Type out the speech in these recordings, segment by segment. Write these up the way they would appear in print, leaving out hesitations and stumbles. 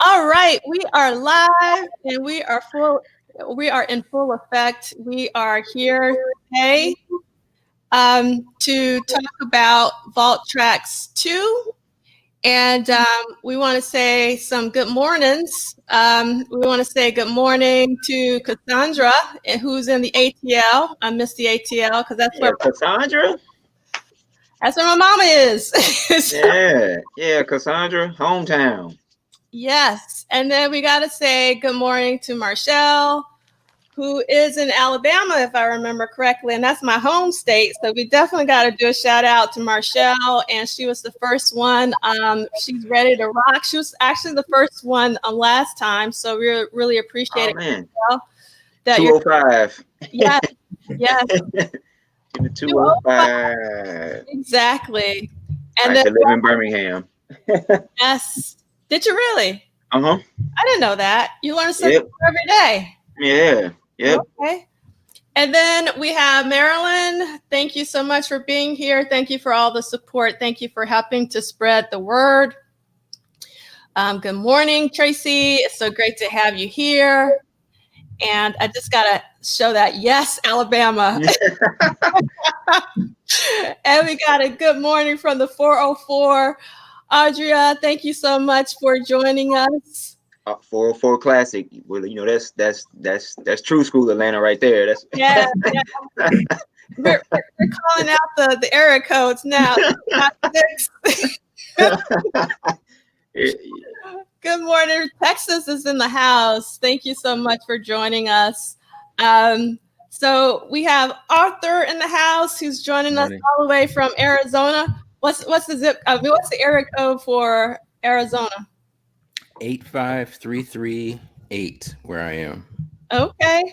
All right, we are live and we are in full effect. We are here today to talk about Vault Tracks 2. And we want to say some good mornings. We want to say good morning to Cassandra, who's in the ATL. I miss the ATL because that's where Cassandra. That's where my mama is. Yeah, Cassandra, hometown. Yes, and then we got to say good morning to Marshall, who is in Alabama, if I remember correctly, and that's my home state. So we definitely got to do a shout out to Marshall, and she was the first one. She's ready to rock. She was actually the first one last time, so we really appreciate it. Marshall, that 205. Yes. Give me 205. Exactly. And I used to live in Birmingham. Yes. Did you really? Uh-huh. I didn't know that. You learn something every day. Yeah. Yep. Okay. And then we have Marilyn. Thank you so much for being here. Thank you for all the support. Thank you for helping to spread the word. Good morning, Tracy. It's so great to have you here. And I just got to show that. Yes, Alabama. And we got a good morning from the 404. Audria, thank you so much for joining us. 404 Classic. Well, you know, that's true school Atlanta right there. That's yeah. We're calling out the area codes now. Good morning. Texas is in the house. Thank you so much for joining us. So we have Arthur in the house who's joining us all the way from Arizona. What's the zip? What's the area code for Arizona? 85338, where I am. Okay.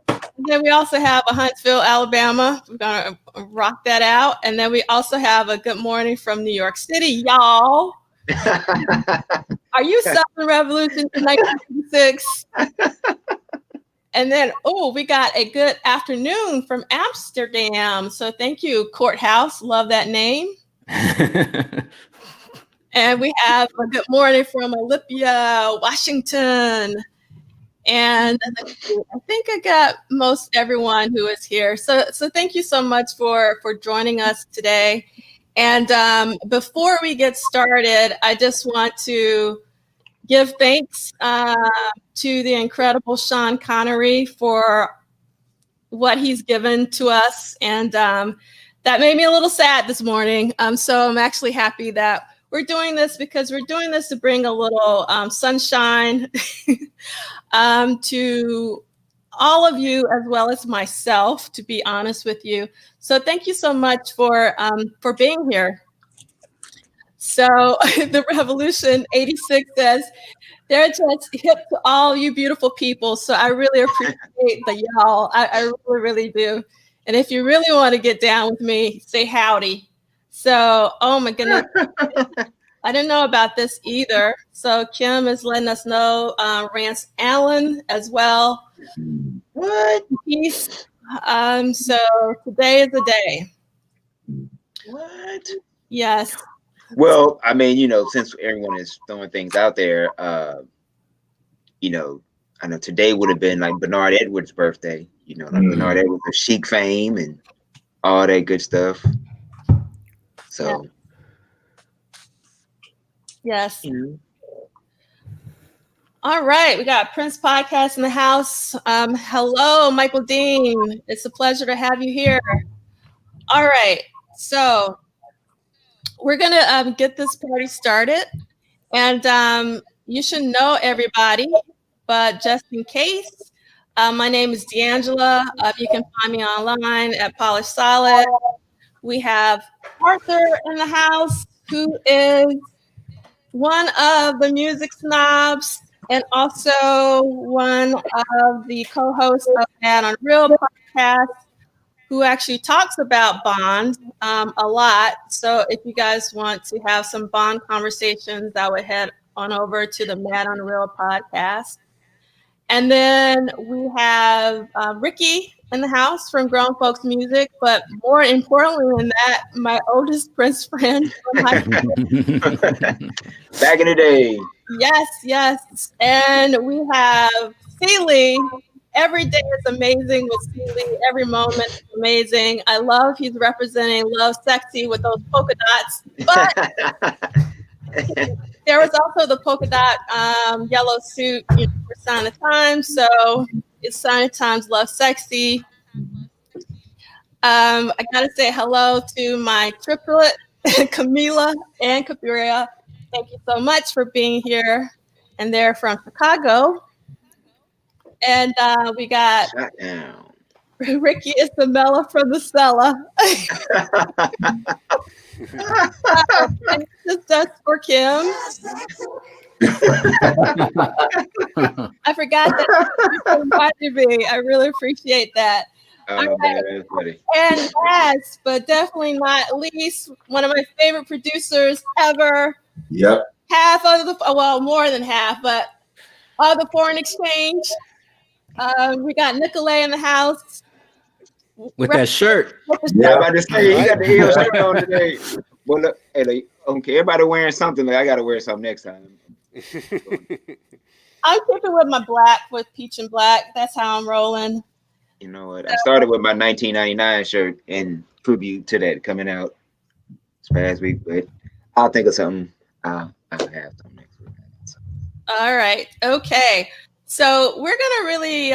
And then we also have a Huntsville, Alabama. We're gonna rock that out. And then we also have a good morning from New York City, y'all. Are you Southern Revolution in 1956? And then, we got a good afternoon from Amsterdam. So thank you, Courthouse. Love that name. And we have a good morning from Olympia, Washington. And I think I got most everyone who is here. So thank you so much for joining us today. And before we get started, I just want to give thanks to the incredible Sean Connery for what he's given to us. And that made me a little sad this morning. So I'm actually happy that we're doing this because we're doing this to bring a little sunshine to all of you, as well as myself, to be honest with you. So thank you so much for being here. So the Revolution 86 says, they're just hip to all you beautiful people. So I really appreciate the y'all. I really, really do. And if you really want to get down with me, say howdy. So, oh my goodness. I didn't know about this either. So Kim is letting us know, Rance Allen as well. What? Peace. So today is the day. What? Yes. Well, I mean, you know, since everyone is throwing things out there, you know, I know today would have been like Bernard Edwards' birthday, you know, like Bernard Edwards of Chic fame and all that good stuff. So, yes. All right, we got Prince Podcast in the house. Hello, Michael Dean. It's a pleasure to have you here. All right, so we're gonna get this party started, and you should know everybody, but just in case, my name is D'Angela. You can find me online at Polished Solid. We have Arthur in the house, who is one of the music snobs and also one of the co-hosts of MadUnreal podcast, who actually talks about Bond a lot. So if you guys want to have some Bond conversations, I would head on over to the MadUnreal podcast. And then we have Ricky in the house from Grown Folks Music, but more importantly than that, my oldest Prince friend from high school. Back in the day. Yes. And we have Liegh. Every day is amazing with Liegh. Every moment is amazing. I love he's representing Love Sexy with those polka dots. But there was also the polka dot yellow suit for Sign of Times. So it's Sign of Times Love Sexy. I gotta say hello to my triplet, Camila and Capriya. Thank you so much for being here. And they're from Chicago. And we got Ricky Isabella from the cellar. And this is just for Kim. I forgot that you invited me. I really appreciate that. Oh, man, that's funny. And last, but definitely not least, one of my favorite producers ever. Yep. Half of the, well, more than half, but of the foreign exchange. We got Nicolay in the house. With that shirt. Yeah, I'm about to say, he got the heel shirt on today. Well, look, hey, okay, everybody wearing something. Like, I got to wear something next time. I'm keeping with my black, with peach and black. That's how I'm rolling. You know what? I started with my 1999 shirt in tribute to that coming out this past week, but I'll think of something. I'll have something next week. All right. Okay. So we're going to really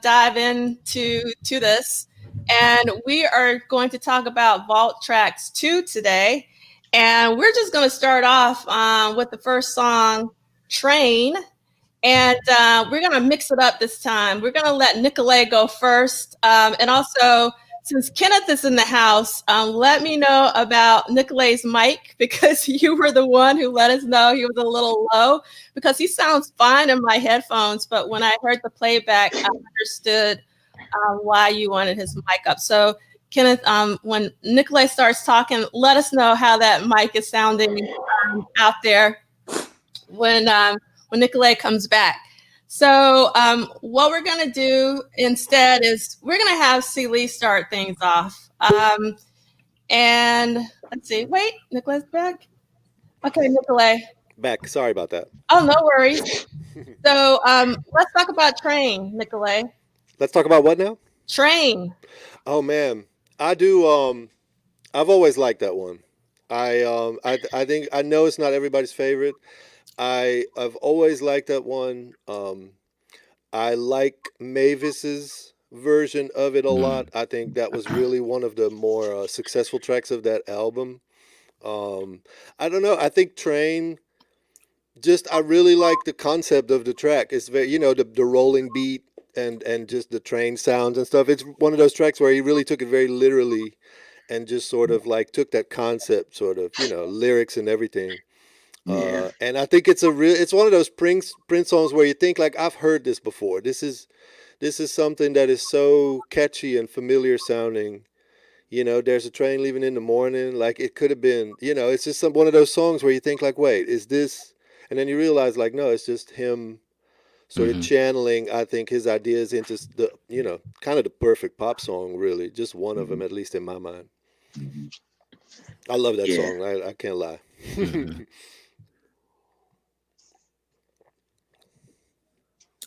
dive into this, and we are going to talk about Vault Tracks 2 today. And we're just going to start off with the first song, Train. And we're going to mix it up this time. We're going to let Nicolay go first. And also, since Kenneth is in the house, let me know about Nicolay's mic, because you were the one who let us know he was a little low, because he sounds fine in my headphones. But when I heard the playback, I understood why you wanted his mic up. So Kenneth, when Nicolay starts talking, let us know how that mic is sounding out there when Nicolay comes back. So what we're going to do instead is we're going to have Liegh start things off. And let's see. Wait, Nicolay's back? Okay, Nicolay. Back. Sorry about that. Oh, no worries. So let's talk about Train, Nicolay. Let's talk about what now? Train. Oh, man. I do. I've always liked that one. I think, I know it's not everybody's favorite. I've always liked that one. I like Mavis's version of it a lot. I think that was really one of the more successful tracks of that album. I don't know. I think Train, I really like the concept of the track. It's very, the rolling beat and just the train sounds and stuff. It's one of those tracks where he really took it very literally and just sort of like took that concept, sort of, lyrics and everything. Yeah. And I think it's one of those Prince songs where you think like, I've heard this before. This is something that is so catchy and familiar sounding. There's a train leaving in the morning. Like it could have been, it's just one of those songs where you think like, wait, is this? And then you realize like, no, it's just him sort of channeling, I think, his ideas into the, kind of the perfect pop song, really. Just one of them, at least in my mind. I love that song. I can't lie.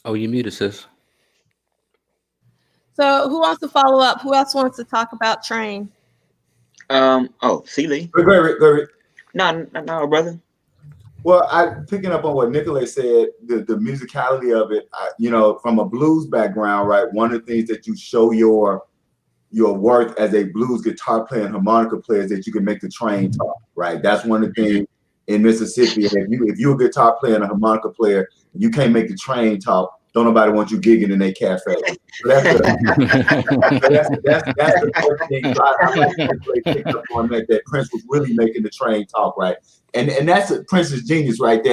Oh, you muted, sis. So who wants to follow up? Who else wants to talk about Train? Liegh. Go. No, brother. Well, picking up on what Nicolay said, the musicality of it, from a blues background, right? One of the things that you show your worth as a blues guitar player and harmonica player is that you can make the train talk, right? That's one of the things in Mississippi. If you're a guitar player and a harmonica player, you can't make the train talk. Don't nobody want you gigging in their cafe. So that's the first thing I picked up on that Prince was really making the train talk, right? And that's Prince's genius, right?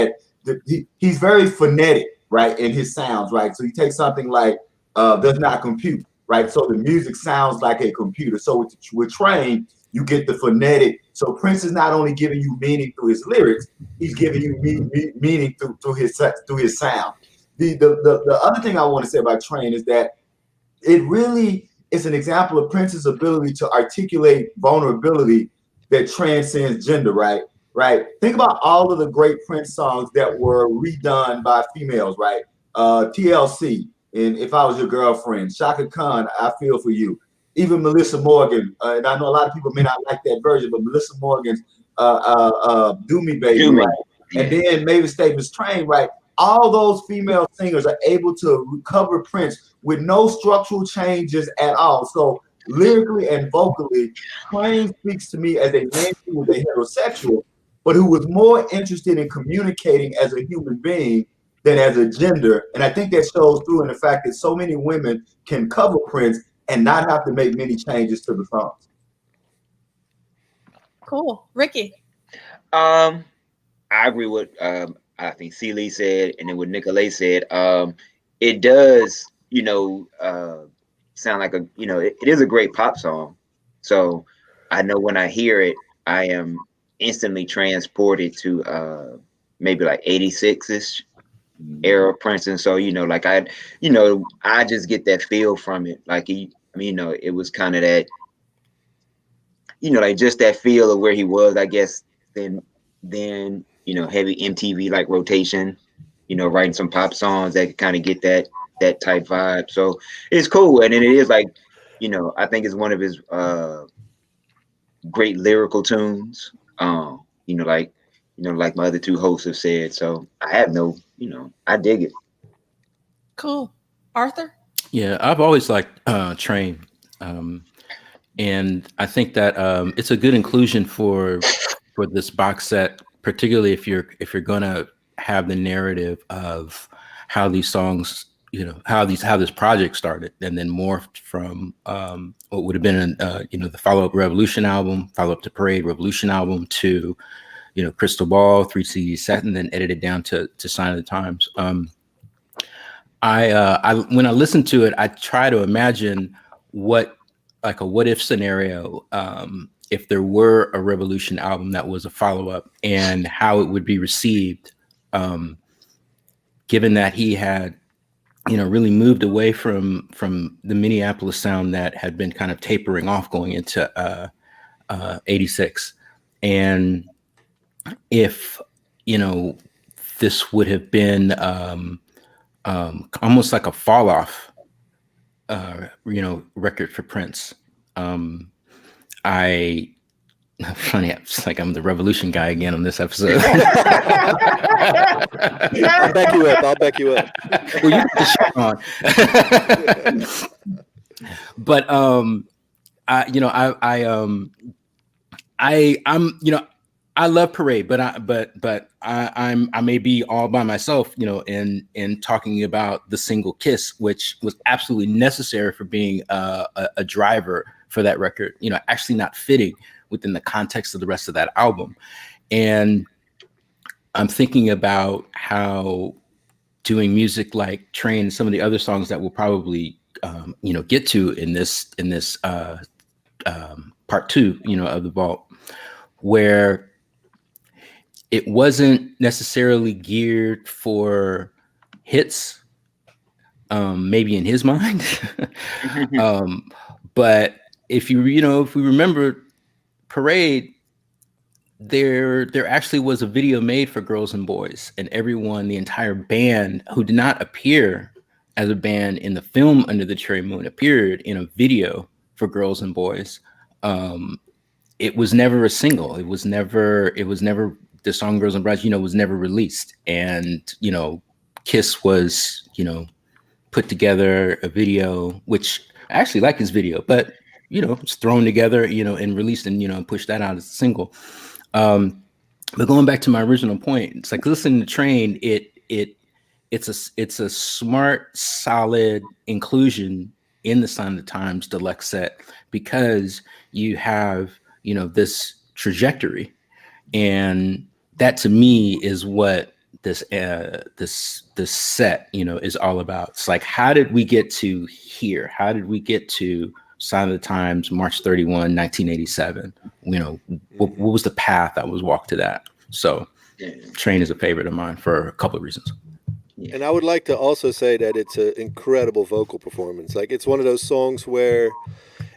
He's very phonetic, right, in his sounds, right? So you take something like does not compute, right? So the music sounds like a computer. So with Train, you get the phonetic. So Prince is not only giving you meaning through his lyrics, he's giving you meaning through his sound. The other thing I want to say about Train is that it really is an example of Prince's ability to articulate vulnerability that transcends gender, right? right? Think about all of the great Prince songs that were redone by females, right? TLC, and If I Was Your Girlfriend, Shaka Khan, I Feel For You, even Melissa Morgan, and I know a lot of people may not like that version, but Melissa Morgan's Do Me Baby, Do Me. right? Yeah. And then Mavis Staples' Train, right? All those female singers are able to recover Prince with no structural changes at all. So lyrically and vocally, Train speaks to me as a man who was a heterosexual, but who was more interested in communicating as a human being than as a gender. And I think that shows through in the fact that so many women can cover Prince and not have to make many changes to the songs. Cool. Ricky. I agree with I think Liegh said, and then what Nicolay said. It does, sound like it is a great pop song. So I know when I hear it, I am instantly transported to maybe like 86-ish era Prince. And so, I just get that feel from it. Like it was kind of that, like just that feel of where he was, I guess, then heavy MTV like rotation, writing some pop songs that kind of get that type vibe. So it's cool. And then it is like, I think it's one of his great lyrical tunes. Like my other two hosts have said. So I have I dig it. Cool. Arthur? Yeah, I've always liked Train. And I think that it's a good inclusion for this box set, particularly if you're gonna have the narrative of how these songs, how this project started, and then morphed from what would have been the follow-up Revolution album, follow-up to Parade Revolution album, to Crystal Ball, 3 CD set, and then edited down to Sign of the Times. I when I listen to it, I try to imagine what if scenario, if there were a Revolution album that was a follow-up, and how it would be received, given that he had, really moved away from the Minneapolis sound that had been kind of tapering off going into 86. And if, this would have been almost like a fall off, record for Prince. Funny, it's like I'm the Revolution guy again on this episode. I'll back you up. Well, you put the shirt on. But I love Parade, but I may be all by myself, in talking about the single Kiss, which was absolutely necessary for being a driver for that record, actually not fitting within the context of the rest of that album. And I'm thinking about how doing music like Train and some of the other songs that we'll probably get to in this part 2, of the vault, where it wasn't necessarily geared for hits, maybe in his mind. But if we remember Parade, there actually was a video made for Girls and Boys, and everyone, the entire band, who did not appear as a band in the film Under the Cherry Moon, appeared in a video for Girls and Boys. It was never a single. It was never the song Girls and Boys, was never released. And, Kiss was, put together a video, which I actually like his video, but, it's thrown together, and released and, pushed that out as a single. But going back to my original point, it's like listening to Train, it's a smart, solid inclusion in the Sign of the Times deluxe set, because you have, this trajectory. And that to me is what this set, is all about. It's like, how did we get to here? How did we get to Sign of the Times, March 31, 1987? What was the path that was walked to that? So Train is a favorite of mine for a couple of reasons. And I would like to also say that it's an incredible vocal performance. Like, it's one of those songs where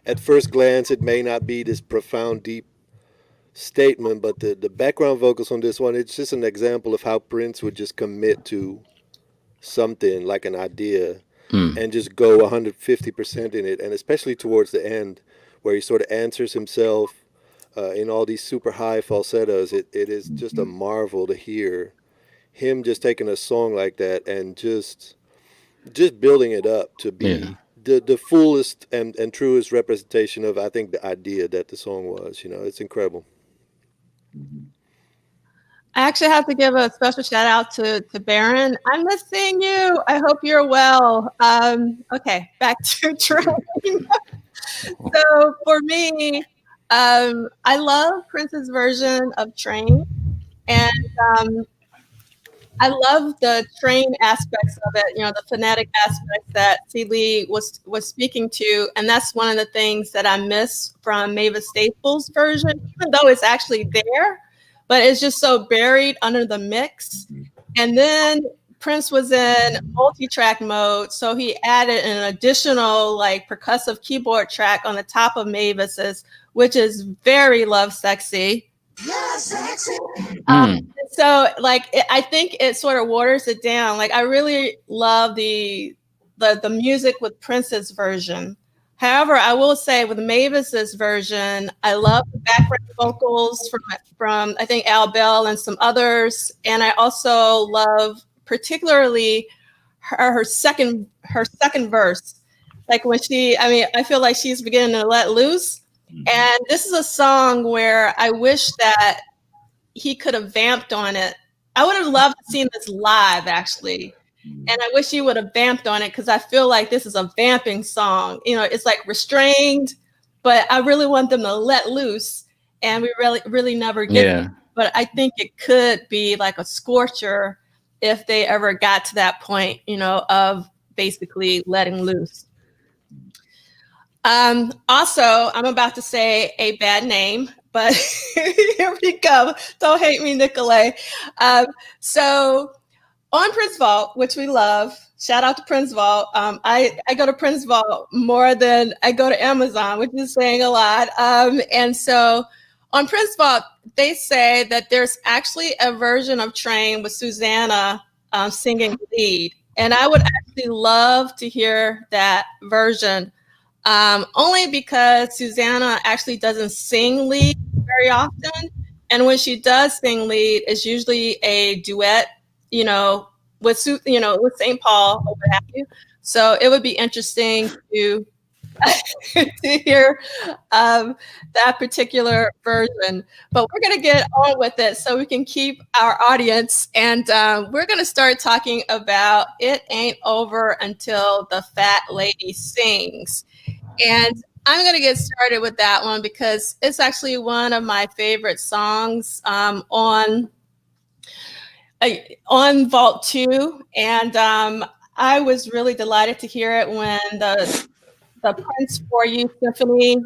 at first glance it may not be this profound, deep statement, but the background vocals on this one, it's just an example of how Prince would just commit to something like an idea and just go 150% in it, and especially towards the end where he sort of answers himself in all these super high falsettos. It is just a marvel to hear him just taking a song like that and just building it up to be the fullest and truest representation of, I think, the idea that the song was. You know, it's incredible. I actually have to give a special shout out to Baron. I'm missing you. I hope you're well. Okay, back to Train. So for me, I love Prince's version of Train, and I love the Train aspects of it. You know, the phonetic aspects that Liegh was speaking to, and that's one of the things that I miss from Mavis Staples' version, even though it's actually there. But it's just so buried under the mix. And then Prince was in multi-track mode, so he added an additional like percussive keyboard track on the top of Mavis's, which is very love sexy. Yeah, sexy. So like I think it sort of waters it down. Like I really love the music with Prince's version. However, I will say with Mavis's version, I love the background vocals from I think Al Bell and some others, and I also love particularly her second verse. Like when I feel like she's beginning to let loose, and this is a song where I wish that he could have vamped on it. I would have loved to see this live, actually. And I wish he would have vamped on it because I feel like this is a vamping song. You know, it's like restrained, but I really want them to let loose, and we really never get it. But I think it could be like a scorcher if they ever got to that point, you know, of basically letting loose. Also, I'm about to say a bad name, but here we go. Don't hate me, Nicolay. So on Prince Vault, which we love, shout out to Prince Vault. I go to Prince Vault more than I go to Amazon, which is saying a lot. And so on Prince Vault, they say that there's actually a version of Train with Susanna singing lead. And I would actually love to hear that version, only because Susanna actually doesn't sing lead very often. And when she does sing lead, it's usually a duet, you know, with St. Paul or what have you. So it would be interesting to to hear that particular version. But we're going to get on with it so we can keep our audience. And we're going to start talking about It Ain't Over Until the Fat Lady Sings. And I'm going to get started with that one because it's actually one of my favorite songs on Vault 2. And I was really delighted to hear it when the Prince For You Symphony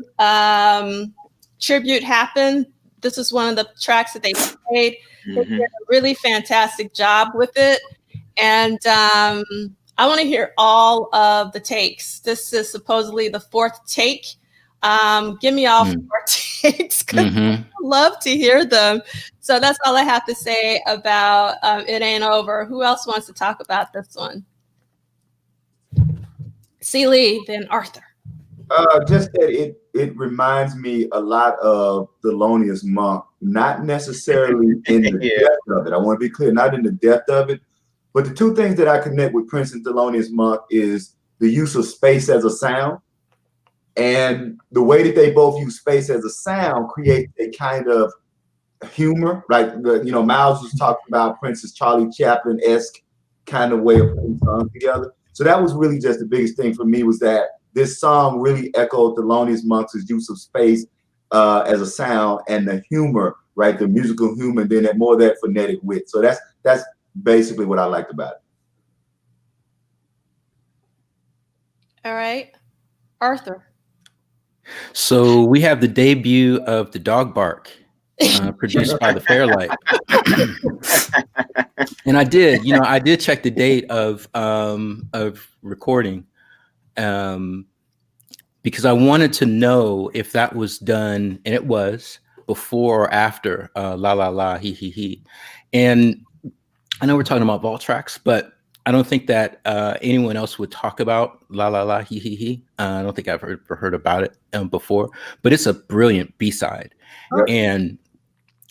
tribute happened. This is one of the tracks that they played. They did a really fantastic job with it. And I want to hear all of the takes. This is supposedly the fourth take. Give me all 4 takes because I love to hear them. So that's all I have to say about It Ain't Over. Who else wants to talk about this one? Liegh, then Arthur. Just that it reminds me a lot of Thelonious Monk, not necessarily in the depth of it. I want to be clear, not in the depth of it. But the two things that I connect with Prince and Thelonious Monk is the use of space as a sound. And the way that they both use space as a sound creates a kind of humor. Like, Miles was talking about Prince's Charlie Chaplin-esque kind of way of putting songs together. So that was really just the biggest thing for me, was that this song really echoed Thelonious Monk's use of space as a sound, and the humor, right? The musical humor, and then that phonetic wit. So that's basically what I liked about it. All right, Arthur. So we have the debut of The Dog Bark, produced by the Fairlight. And I did check the date of recording, because I wanted to know if that was done, and it was, before or after La La La He He He. And I know we're talking about vault tracks, but I don't think that anyone else would talk about La La La He He He. I don't think I've heard about it before, but it's a brilliant B-side. Yep. And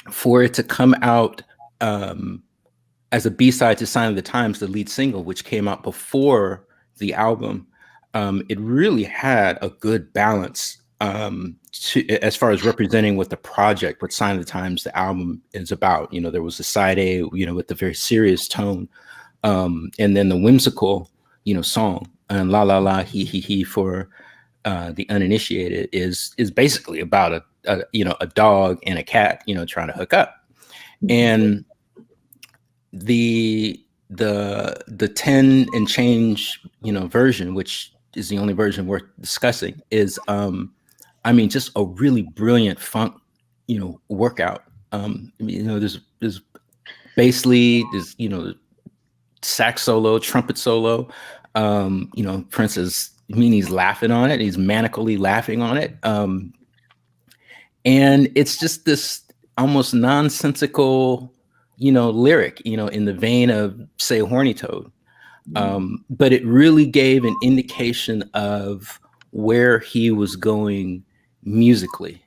for it to come out as a B-side to Sign of the Times, the lead single, which came out before the album, it really had a good balance as far as representing what the project, what Sign of the Times, the album is about. You know, there was a side A, you know, with the very serious tone, and then the whimsical, you know, song, and La La La He He He for the uninitiated is basically about a dog and a cat, you know, trying to hook up. And the 10 and change, you know, version, which is the only version worth discussing, is I mean, just a really brilliant funk, you know, workout. You know, there's bass lead, there's, you know, sax solo, trumpet solo. You know, Prince is, I mean, he's laughing on it. He's manically laughing on it. And it's just this almost nonsensical, you know, lyric, you know, in the vein of, say, Horny Toad. But it really gave an indication of where he was going musically.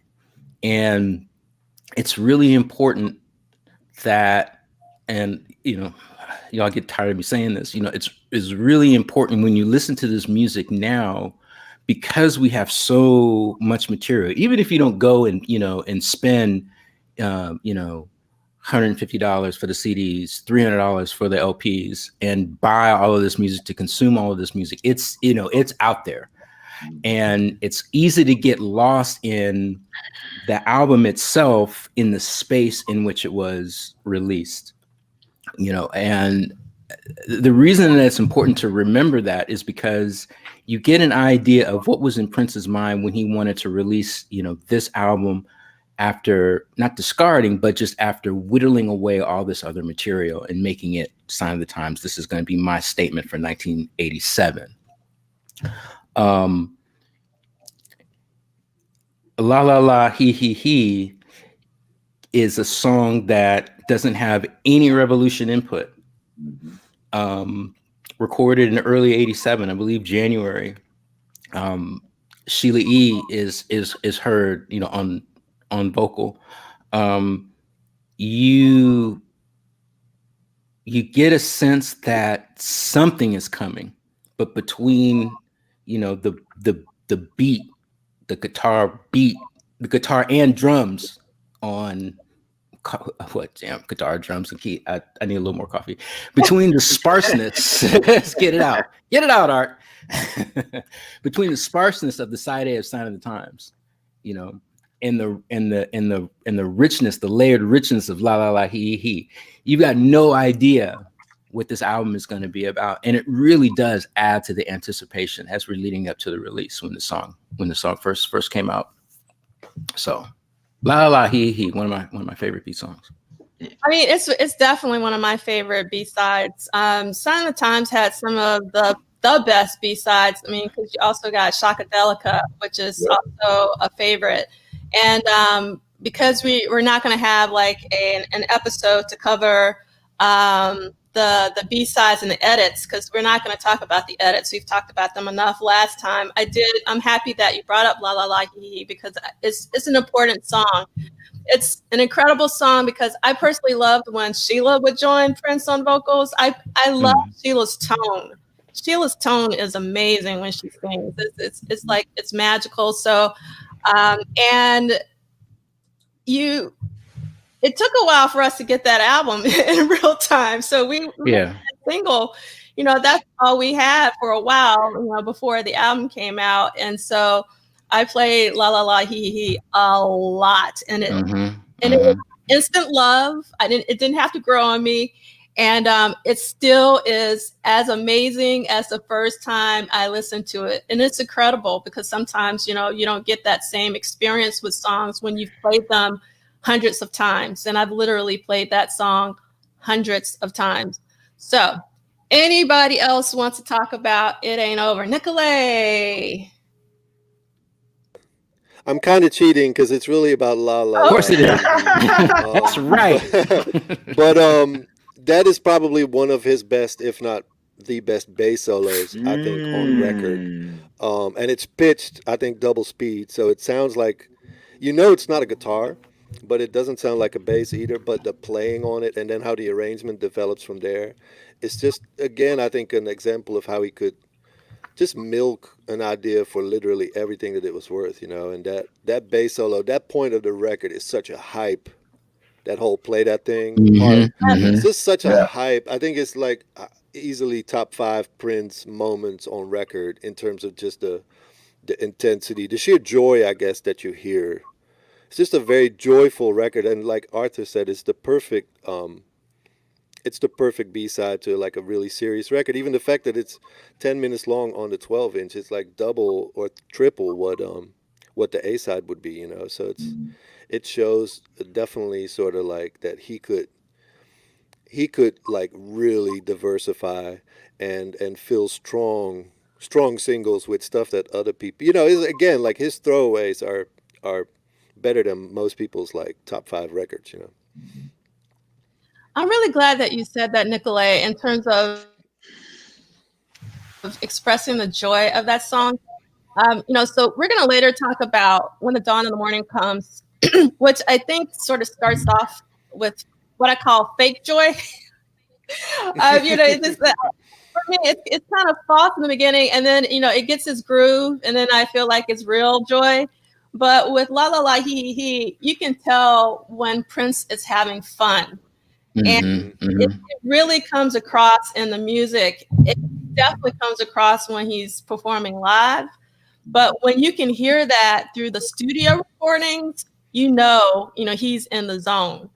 And it's really important that, and, you know, y'all get tired of me saying this, you know, it's really important when you listen to this music now, because we have so much material, even if you don't go and, you know, and spend, you know, $150 for the CDs, $300 for the LPs, and buy all of this music to consume all of this music. It's, you know, it's out there, and it's easy to get lost in the album itself, in the space in which it was released, you know. And the reason that it's important to remember that is because you get an idea of what was in Prince's mind when he wanted to release, you know, this album, after not discarding, but just after whittling away all this other material and making it Sign of the Times. This is going to be my statement for 1987. La La La He He He is a song that doesn't have any revolution input. Recorded in early 87, I believe January. Sheila E. is heard, you know, on vocal. You get a sense that something is coming, but between, you know, the beat, the guitar beat, the guitar and drums on guitar, drums, and key. I need a little more coffee. Between the sparseness, get it out, Art. Between the sparseness of the side A of Sign of the Times, you know, and the richness, the layered richness of La La La He He He, you've got no idea what this album is going to be about, and it really does add to the anticipation as we're leading up to the release when the song first came out. So, La La La He He He, one of my favorite beat songs. I mean, it's definitely one of my favorite B-sides. Sign of the Times had some of the best B-sides. I mean, because you also got Shockadelica, which is also a favorite. And because we're not going to have like an episode to cover the B-sides and the edits, because we're not going to talk about the edits. We've talked about them enough last time. I'm happy that you brought up La La La He He, because it's an important song. It's an incredible song because I personally loved when Sheila would join Prince on vocals. I love Sheila's tone. Sheila's tone is amazing when she sings. It's like, it's magical. So, and it took a while for us to get that album in real time. So we single, you know, that's all we had for a while, you know, before the album came out. And so I played La La La He He a lot, and it was instant love. It didn't have to grow on me. And it still is as amazing as the first time I listened to it. And it's incredible because sometimes, you know, you don't get that same experience with songs when you've played them hundreds of times. And I've literally played that song hundreds of times. So anybody else wants to talk about It Ain't Over? Nicolay. I'm kind of cheating because it's really about La La. Of course it is. Um, That's right. but that is probably one of his best, if not the best bass solos, I think, on record. And it's pitched, I think, double speed, so it sounds like, it's not a guitar, but it doesn't sound like a bass either. But the playing on it, and then how the arrangement develops from there, it's just, again, I think, an example of how he could just milk an idea for literally everything that it was worth, and that bass solo, that point of the record is such a hype. That whole play that thing part, it's just such a hype. I think it's like easily top 5 Prince moments on record in terms of just the intensity, the sheer joy, I guess, that you hear. It's just a very joyful record, and like Arthur said, it's the perfect B-side to like a really serious record. Even the fact that it's 10 minutes long on the 12-inch, it's like double or triple what the A-side would be, So it shows definitely sort of like that he could like really diversify and fill strong singles with stuff that other people, is, again, like his throwaways are better than most people's like top 5 records, I'm really glad that you said that, Nicolay, in terms of expressing the joy of that song. So we're going to later talk about When the Dawn in the Morning Comes, which I think sort of starts off with what I call fake joy. For me, it's kind of false in the beginning, and then, it gets its groove, and then I feel like it's real joy. But with La La La, he, you can tell when Prince is having fun. And it really comes across in the music. It definitely comes across when he's performing live. But when you can hear that through the studio recordings, he's in the zone.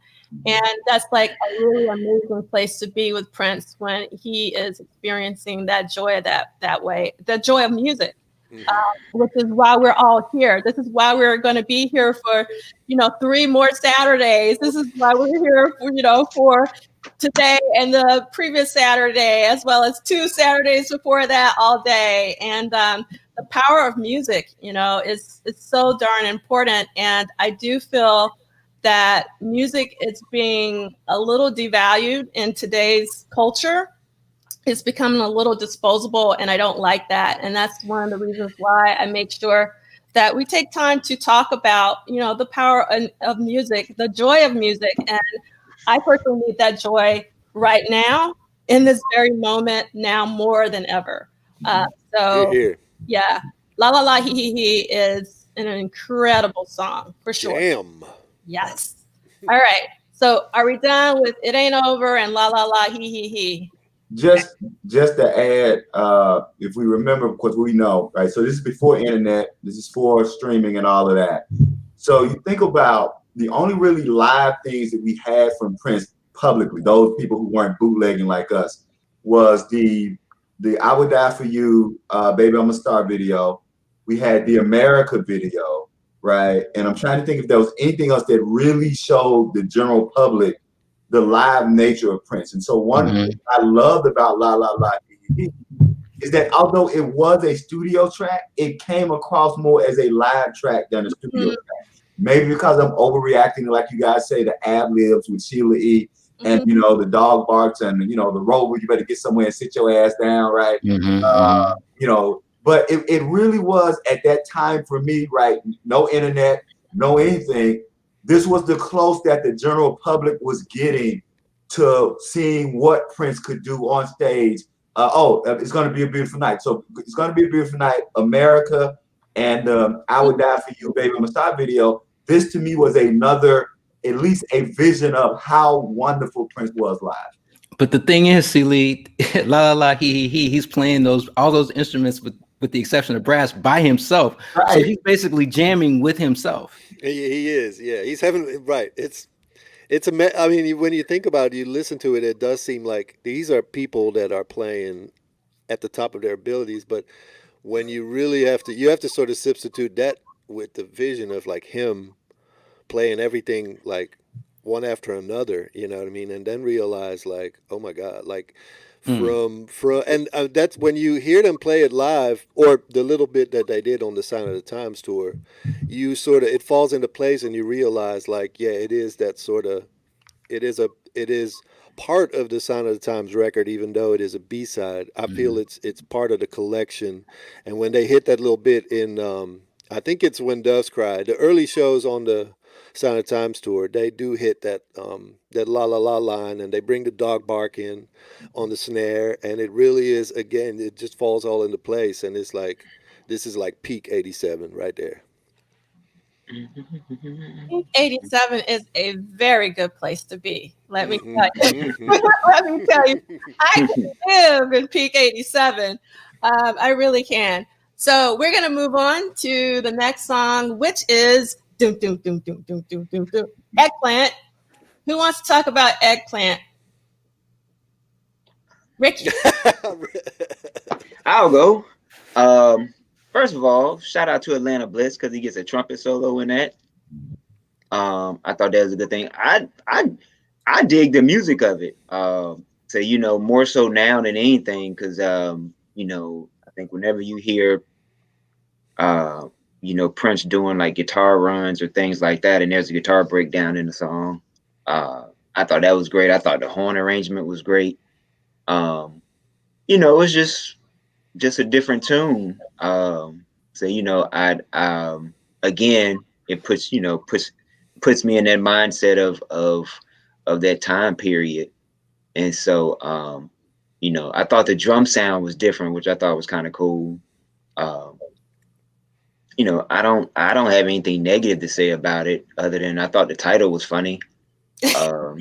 And that's like a really amazing place to be with Prince when he is experiencing that joy that way, the joy of music. Which is why we're all here. This is why we're going to be here for, 3 more Saturdays. This is why we're here for today and the previous Saturday, as well as 2 Saturdays before that, all day. And the power of music, is so darn important. And I do feel that music is being a little devalued in today's culture. It's becoming a little disposable, and I don't like that. And that's one of the reasons why I make sure that we take time to talk about, the power of music, the joy of music. And I personally need that joy right now, in this very moment, now more than ever. Yeah, La La La He is an incredible song, for sure. Damn. Yes. All right. So are we done with It Ain't Over and La La La He? Just to add, if we remember, because we know, right? So this is before internet. This is for streaming and all of that. So you think about the only really live things that we had from Prince publicly, those people who weren't bootlegging like us, was the I Would Die For You, Baby I'm a Star video. We had the America video, right? And I'm trying to think if there was anything else that really showed the general public the live nature of Prince. And so one thing I loved about La La La is that although it was a studio track, it came across more as a live track than a studio track. Maybe because I'm overreacting, like you guys say, the ad-libs with Sheila E. and, the dog barks and, the rover, you better get somewhere and sit your ass down, right? But it really was at that time for me, right? No internet, no anything. This was the close that the general public was getting to seeing what Prince could do on stage. It's going to be a beautiful night. So it's going to be a beautiful night. America and I Would Die For You, Baby I'm a Star video. This to me was at least a vision of how wonderful Prince was live. But the thing is, Liegh, La La La, he's playing all those instruments with the exception of brass by himself. Right. So he's basically jamming with himself. He is, yeah. He's having right. I mean, when you think about it, you listen to it, it does seem like these are people that are playing at the top of their abilities. But when you really have to sort of substitute that with the vision of like him playing everything like one after another, you know what I mean? And then realize like, oh my God, like from and that's when you hear them play it live, or the little bit that they did on the Sign of the Times tour, you sort of, it falls into place and you realize like, yeah, it is that sort of, it is part of the Sign of the Times record, even though it is a B-side. I feel it's part of the collection. And when they hit that little bit in I think it's When Doves Cry, the early shows on the Sign of the Times tour, they do hit that that la la la line, and they bring the dog bark in on the snare, and it really is, again, it just falls all into place, and it's like, this is like peak 87 right there. 87 is a very good place to be. Let me tell you. Let me tell you, I can live in peak 87. I really can. So we're gonna move on to the next song, which is doom, doom, doom, doom, doom, doom, doom, doom. Eggplant. Who wants to talk about Eggplant? Ricky. I'll go. First of all, shout out to Atlanta Bliss because he gets a trumpet solo in that. I thought that was a good thing. I dig the music of it. So you know, more so now than anything, because you know, I think whenever you hear you know, Prince doing like guitar runs or things like that, and there's a guitar breakdown in the song, I thought that was great. I thought the horn arrangement was great. You know, it's just a different tune. So you know, again, it puts me in that mindset of that time period. And so you know, I thought the drum sound was different, which I thought was kind of cool. You know, I don't have anything negative to say about it other than I thought the title was funny. So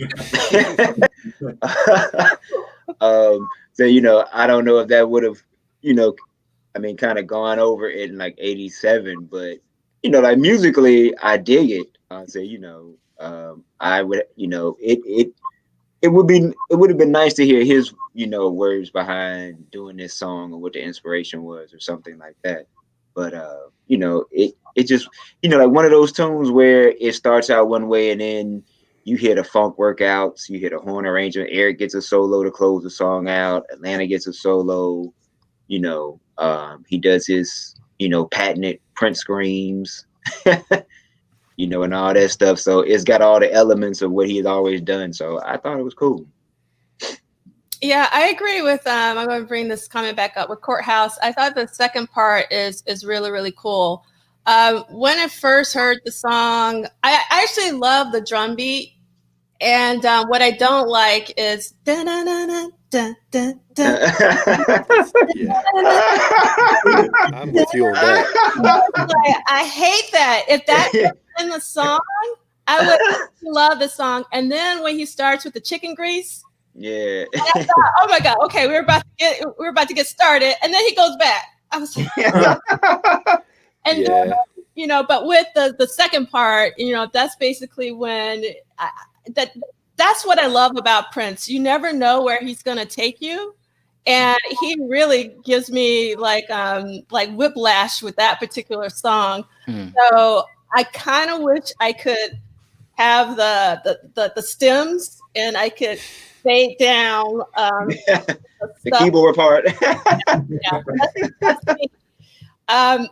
you know, I don't know if that would have, you know, I mean, kind of gone over it in like 87, but you know, like musically, I dig it. So you know, I would, you know, it would have been nice to hear his, you know, words behind doing this song or what the inspiration was or something like that. But you know, it just, you know, like one of those tunes where it starts out one way and then you hear the funk workouts, you hear the horn arrangement, Eric gets a solo to close the song out, Atlanta gets a solo, you know, he does his, you know, patented Prince screams, you know, and all that stuff. So it's got all the elements of what he's always done. So I thought it was cool. Yeah, I agree with I'm going to bring this comment back up with Courthouse. I thought the second part is really, really cool. When I first heard the song, I actually love the drum beat. And what I don't like is dun, dun, dun, dun, dun, dun, dun. Yeah. I'm with you on that. I hate that. If that was in the song, I would love the song. And then when he starts with the chicken grease, yeah. I thought, oh my God, okay, we're about to get started, and then he goes back. I was like, and then, you know, but with the second part, you know, that's basically when that's what I love about Prince. You never know where he's gonna take you, and he really gives me like whiplash with that particular song. So I kind of wish I could have the stems and I could fade down the keyboard part. Yeah, that's me.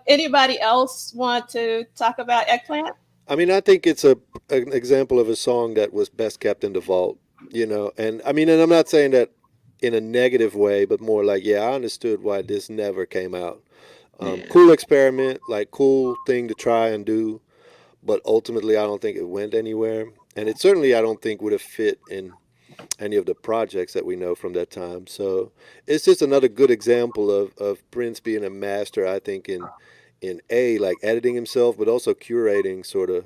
Anybody else want to talk about Eggplant? I mean, I think it's an example of a song that was best kept in the vault, you know. And I mean, and I'm not saying that in a negative way, but more like, yeah, I understood why this never came out. Cool experiment, like cool thing to try and do, but ultimately I don't think it went anywhere. And it certainly, I don't think, would have fit in any of the projects that we know from that time. So it's just another good example of Prince being a master, I think, in like editing himself, but also curating sort of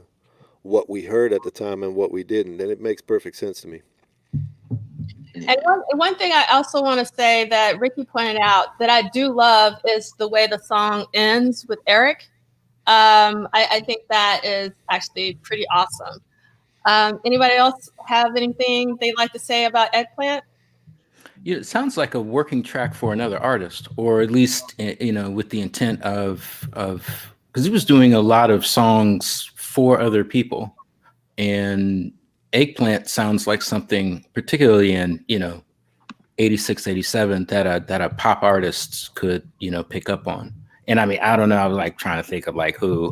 what we heard at the time and what we didn't. And it makes perfect sense to me. And one thing I also want to say that Ricky pointed out that I do love is the way the song ends with Eric. I think that is actually pretty awesome. Anybody else have anything they'd like to say about Eggplant? Yeah, it sounds like a working track for another artist, or at least, you know, with the intent of because he was doing a lot of songs for other people, and Eggplant sounds like something, particularly in 86, 87, that a pop artist could pick up on. And I mean, I don't know. I was like trying to think of like who,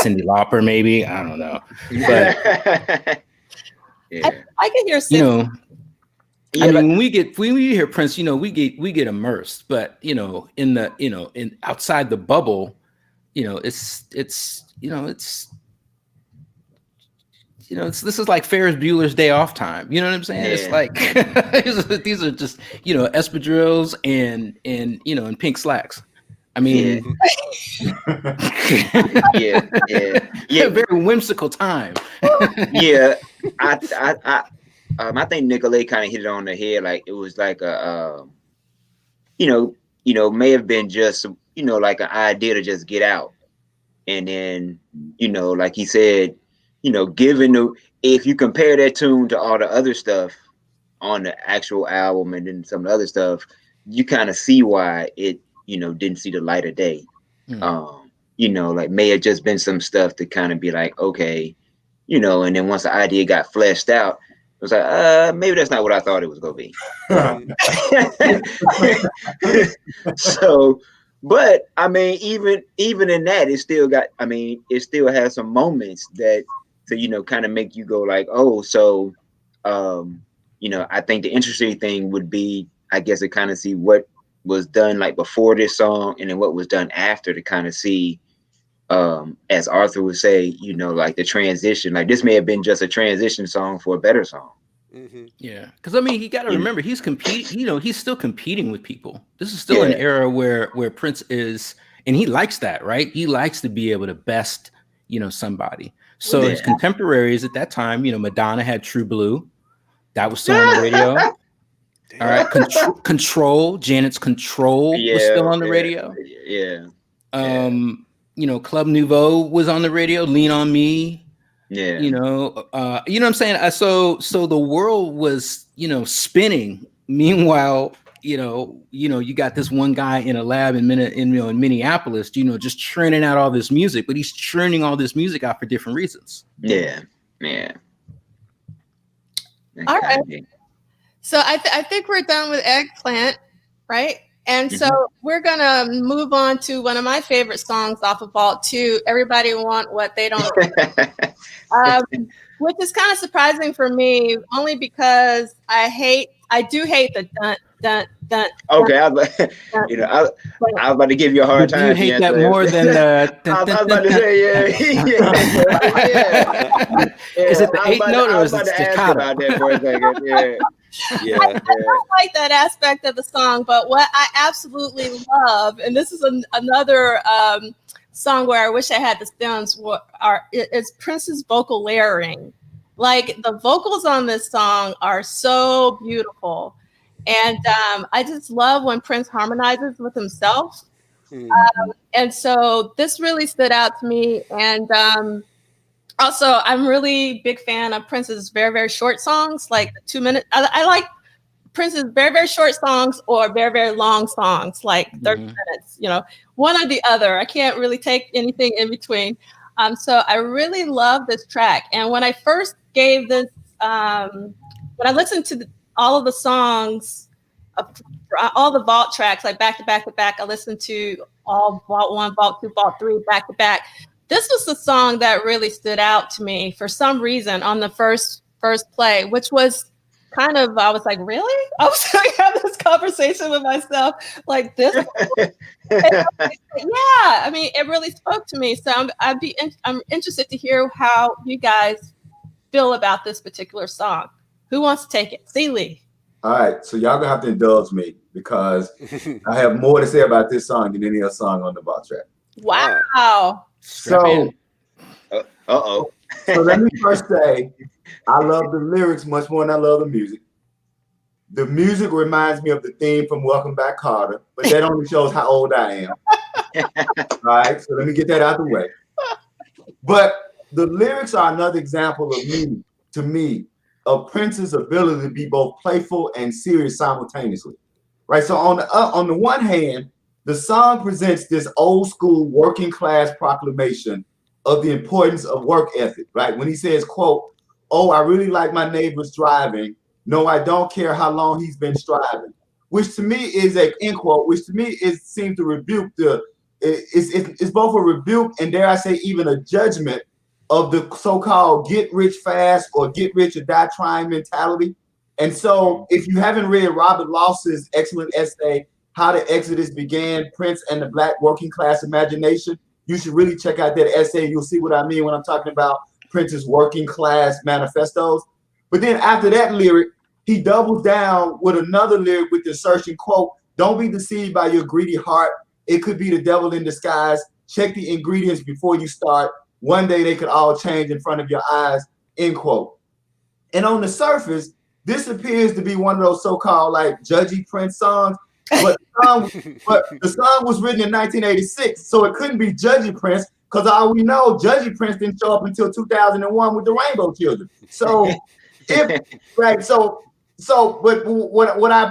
Cyndi Lauper, maybe. I don't know, but yeah. I can hear Cyndi. I mean, when we hear Prince, we get immersed. But in outside the bubble, this is like Ferris Bueller's Day Off time. You know what I'm saying? Yeah. It's like these are just espadrilles and pink slacks. I mean, yeah. A very whimsical time. Yeah, I think Nicolay kind of hit it on the head. Like it was like a, may have been just like an idea to just get out, and then like he said, given if you compare that tune to all the other stuff on the actual album and then some of the other stuff, you kind of see why it didn't see the light of day. Like may have just been some stuff to kind of be like, okay, and then once the idea got fleshed out, it was like, maybe that's not what I thought it was gonna be. So, but I mean, even in that, it still has some moments that to kind of make you go like, oh, so I think the interesting thing would be, I guess, to kind of see what was done like before this song and then what was done after, to kind of see, as Arthur would say, like the transition. Like this may have been just a transition song for a better song. Mm-hmm. Yeah, because I mean, you got to remember he's competing. He's still competing with people. This is still an era where Prince is, and he likes that, right? He likes to be able to best, somebody. So his contemporaries at that time, Madonna had True Blue, that was still on the radio. All right, Control, Janet's Control was still on the radio. Yeah. Club Nouveau was on the radio. Lean on Me. Yeah. What I'm saying? So the world was, spinning. Meanwhile, you got this one guy in a lab in Minneapolis, just churning out all this music, but he's churning all this music out for different reasons. Yeah. All right. So I think we're done with Eggplant, right? And so we're gonna move on to one of my favorite songs off of Vault 2, Everybody Want What They Don't Get. Which is kind of surprising for me, only because I do hate the dun dun dun. Okay, I was about to give you a hard time. You hate that more than I was about to say, Is it the eighth note or is it staccato? About that for a second. Yeah. I don't like that aspect of the song, but what I absolutely love, and this is another song where I wish I had the stems, is Prince's vocal layering. Like the vocals on this song are so beautiful. And I just love when Prince harmonizes with himself. And so this really stood out to me. And also, I'm really big fan of Prince's very, very short songs, like 2 minutes. I like Prince's very, very short songs or very, very long songs, like 30 minutes, one or the other. I can't really take anything in between. So I really love this track. And when I first gave this, when I listened to all of the songs, all the Vault tracks, like back to back to back, I listened to all Vault 1, Vault 2, Vault 3, back to back. This was the song that really stood out to me for some reason on the first play, which was kind of, I was like, really? I was having this conversation with myself like this. Yeah, I mean, it really spoke to me. So I'm interested to hear how you guys feel about this particular song. Who wants to take it? See, Liegh. All right, so y'all gonna have to indulge me because I have more to say about this song than any other song on the Vault track. Wow. So, so let me first say, I love the lyrics much more than I love the music. The music reminds me of the theme from Welcome Back, Carter, but that only shows how old I am. All right, so let me get that out of the way. But the lyrics are another example to me, of Prince's ability to be both playful and serious simultaneously. Right, so on the one hand, the song presents this old school working class proclamation of the importance of work ethic, right? When he says, quote, oh, I really like my neighbor's driving. No, I don't care how long he's been striving. Which to me is a end quote, which to me seems to rebuke it's both a rebuke and dare I say even a judgment of the so-called get rich fast or get rich or die trying mentality. And so if you haven't read Robert Loss's excellent essay, How the Exodus Began, Prince and the Black Working Class Imagination, you should really check out that essay. You'll see what I mean when I'm talking about Prince's working class manifestos. But then after that lyric, he doubles down with another lyric with the assertion, quote, don't be deceived by your greedy heart. It could be the devil in disguise. Check the ingredients before you start. One day they could all change in front of your eyes, end quote. And on the surface, this appears to be one of those so-called like judgy Prince songs, but the song was written in 1986, so it couldn't be judgy Prince because all we know, judgy Prince didn't show up until 2001 with the Rainbow Children. So,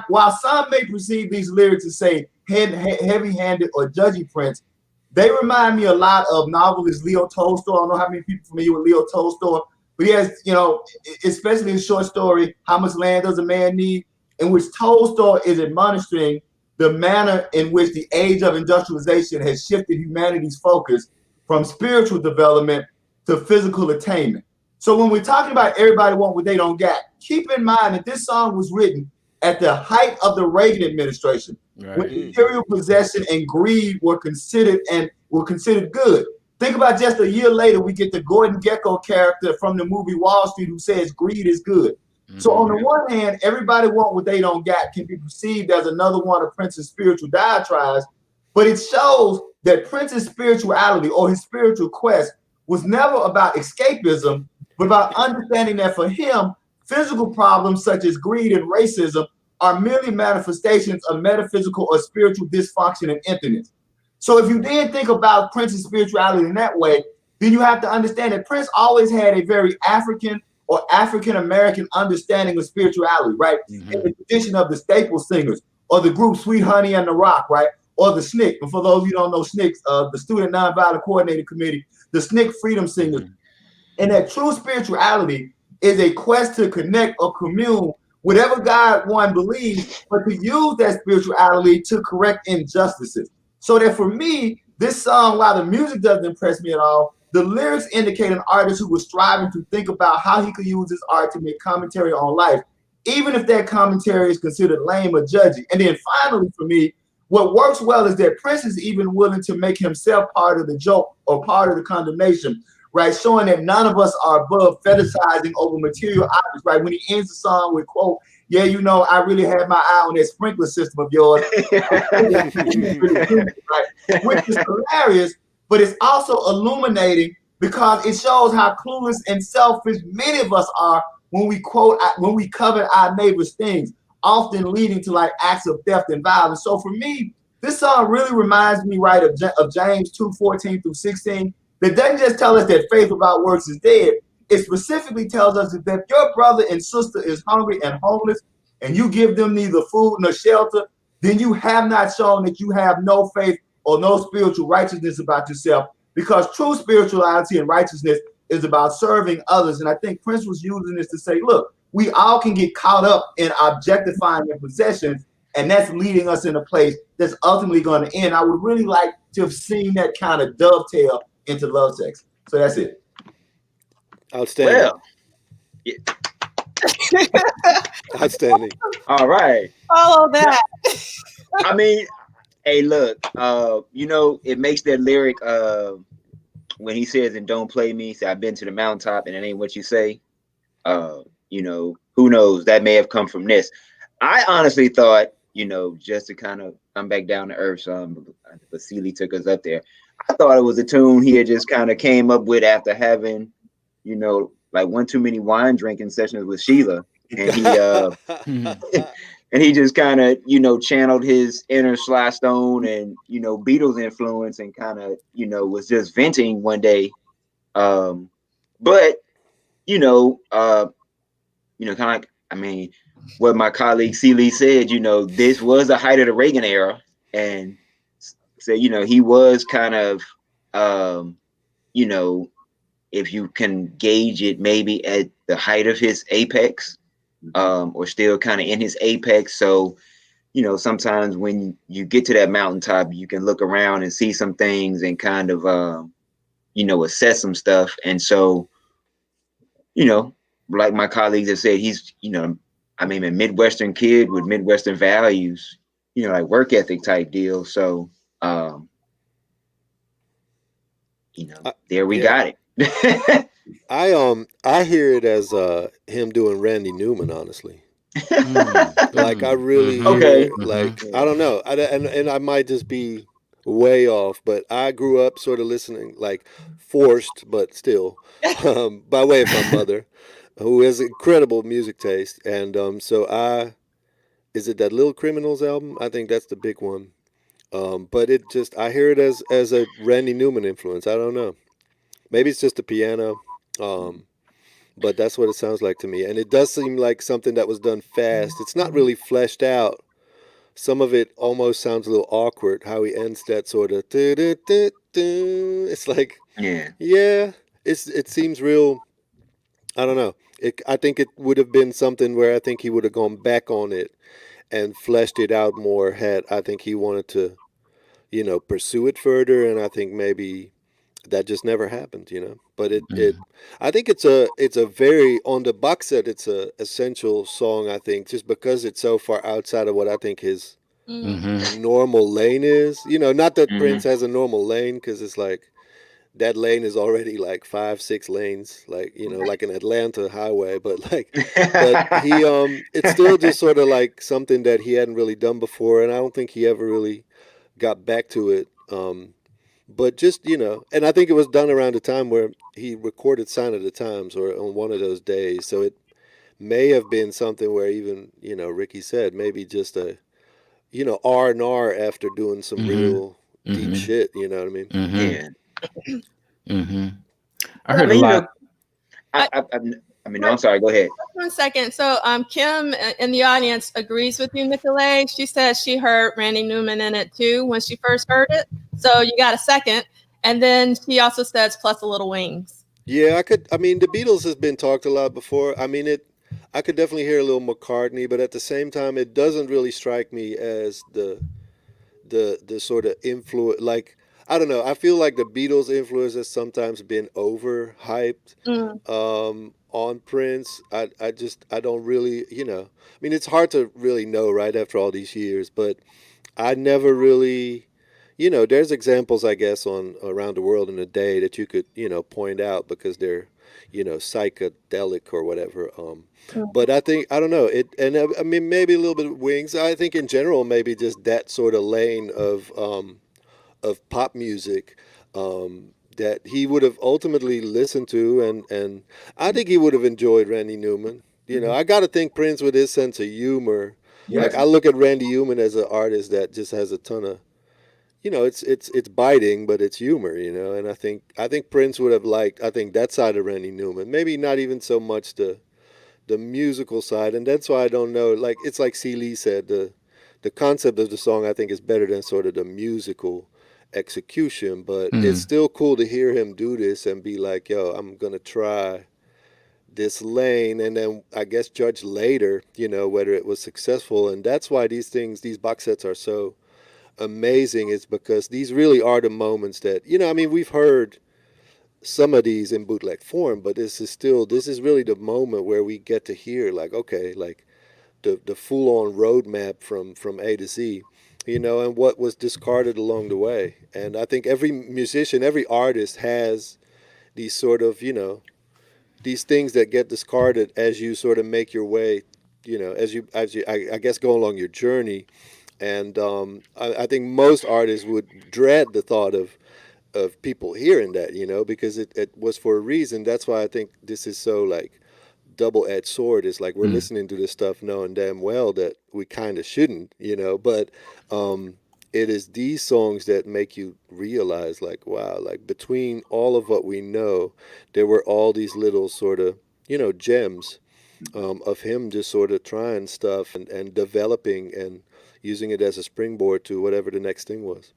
while some may perceive these lyrics as say heavy-handed or judgy Prince, they remind me a lot of novelist Leo Tolstoy. I don't know how many people are familiar with Leo Tolstoy, but he has, especially his short story, How Much Land Does a Man Need?, in which Tolstoy is admonishing the manner in which the age of industrialization has shifted humanity's focus from spiritual development to physical attainment. So when we're talking about everybody want what they don't got, keep in mind that this song was written at the height of the Reagan administration, when material possession and greed were considered good. Think about just a year later, we get the Gordon Gekko character from the movie Wall Street who says greed is good. So on the one hand, everybody want what they don't got can be perceived as another one of Prince's spiritual diatribes, but it shows that Prince's spirituality or his spiritual quest was never about escapism, but about understanding that for him, physical problems such as greed and racism are merely manifestations of metaphysical or spiritual dysfunction and emptiness. So if you then think about Prince's spirituality in that way, then you have to understand that Prince always had a very African or African-American understanding of spirituality, right? In the tradition of the staple singers or the group Sweet Honey and the Rock, right? Or the SNCC. And for those of you who don't know SNCC, the Student Nonviolent Coordinating Committee, the SNCC Freedom Singers. And that true spirituality is a quest to connect or commune whatever God one believes, but to use that spirituality to correct injustices. So that for me, this song, while the music doesn't impress me at all, the lyrics indicate an artist who was striving to think about how he could use his art to make commentary on life, even if that commentary is considered lame or judgy. And then finally, for me, what works well is that Prince is even willing to make himself part of the joke or part of the condemnation, right? Showing that none of us are above fetishizing over material objects, right? When he ends the song with, quote, yeah, I really had my eye on that sprinkler system of yours, right? Which is hilarious, but it's also illuminating because it shows how clueless and selfish many of us are when we covet our neighbor's things, often leading to like acts of theft and violence. So for me, this song really reminds me, right, of James 2:14 through 16. That doesn't just tell us that faith without works is dead. It specifically tells us that if your brother and sister is hungry and homeless and you give them neither food nor shelter, then you have not shown that you have no faith or no spiritual righteousness about yourself, because true spirituality and righteousness is about serving others. And I think Prince was using this to say, look, we all can get caught up in objectifying their possessions, and that's leading us in a place that's ultimately going to end. I would really like to have seen that kind of dovetail into love sex. So that's it. Outstanding. Well, yeah. Outstanding. All right. Follow that. I mean, hey, look, it makes that lyric when he says, and don't play me, say, I've been to the mountaintop and it ain't what you say. Who knows? That may have come from this. I honestly thought, just to kind of come back down to earth, but Seeley took us up there. I thought it was a tune he had just kind of came up with after having, like one too many wine drinking sessions with Sheila. And he and he just kind of, channeled his inner Sly Stone and, Beatles influence and kind of, was just venting one day. But, kind of like, what my colleague Seeley said, this was the height of the Reagan era. And so, he was kind of, if you can gauge it maybe at the height of his apex, or still kind of in his apex. So, you know, sometimes when you get to that mountaintop, you can look around and see some things and kind of, you know, assess some stuff. And so, you know, like my colleagues have said, he's, you know, I mean, a Midwestern kid with Midwestern values, you know, like work ethic type deal. So, you know, there we got it. I hear it as him doing Randy Newman, honestly. Like I really hear it. Like I don't know, and I might just be way off, but I grew up sort of listening, like forced, but still, by way of my mother, who has incredible music taste, and is it that Little Criminals album? I think that's the big one. But it just I hear it as a Randy Newman influence. I don't know. Maybe it's just the piano. But that's what it sounds like to me. And it does seem like something that was done fast. It's not really fleshed out. Some of it almost sounds a little awkward, how he ends that sort of it's like it seems real. I don't know. I think it would have been something where I think he would have gone back on it and fleshed it out more had I think he wanted to, you know, pursue it further, and I think maybe that just never happened, you know. But I think it's a very, on the box set, it's a essential song, I think, just because it's so far outside of what I think his normal lane is. You know, not that Prince has a normal lane, because it's like that lane is already like 5-6 lanes, like, you know, like an Atlanta highway, but like but he it's still just sort of like something that he hadn't really done before, and I don't think he ever really got back to it. But just, you know, and I think it was done around the time where he recorded Sign of the Times, or on one of those days. So it may have been something where even, you know, Ricky said, maybe just a, you know, R&R after doing some real deep shit, you know what I mean? I heard a lot. I mean, no, I'm sorry, go ahead. 1 second. So Kim in the audience agrees with you, Nicolay. She says she heard Randy Newman in it too when she first heard it. So you got a second. And then she also says plus a little wings. Yeah, I mean, the Beatles has been talked a lot before. I mean, I could definitely hear a little McCartney, but at the same time, it doesn't really strike me as the sort of influence. Like, I don't know. I feel like the Beatles' influence has sometimes been overhyped on Prince. I don't really, you know. I mean, it's hard to really know right after all these years, but I never really, you know. There's examples, I guess, on around the world in a day that you could, you know, point out because they're, you know, psychedelic or whatever. But I think, I don't know it, and I mean, maybe a little bit of Wings. I think in general, maybe just that sort of lane of pop music that he would have ultimately listened to, and I think he would have enjoyed Randy Newman. You know, I got to think Prince with his sense of humor. Like I look at Randy Newman as an artist that just has a ton of, you know, it's biting, but it's humor, you know. And I think Prince would have liked, I think, that side of Randy Newman. Maybe not even so much the musical side, and that's why I don't know. Like it's like C. Lee said, the concept of the song I think is better than sort of the musical execution, but it's still cool to hear him do this and be like, yo, I'm gonna try this lane, and then I guess judge later, you know, whether it was successful. And that's why these box sets are so amazing, is because these really are the moments that, you know, I mean, we've heard some of these in bootleg form, but this is really the moment where we get to hear, like, okay, like the full-on roadmap from A to Z, you know, and what was discarded along the way. And I think every musician, every artist has these sort of, you know, these things that get discarded as you sort of make your way, you know, as you I guess go along your journey. And I think most artists would dread the thought of people hearing that, you know, because it was for a reason. That's why I think this is so like double-edged sword. It's like we're listening to this stuff knowing damn well that we kind of shouldn't, you know, but it is these songs that make you realize, like, wow, like between all of what we know, there were all these little sort of, you know, gems of him just sort of trying stuff and developing and using it as a springboard to whatever the next thing was.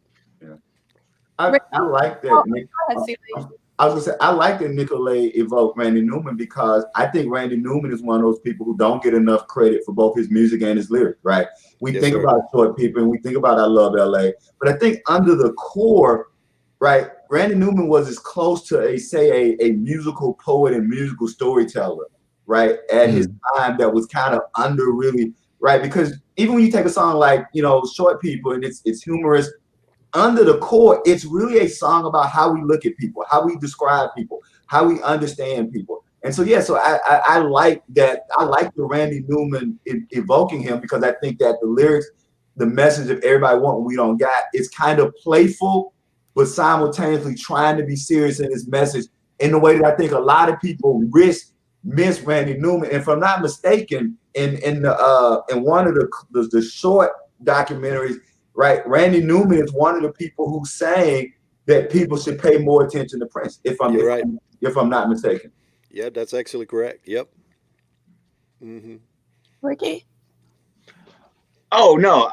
I like that. Nick. I was gonna say I like that Nicolay evoked Randy Newman because I think Randy Newman is one of those people who don't get enough credit for both his music and his lyrics, right? We think about Short People and we think about I Love LA, but I think under the core, right, Randy Newman was as close to a musical poet and musical storyteller, right, at his time that was kind of under really, right? Because even when you take a song like, Short People and it's humorous, under the core, it's really a song about how we look at people, how we describe people, how we understand people. And so, so I like that. I like the Randy Newman evoking him because I think that the lyrics, the message of everybody want what we don't got, is kind of playful, but simultaneously trying to be serious in his message in the way that I think a lot of people miss Randy Newman. And if I'm not mistaken, in one of the short documentaries, right, Randy Newman is one of the people who's saying that people should pay more attention to Prince. If I'm not mistaken. Yeah, that's actually correct. Yep. Mm-hmm. Ricky? Oh no,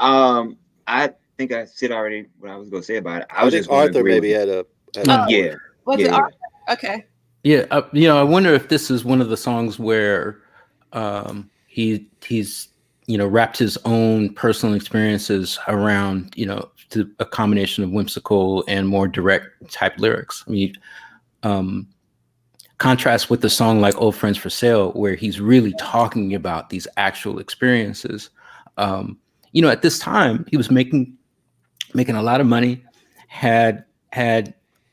I think I said already what I was going to say about it. I was think just Arthur maybe had a yeah. Was it Arthur? Okay. Yeah, I wonder if this is one of the songs where he's wrapped his own personal experiences around to a combination of whimsical and more direct type lyrics. I mean, contrast with the song like Old Friends for Sale, where he's really talking about these actual experiences. At this time, he was making a lot of money, had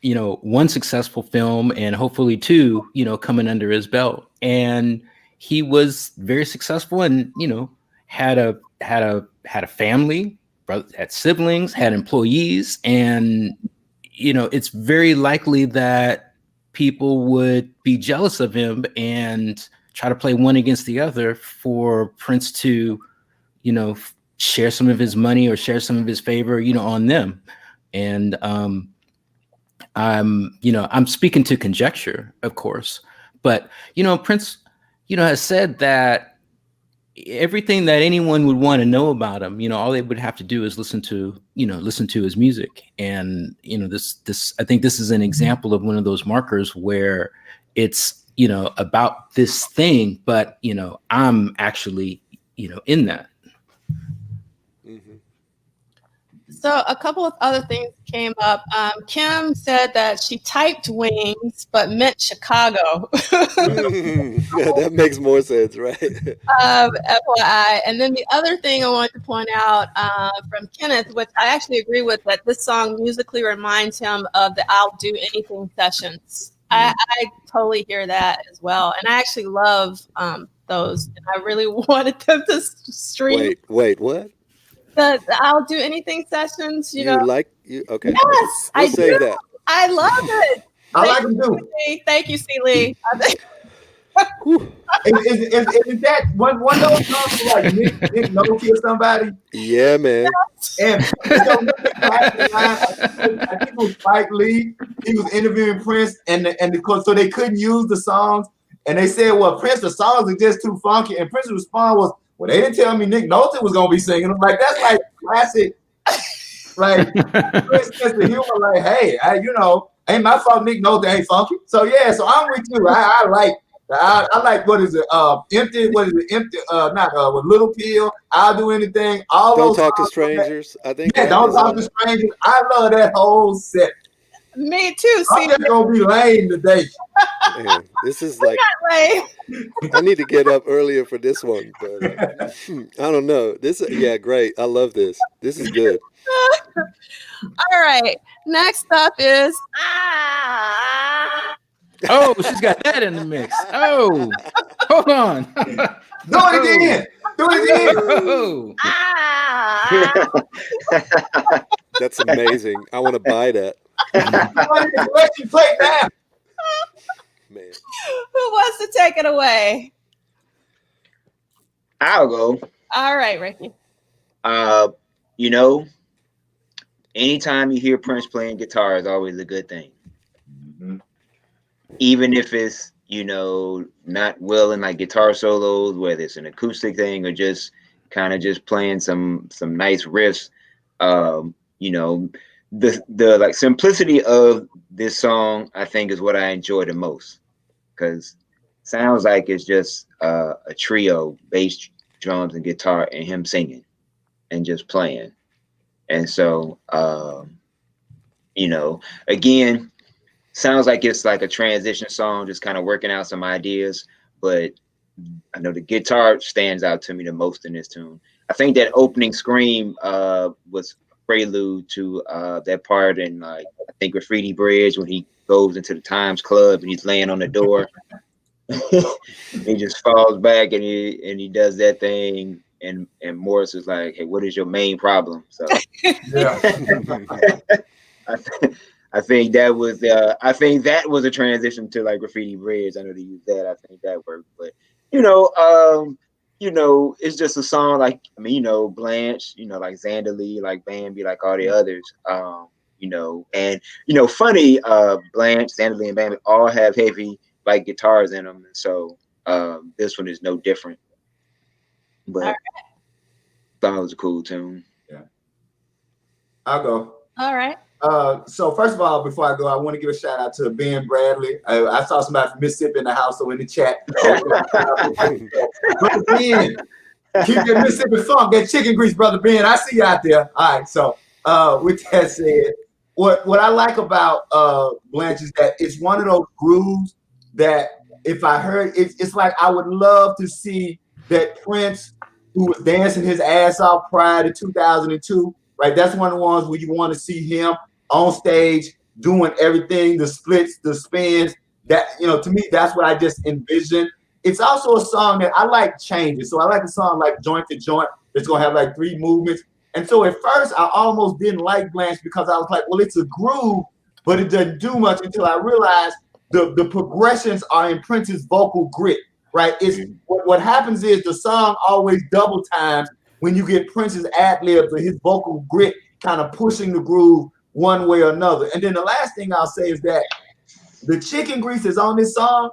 one successful film and hopefully two, coming under his belt. And he was very successful and, had a family, had siblings, had employees. And, it's very likely that people would be jealous of him and try to play one against the other for Prince to, share some of his money or share some of his favor, on them. And I'm speaking to conjecture, of course, but Prince, has said that everything that anyone would want to know about him, all they would have to do is listen to his music. And this I think this is an example of one of those markers where it's about this thing, but I'm actually in that. So a couple of other things came up. Kim said that she typed wings, but meant Chicago. Yeah, that makes more sense, right? FYI. And then the other thing I wanted to point out from Kenneth, which I actually agree with, that this song musically reminds him of the I'll Do Anything sessions. I totally hear that as well. And I actually love those. And I really wanted them to stream. Wait, what? The I'll Do Anything sessions, Okay. Yes, We'll save that. I love it. I like them too. Thank you, Liegh. Is that one of those songs like Nick Nolte or somebody? Yeah, man. And I think it was Spike Lee. He was interviewing Prince, and so they couldn't use the songs, and they said, "Well, Prince, the songs are just too funky." And Prince's response was, "Well, they didn't tell me Nick Nolte was gonna be singing them." Like that's like classic, like Prince gets the humor. Like, hey, ain't my fault Nick Nolte ain't funky. So yeah, so I'm with you. I like what is it? Empty. What is it? Empty. Not with Little Pill. I'll Do Anything. All Don't those Talk to Strangers. I think. Yeah, Don't Talk to Strangers. I love that whole set. Me too. I'm just gonna be lame today. Man, this is like I need to get up earlier for this one, but I don't know. Great. I love this. This is good. All right. Next up is Oh, she's got that in the mix. Oh, hold on. Do it again. Do it again. That's amazing. I want to buy that. Let you play that. Man. Who wants to take it away? I'll go. All right, Ricky. Anytime you hear Prince playing guitar is always a good thing. Mm-hmm. Even if it's, not well in like guitar solos, whether it's an acoustic thing or just kind of just playing some nice riffs, the like simplicity of this song, I think, is what I enjoy the most, because sounds like it's just a trio, bass, drums, and guitar, and him singing and just playing. And so, you know, again, sounds like it's like a transition song, just kind of working out some ideas. But I know the guitar stands out to me the most in this tune. I think that opening scream was prelude to that part in like I think Graffiti Bridge, when he goes into the Times Club and he's laying on the door. He just falls back and he does that thing, and Morris is like, "Hey, what is your main problem?" So Yeah. I think that was a transition to like Graffiti Bridge. I know they used that. I think that worked, but you know, it's just a song like, I mean, you know, Blanche, you know, like Xanderly, like Bambi, like all the others, you know, and you know, funny, Blanche, Xanderly, and Bambi all have heavy like guitars in them, and so this one is no different. But thought it was a cool tune. Yeah, I'll go. All right. So first of all, before I go, I want to give a shout out to Ben Bradley. I saw somebody from Mississippi in the house, so in the chat. Brother Ben, keep that Mississippi funk, that chicken grease, Brother Ben. I see you out there. All right, so with that said, what I like about Blanche is that it's one of those grooves that if I heard, it's like I would love to see that Prince, who was dancing his ass off prior to 2002, right? That's one of the ones where you want to see him on stage doing everything, the splits, the spins. That, you know, to me, that's what I just envision. It's also a song that I like changes. So I like a song like Joint to Joint that's gonna have like 3 movements. And so at first I almost didn't like Blanche because I was like, well, it's a groove, but it doesn't do much, until I realized the progressions are in Prince's vocal grit, right? It's what happens is the song always double times when you get Prince's ad-libs or his vocal grit kind of pushing the groove one way or another. And then the last thing I'll say is that the chicken grease is on this song.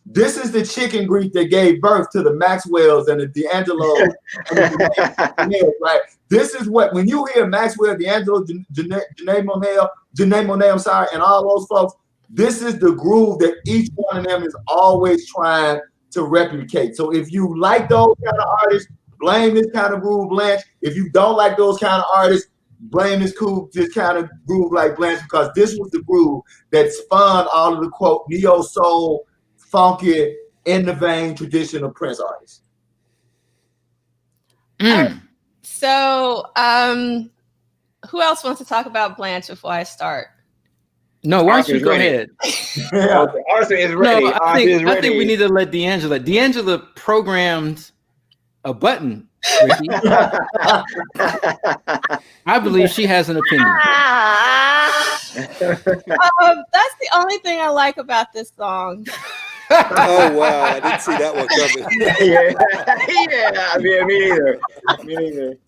This is the chicken grease that gave birth to the Maxwells and the D'Angelos and the right? This is what, when you hear Maxwell, D'Angelo, Janae Monáe, I'm sorry, and all those folks, this is the groove that each one of them is always trying to replicate. So if you like those kind of artists, blame this kind of groove, Blanche. If you don't like those kind of artists, blame this kind of groove like Blanche, because this was the groove that spawned all of the, quote, neo soul, funky, in the vein tradition of Prince artists. So, who else wants to talk about Blanche before I start? No, why don't you go ahead? Yeah. Arthur is ready. No, I think we need to let D'Angela. D'Angela programmed a button, Ricky. I believe she has an opinion. That's the only thing I like about this song. Oh wow, I didn't see that one coming. Yeah, me neither.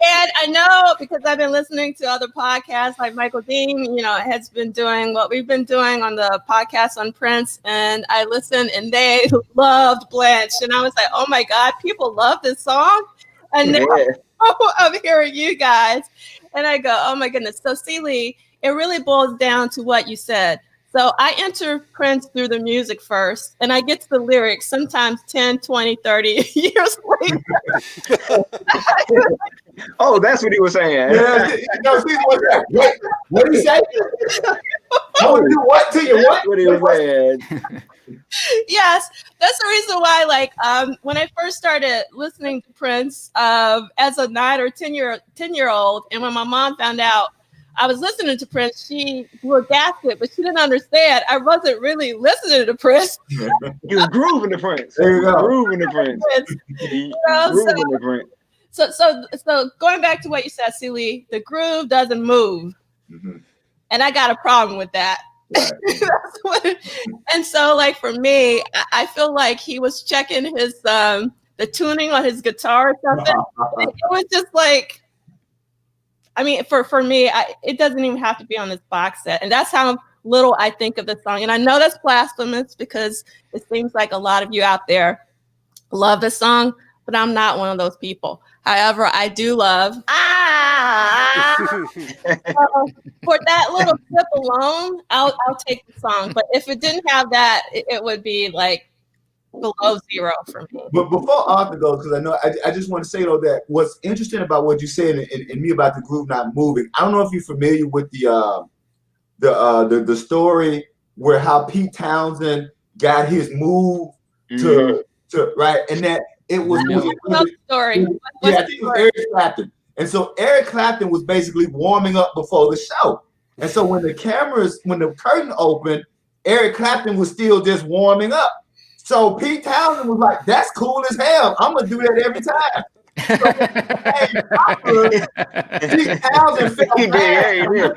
And I know, because I've been listening to other podcasts like Michael Dean, you know, has been doing what we've been doing on the podcast on Prince, and I listened and they loved Blanche, and I was like, oh my God, people love this song. And now I'm hearing you guys and I go, oh my goodness. So Liegh, it really boils down to what you said. So I enter Prince through the music first, and I get to the lyrics sometimes 10, 20, 30 years later. Oh, that's what he was saying. Yeah, what did he say? I would do what to you? What he was saying. Yes, that's the reason why, like, when I first started listening to Prince as a 9 or 10-year-old, and when my mom found out I was listening to Prince, she blew a gasket, but she didn't understand. I wasn't really listening to Prince. You was grooving the Prince. There you go. Grooving the Prince. Grooving the Prince. So going back to what you said, Liegh, the groove doesn't move. Mm-hmm. And I got a problem with that. Right. And so, like, for me, I feel like he was checking his the tuning on his guitar or something. It was just like, I mean, for me, it doesn't even have to be on this box set. And that's how little I think of this song. And I know that's blasphemous because it seems like a lot of you out there love this song, but I'm not one of those people. However, I do love for that little clip alone, I'll take the song. But if it didn't have that, it would be like below 0 for me. But before Arthur goes, because I know I just want to say though that what's interesting about what you said and me about the groove not moving. I don't know if you're familiar with the story where how Pete Townsend got his move to right, and that it was story. I think it was Eric Clapton, and so Eric Clapton was basically warming up before the show, and so when the curtain opened, Eric Clapton was still just warming up. So Pete Townsend was like, "That's cool as hell. I'm gonna do that every time." Pete Townsend felt bad. Eric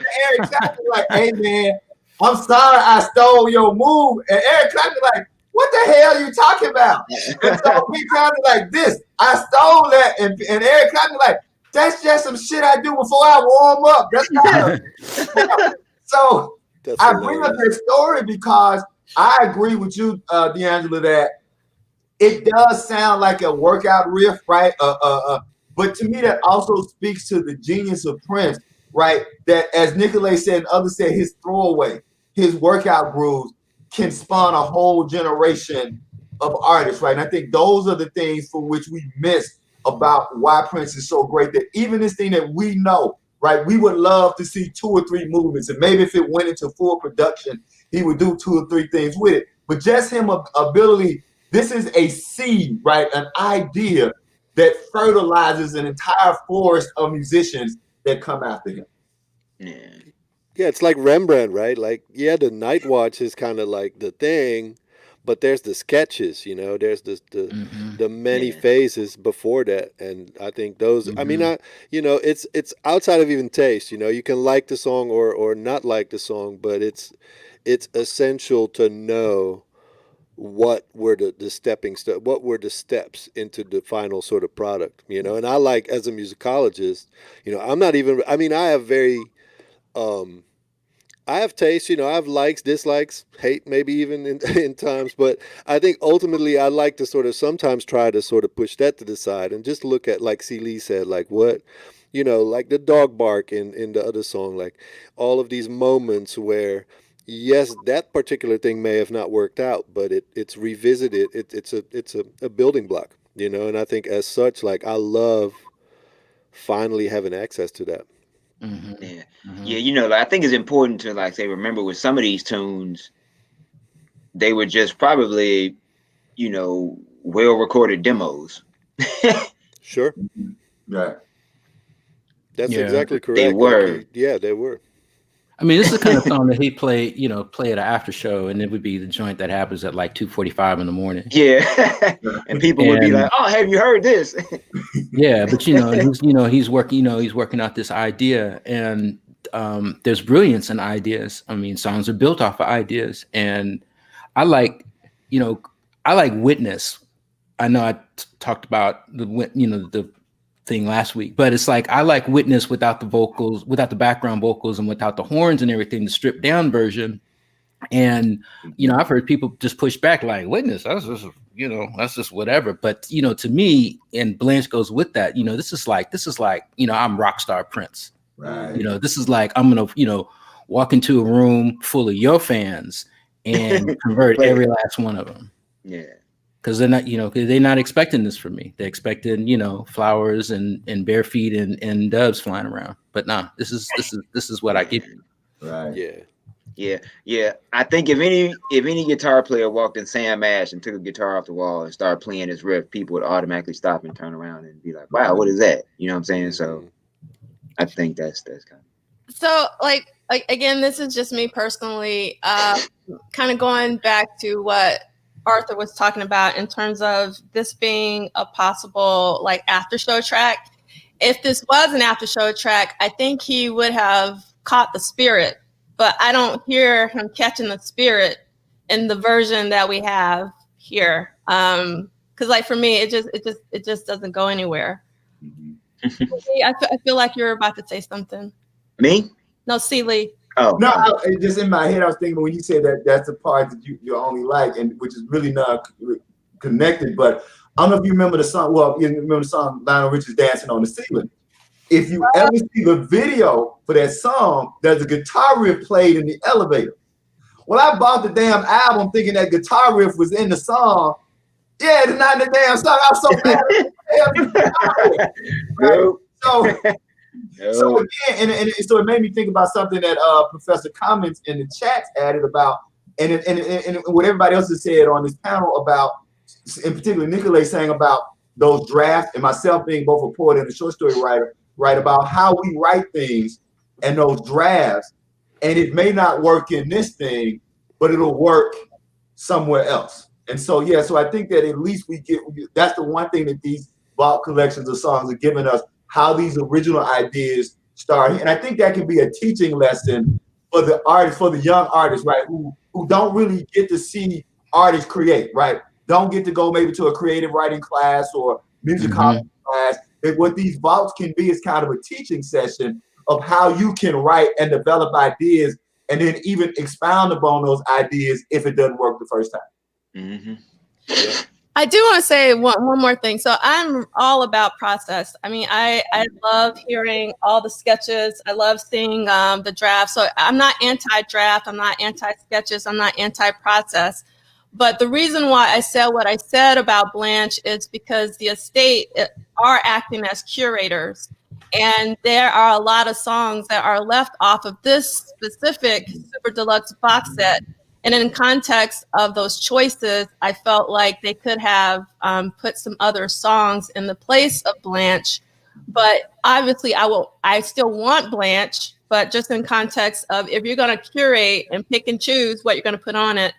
Clapton like, "Hey man, I'm sorry I stole your move," and Eric Clapton like, "What the hell are you talking about?" And so Pete Townsend like, "This, I stole that," and Eric Clapton like, "That's just some shit I do before I warm up. That's not." So I bring up this story because I agree with you, D'Angelo, that it does sound like a workout riff, right? But to me, that also speaks to the genius of Prince, right? That as Nicolay said and others said, his throwaway, his workout grooves can spawn a whole generation of artists, right? And I think those are the things for which we miss about why Prince is so great, that even this thing that we know, right? We would love to see 2 or 3 movements, and maybe if it went into full production, he would do 2 or 3 things with it. But just him ability, this is a seed, right? An idea that fertilizes an entire forest of musicians that come after him. Yeah, it's like Rembrandt, right? Like, yeah, the Night Watch is kind of like the thing, but there's the sketches, you know, there's the many phases before that. And I think those, I mean, it's outside of even taste, you know, you can like the song or not like the song, but it's essential to know what were the steps into the final sort of product, you know. And I like, as a musicologist, you know, I have very, I have taste, you know, I have likes, dislikes, hate, maybe even in times, but I think ultimately I like to sort of sometimes try to sort of push that to the side and just look at, like Liegh said, like what, you know, like the dog bark in the other song, like all of these moments where, yes, that particular thing may have not worked out, but it's revisited. It's a building block, you know, and I think as such, like, I love finally having access to that. Yeah, you know, like, I think it's important to, like, say, remember with some of these tunes, they were just probably, you know, well-recorded demos. Sure. Right. That's exactly correct. They were. They were. I mean, this is the kind of song that he'd play at an after show, and it would be the joint that happens at like 2:45 in the morning. Yeah, and people would be like, "Oh, have you heard this?" Yeah, but he's working out this idea, and there's brilliance in ideas. I mean, songs are built off of ideas, and I like Witness. I know I talked about the thing last week, but it's like I like Witness without the vocals, without the background vocals, and without the horns and everything, the stripped down version. And I've heard people just push back like, Witness, that's just whatever. But to me, and Blanche goes with that, this is like I'm rock star Prince. Right. This is like I'm gonna walk into a room full of your fans and convert every last one of them. Yeah. Because they're not, they're not expecting this from me. They're expecting, flowers and bare feet and doves flying around. But nah, this is what I give you. Right. Yeah. I think if any guitar player walked in Sam Ash and took a guitar off the wall and started playing his riff, people would automatically stop and turn around and be like, "Wow, what is that?" You know what I'm saying? So I think that's kind of. So like again, this is just me personally, kind of going back to what Arthur was talking about in terms of this being a possible like after show track. If this was an after show track, I think he would have caught the spirit, but I don't hear him catching the spirit in the version that we have here. Because like for me, it just doesn't go anywhere. I feel like you're about to say something. Me? No, Liegh. Oh no! Just in my head, I was thinking when you said that that's the part that you only like, and which is really not connected. But I don't know if you remember the song. Well, you remember the song Lionel Richie's "Dancing on the Ceiling." If you ever see the video for that song, there's a guitar riff played in the elevator. Well, I bought the damn album thinking that guitar riff was in the song. Yeah, it's not in the damn song. I'm so mad. Right? So again, and so it made me think about something that Professor Comments in the chats added about, and what everybody else has said on this panel about, in particular, Nicolay saying about those drafts, and myself being both a poet and a short story writer, right, about how we write things and those drafts, and it may not work in this thing, but it'll work somewhere else. And so, yeah, so I think that at least that's the one thing that these vault collections of songs are giving us, how these original ideas start. And I think that can be a teaching lesson for the artists, for the young artists, right, who don't really get to see artists create, right? Don't get to go maybe to a creative writing class or musicology class. What these vaults can be is kind of a teaching session of how you can write and develop ideas, and then even expound upon those ideas if it doesn't work the first time. Yeah. I do want to say one more thing. So I'm all about process. I mean, I love hearing all the sketches. I love seeing the draft. So I'm not anti-draft. I'm not anti-sketches. I'm not anti-process. But the reason why I said what I said about Blanche is because the estate are acting as curators. And there are a lot of songs that are left off of this specific Super Deluxe box set. And in context of those choices, I felt like they could have put some other songs in the place of Blanche. But obviously, I still want Blanche, but just in context of if you're going to curate and pick and choose what you're going to put on it,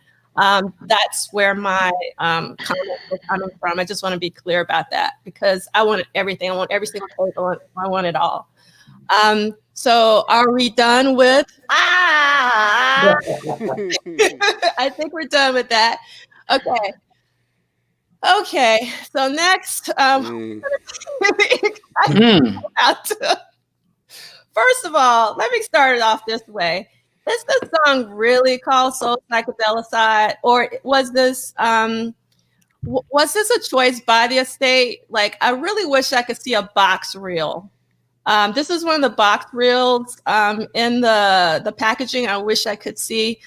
that's where my comment was coming from. I just want to be clear about that because I want everything. I want every single table. I want it all. So are we done with? I think we're done with that. Okay. So next, first of all, let me start it off this way. Is this song really called Soul Psychedelicide, or was this a choice by the estate? Like, I really wish I could see a box reel. This is one of the box reels in the packaging. I wish I could see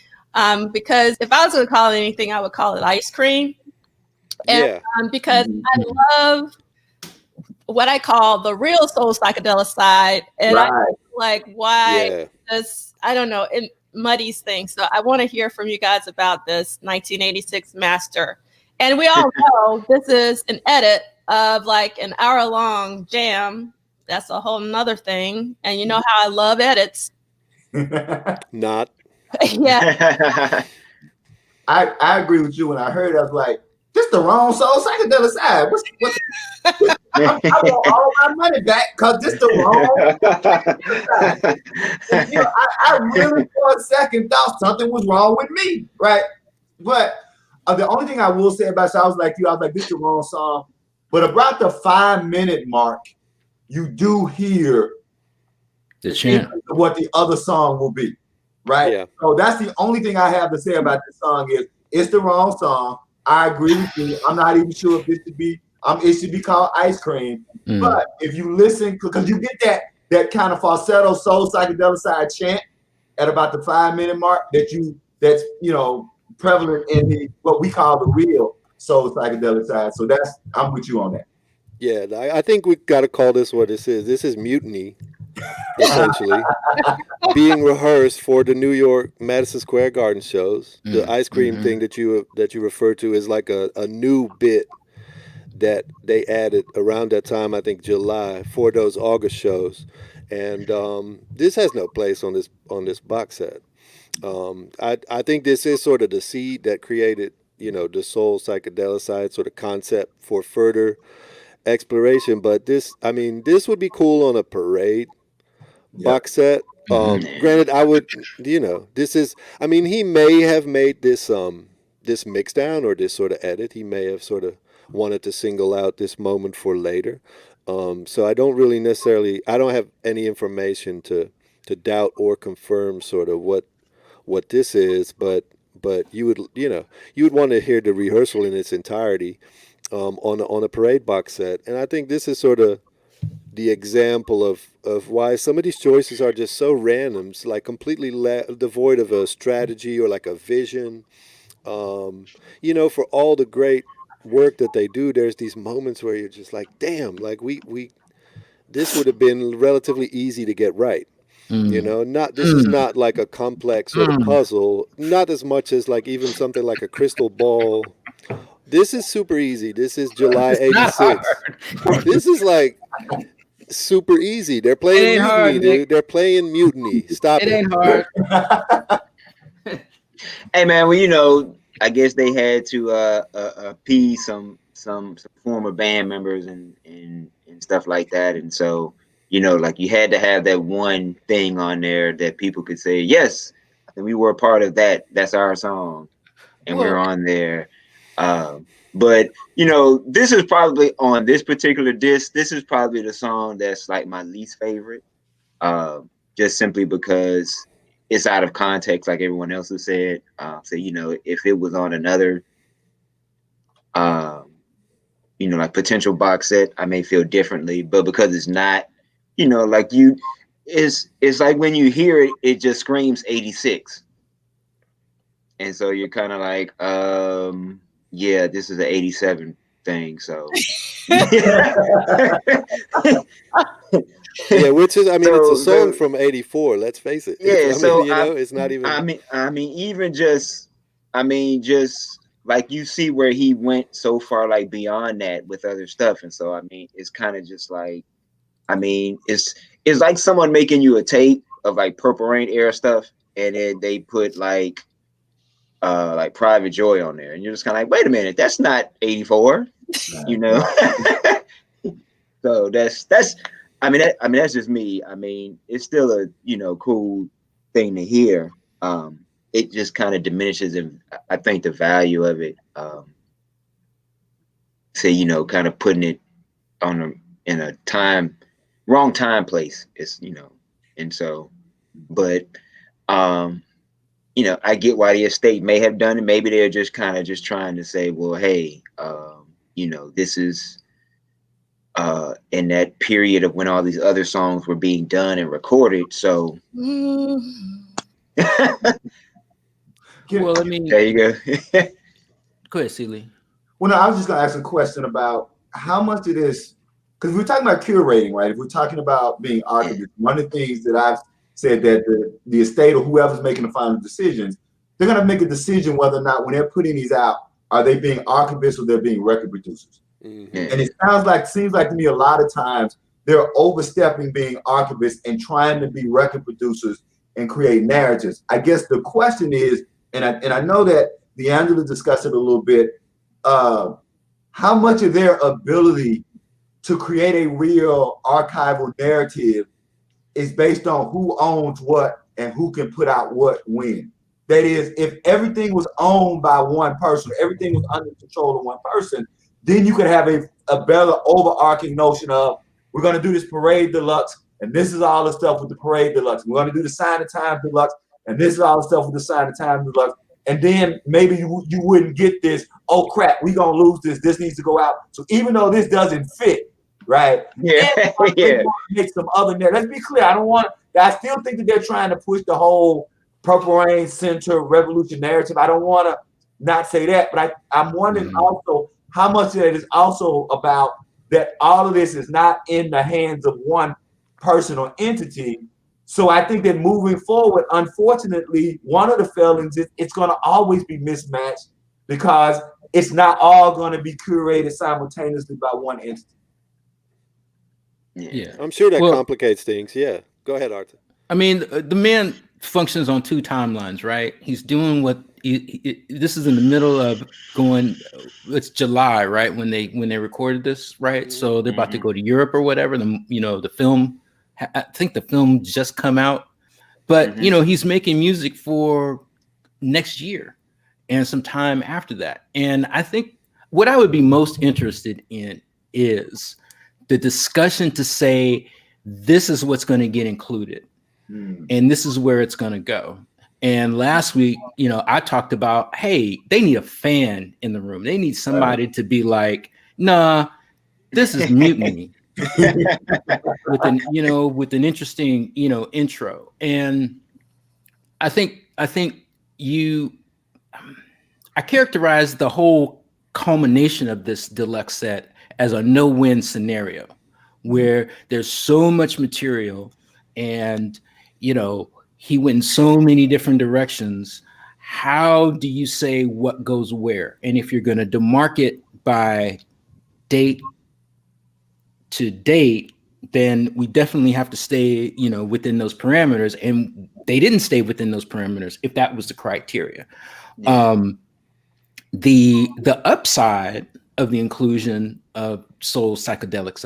because if I was going to call it anything, I would call it ice cream. And because I love what I call the real Soul Psychedelicide, and I like why this. I don't know, it muddies things. So I want to hear from you guys about this 1986 master. And we all know this is an edit of like an hour-long jam. That's a whole nother thing. And you know how I love edits. Not. Yeah. I agree with you. When I heard it, I was like, this is the wrong Soul Psychedelicide. What's I want all my money back because this is the wrong. And, you know, I really for a second thought something was wrong with me, right? But the only thing I will say about it, so I was like, this is the wrong song. But about the 5-minute mark, you do hear the chant of what the other song will be, right? Yeah. So that's the only thing I have to say about this song is it's the wrong song. I agree with you. I'm not even sure if this should be. It should be called Ice Cream. But if you listen, because you get that kind of falsetto Soul Psychedelicide chant at about the 5-minute mark that's prevalent in what we call the real Soul Psychedelicide. So I'm with you on that. Yeah, I think we got to call this what this is. This is mutiny, essentially, being rehearsed for the New York Madison Square Garden shows. The ice cream thing that you refer to is like a new bit that they added around that time, I think July, for those August shows. And this has no place on this box set. I think this is sort of the seed that created, the Soul Psychedelicide sort of concept for further exploration. But this would be cool on a parade box set. Granted, I would, this is, he may have made this this mix down or this sort of edit. He may have sort of wanted to single out this moment for later. So I don't really necessarily, I don't have any information to doubt or confirm sort of what this is, but you would want to hear the rehearsal in its entirety. on a Parade box set, and I think this is sort of the example of why some of these choices are just so random, like completely devoid of a strategy or like a vision. For all the great work that they do, there's these moments where you're just like, damn, like we this would have been relatively easy to get right. This is not like a complex sort of puzzle, not as much as like even something like a crystal ball. This is super easy. This is July '86. This is like super easy. They're playing Mutiny, hard, dude. Nick. They're playing Mutiny. Stop it. It ain't hard. Hey man, well, I guess they had to appease some former band members and stuff like that, and so like you had to have that one thing on there that people could say, yes, I think we were a part of that. That's our song, and we're on there. But this is probably on this particular disc. This is probably the song that's like my least favorite, just simply because it's out of context, like everyone else has said. So if it was on another, like potential box set, I may feel differently. But because it's not, like it's like when you hear it, it just screams '86, and so you're kind of like, yeah, this is an '87 thing. So yeah, which is, it's a song so, from '84. Let's face it. Yeah, It's not even. Even just like you see where he went so far, like beyond that with other stuff, and so it's kind of just like, it's like someone making you a tape of like Purple Rain era stuff, and then they put like Private Joy on there, and you're just kind of like, wait a minute, that's not '84, So that's that's just me. It's still a cool thing to hear. It just kind of diminishes, I think, the value of it. Kind of putting it in a wrong time place. It's and so, but I get why the estate may have done it. Maybe they're just kind of just trying to say, well, hey, this is in that period of when all these other songs were being done and recorded. So Well, there you go. Go ahead, Seeley. Well, no, I was just going to ask a question about how much it is, because we're talking about curating, right? If we're talking about being archivists, one of the things that I've said that the estate or whoever's making the final decisions, they're going to make a decision whether or not when they're putting these out, are they being archivists or they're being record producers. Mm-hmm. And it seems like to me a lot of times they're overstepping being archivists and trying to be record producers and create narratives. I guess the question is, and I know that D'Angelo discussed it a little bit, how much of their ability to create a real archival narrative is based on who owns what and who can put out what when. That is, if everything was owned by one person, everything was under control of one person, then you could have a better overarching notion of, we're going to do this Parade Deluxe, and this is all the stuff with the Parade Deluxe. We're going to do the Sign of Time Deluxe, and this is all the stuff with the Sign of Time Deluxe. And then maybe you wouldn't get this, oh crap, we're going to lose this. This needs to go out. So even though this doesn't fit, right? Yeah. Make some other narrative. Let's be clear. I still think that they're trying to push the whole Purple Rain Center revolution narrative. I don't want to not say that, but I'm wondering also how much of it is also about that all of this is not in the hands of one person or entity. So I think that moving forward, unfortunately, one of the failings is it's going to always be mismatched because it's not all going to be curated simultaneously by one entity. Yeah, I'm sure that complicates things. Yeah, go ahead, Arthur. The man functions on two timelines, right? He's doing what this is in the middle of going. It's July, right? When they recorded this, right? Mm-hmm. So they're about to go to Europe or whatever. The film. I think the film just come out, but he's making music for next year and some time after that. And I think what I would be most interested in is the discussion to say, this is what's going to get included and this is where it's going to go. And last week, I talked about, hey, they need a fan in the room. They need somebody to be like, nah, this is mutiny with an interesting, intro. And I think I characterize the whole culmination of this deluxe set as a no-win scenario where there's so much material and, he went in so many different directions. How do you say what goes where? And if you're going to demarcate by date to date, then we definitely have to stay, within those parameters. And they didn't stay within those parameters if that was the criteria. Yeah. The upside of the inclusion of soul psychedelic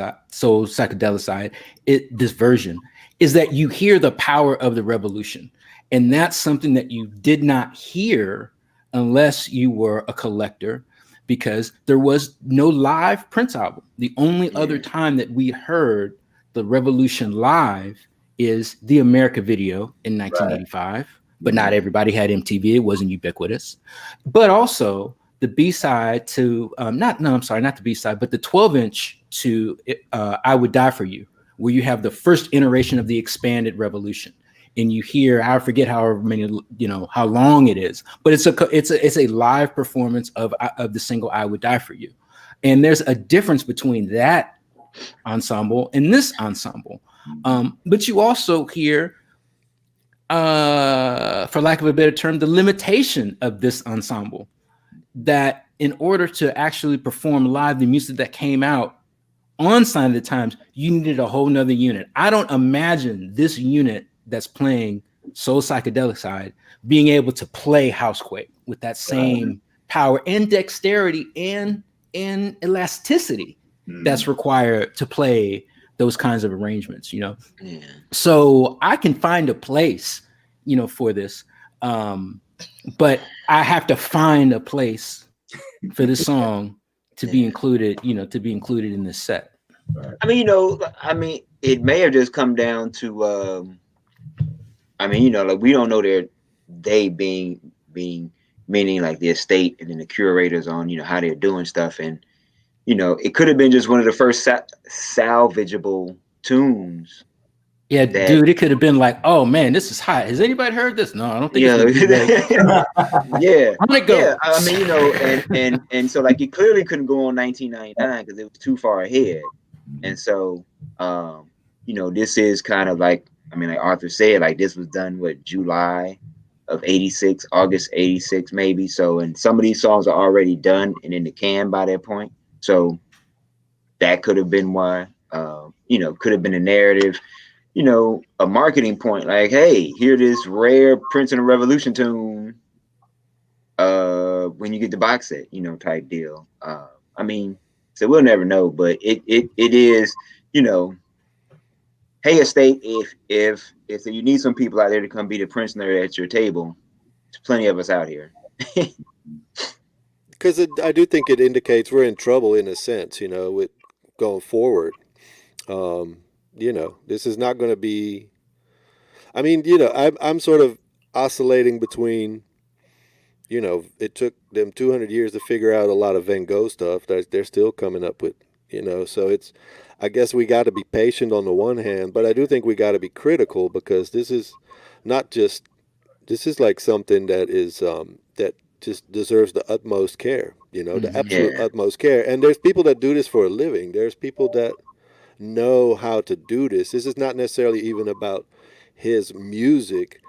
side, this version, is that you hear the power of the revolution. And that's something that you did not hear unless you were a collector, because there was no live Prince album. The only other time that we heard the revolution live is the America video in 1985. Right. But not everybody had MTV. It wasn't ubiquitous. But also the B-side to, not the B-side, but the 12-inch to I Would Die For You, where you have the first iteration of the expanded revolution. And you hear, I forget however many, how long it is, but it's a live performance of the single "I Would Die For You," and there's a difference between that ensemble and this ensemble. But you also hear, for lack of a better term, the limitation of this ensemble. That in order to actually perform live the music that came out on Sign of the Times, you needed a whole nother unit. I don't imagine this unit that's playing Soul Psychedelic Side being able to play Housequake with that same power and dexterity and elasticity that's required to play those kinds of arrangements, So I can find a place, for this, but I have to find a place for this song to be included, in this set. I mean, it may have just come down to, like we don't know they being meaning like the estate and then the curators on, how they're doing stuff. And, it could have been just one of the first salvageable tunes. Yeah, dude, it could have been like, oh man, this is hot. Has anybody heard this? No, I don't think it's yeah. I'm gonna go. Yeah, and so like it clearly couldn't go on 1999 because it was too far ahead. And so this is kind of like, like Arthur said, like this was done July of 86, August 86 maybe. So, and some of these songs are already done and in the can by that point. So that could have been why, could have been a narrative, a marketing point, like, hey, hear this rare Prince and the Revolution tune when you get the box set, type deal. So we'll never know, but it is, hey, estate, if you need some people out there to come be the Prince nerd at your table, there's plenty of us out here. Because I do think it indicates we're in trouble in a sense, with going forward. This is not going to be, I'm sort of oscillating between, it took them 200 years to figure out a lot of Van Gogh stuff that they're still coming up with, so I guess we got to be patient on the one hand, but I do think we got to be critical because this is like something that is, that just deserves the utmost care, the absolute utmost care. And there's people that do this for a living. There's people that know how to do this. This is not necessarily even about his music,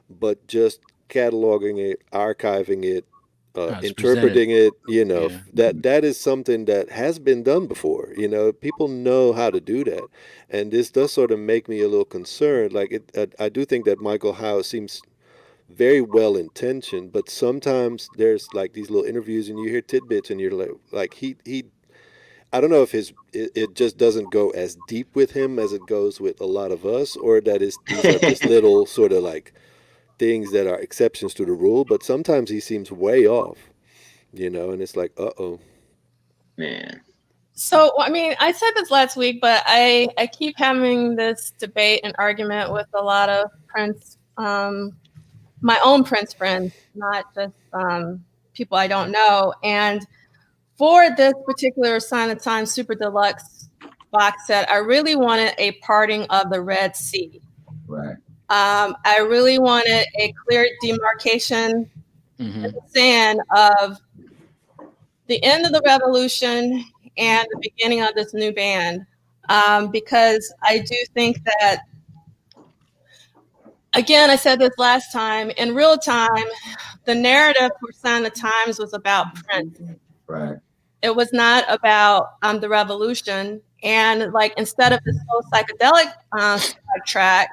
but just cataloging it, archiving it, interpreting it, that is something that has been done before. People know how to do that, and this does sort of make me a little concerned. Like I do think that Michael Howe seems very well intentioned, but sometimes there's like these little interviews and you hear tidbits and you're like he I don't know if it just doesn't go as deep with him as it goes with a lot of us, or that these are just little sort of like things that are exceptions to the rule, but sometimes he seems way off, and it's like, man. So, I said this last week, but I keep having this debate and argument with a lot of Prince, my own Prince friends, not just people I don't know. And for this particular Sign of Time Super Deluxe box set, I really wanted a parting of the Red Sea. Right. I really wanted a clear demarcation in the sand of the end of the revolution and the beginning of this new band, because I do think that, again, I said this last time, in real time, the narrative for Sign of the Times was about Prince. Right. It was not about the revolution. And like, instead of this whole psychedelic track,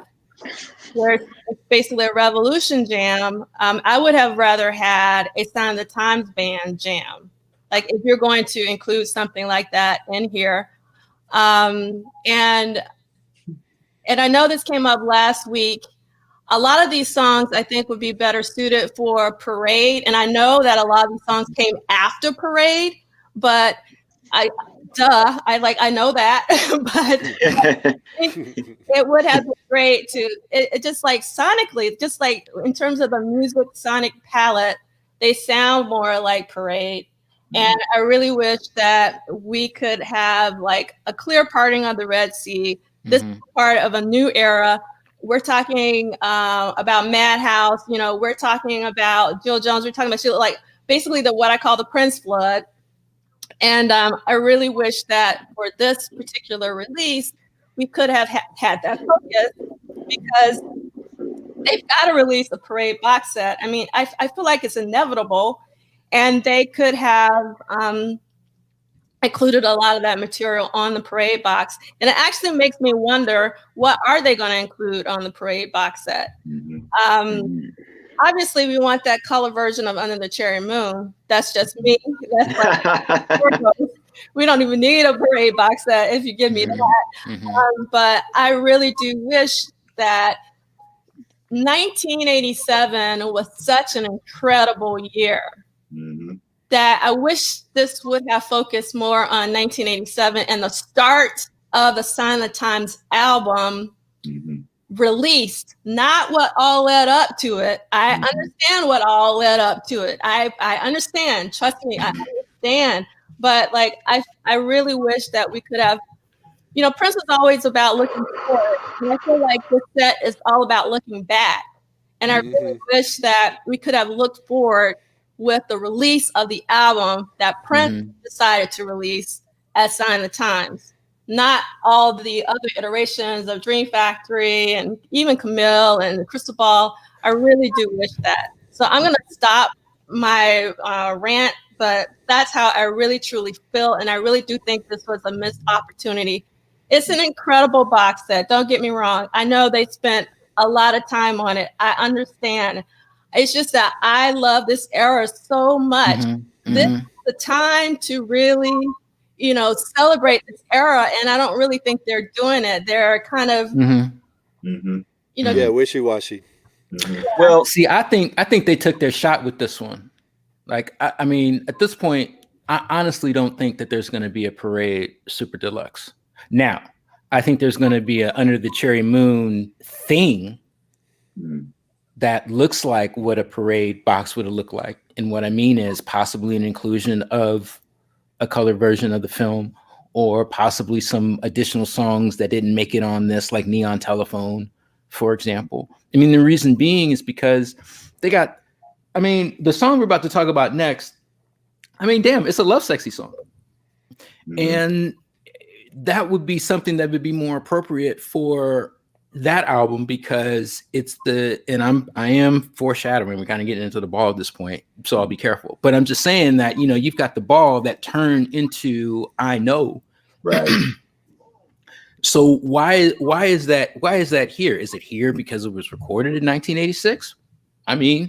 where it's basically a revolution jam, I would have rather had a Sign of the Times band jam. Like, if you're going to include something like that in here. And I know this came up last week. A lot of these songs I think would be better suited for Parade. And I know that a lot of these songs came after Parade, but I know that, but it would have been great to, it just like sonically, just like in terms of the music sonic palette, they sound more like Parade. And I really wish that we could have like a clear parting of the Red Sea. This is part of a new era. We're talking about Madhouse, you know, we're talking about Jill Jones, we're talking about Sheila, like basically what I call the Prince flood. And I really wish that for this particular release, we could have had that focus, because they've got to release a Parade box set. I mean, I feel like it's inevitable, and they could have included a lot of that material on the Parade box. And it actually makes me wonder, what are they going to include on the Parade box set? Obviously, we want that color version of Under the Cherry Moon. That's just me. That's like, we don't even need a Parade box set if you give me that. But I really do wish that 1987 was such an incredible year that I wish this would have focused more on 1987 and the start of the Sign of the Times album released, not what all led up to it. I understand what all led up to it. I understand. Trust me, I understand. But like, I really wish that we could have, you know, Prince is always about looking forward. And I feel like this set is all about looking back. And I really wish that we could have looked forward with the release of the album that Prince decided to release as Sign of the Times. Not all the other iterations of Dream Factory and even Camille and Crystal Ball. I really do wish that. So I'm going to stop my rant, but that's how I really truly feel. And I really do think this was a missed opportunity. It's an incredible box set. Don't get me wrong. I know they spent a lot of time on it. I understand. It's just that I love this era so much. This is the time to really, you know, celebrate this era. And I don't really think they're doing it. They're kind of, you know, wishy-washy. Well, see, I think they took their shot with this one. Like, I mean, at this point, I honestly don't think that there's going to be a Parade Super Deluxe. Now, I think there's going to be a Under the Cherry Moon thing that looks like what a Parade box would have looked like. And what I mean is possibly an inclusion of a color version of the film, or possibly some additional songs that didn't make it on this, like Neon Telephone, for example. I mean, the reason being is because they got, I mean, the song we're about to talk about next, I mean, damn, it's a love sexy song. And that would be something that would be more appropriate for that album, because it's I am foreshadowing, we're kind of getting into the ball at this point, so I'll be careful. But I'm just saying that, you know, you've got the ball that turned into I Know. Right. So why is that here? Is it here because it was recorded in 1986? I mean,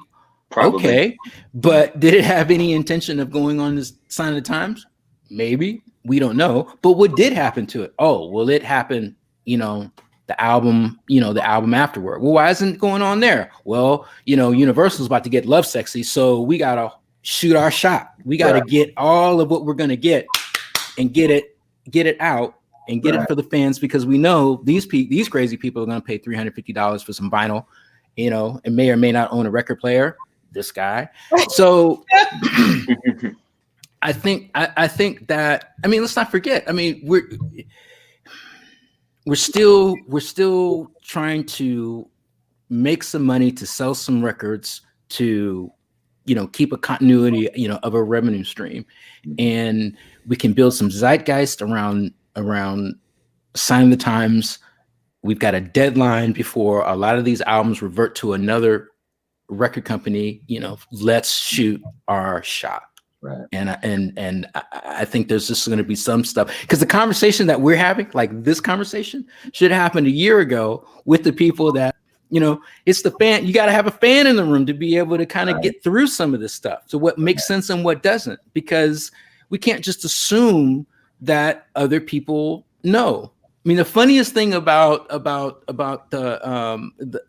probably. Okay. But did it have any intention of going on this Sign of the Times? Maybe. We don't know. But what did happen to it? Oh, well, it happened, you know, the album afterward. Well, why isn't it going on there? Well, you know, Universal's about to get Love Sexy, so we got to shoot our shot. We got to get all of what we're going to get and get it out and get it for the fans, because we know these crazy people are going to pay $350 for some vinyl, you know, and may or may not own a record player. This guy. So I think that, I mean, let's not forget. I mean, we're still trying to make some money to sell some records to, keep a continuity, of a revenue stream, and we can build some zeitgeist around Sign of the Times. We've got a deadline before a lot of these albums revert to another record company. Let's shoot our shot. Right. And I think there's just going to be some stuff, because the conversation that we're having, like this conversation, should have happened a year ago with the people that, it's the fan. You got to have a fan in the room to be able to kind of get through some of this stuff. So what makes sense and what doesn't, because we can't just assume that other people know. I mean, the funniest thing about the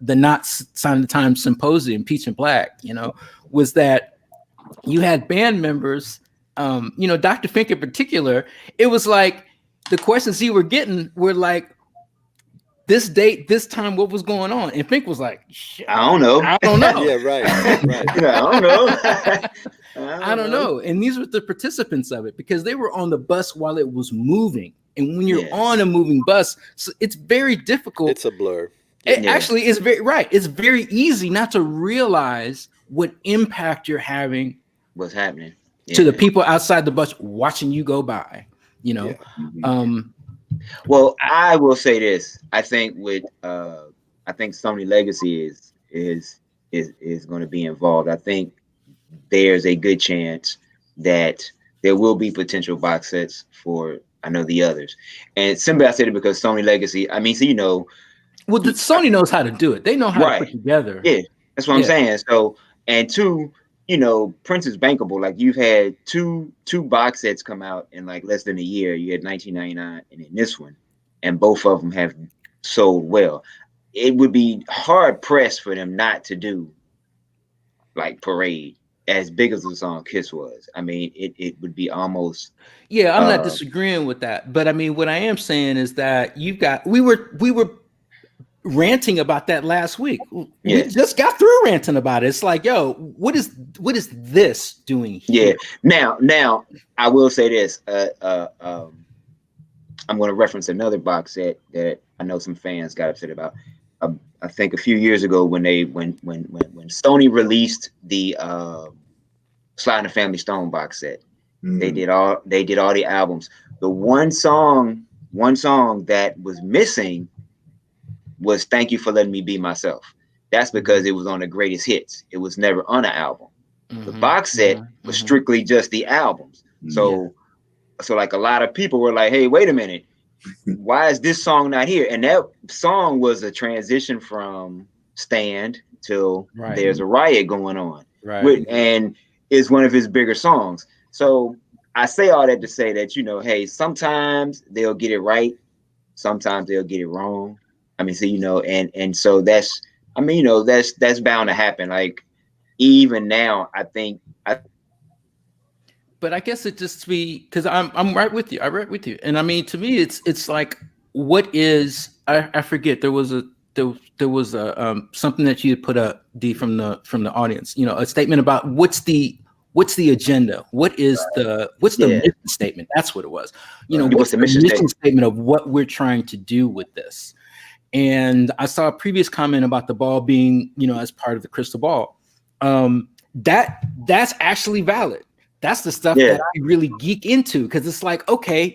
not Sign of the Times symposium, Peach and Black, was that you had band members, Dr. Fink in particular. It was like the questions he were getting were like, this date, this time, what was going on? And Fink was like, I don't know. Yeah, right. I don't know. I don't know. And these were the participants of it, because they were on the bus while it was moving. And when you're on a moving bus, so it's very difficult. It's a blur. It actually is very right. It's very easy not to realize what impact you're having. What's happening to the people outside the bus watching you go by. Well, I will say this. I think Sony Legacy is going to be involved. I think there's a good chance that there will be potential box sets for the others. And simply I said it because Sony Legacy, I mean, so well, the Sony knows how to do it. They know how to put together. Yeah, that's what I'm saying. So, and two, Prince is bankable. Like, you've had two box sets come out in like less than a year. You had 1999 and then this one, and both of them have sold well. It would be hard pressed for them not to do like Parade, as big as the song Kiss was. I mean, it would be almost. Yeah, I'm not disagreeing with that, but I mean, what I am saying is that we were ranting about that last week. We just got through ranting about it. It's like, yo, what is this doing here? Yeah. Now I will say this. I'm going to reference another box set that I know some fans got upset about. I think a few years ago when Sony released the Sly and the Family Stone box set, they did all the albums. The one song that was missing was "Thank You for Letting Me Be Myself." That's because it was on the greatest hits. It was never on an album. The box set was strictly just the albums. So like a lot of people were like, hey, wait a minute, why is this song not here? And that song was a transition from Stand till There's a Riot going on. And is one of his bigger songs. So I say all that to say that, hey, sometimes they'll get it right. Sometimes they'll get it wrong. I mean, so, and so that's bound to happen. Like, even now, but I guess it just because I'm right with you. And I mean, to me, it's like, what is, I forget, there was something that you had put up, D, from the audience, a statement about what's the agenda? What's the mission statement? That's what it was. What's the mission statement of what we're trying to do with this? And I saw a previous comment about the ball being, as part of the crystal ball. That's actually valid. That's the stuff that I really geek into, because it's like, okay,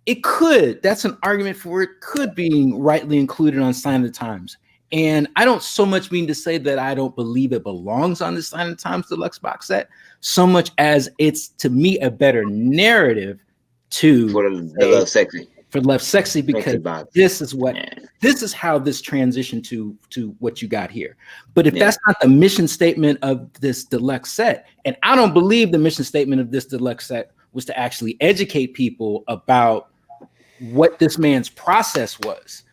it could. That's an argument for it could be rightly included on Sign of the Times. And I don't so much mean to say that I don't believe it belongs on the Sign of the Times Deluxe box set, so much as it's, to me, a better narrative for the Love Sexy. For Love Sexy, because this is how this transitioned to what you got here. But if that's not the mission statement of this deluxe set, and I don't believe the mission statement of this deluxe set was to actually educate people about what this man's process was.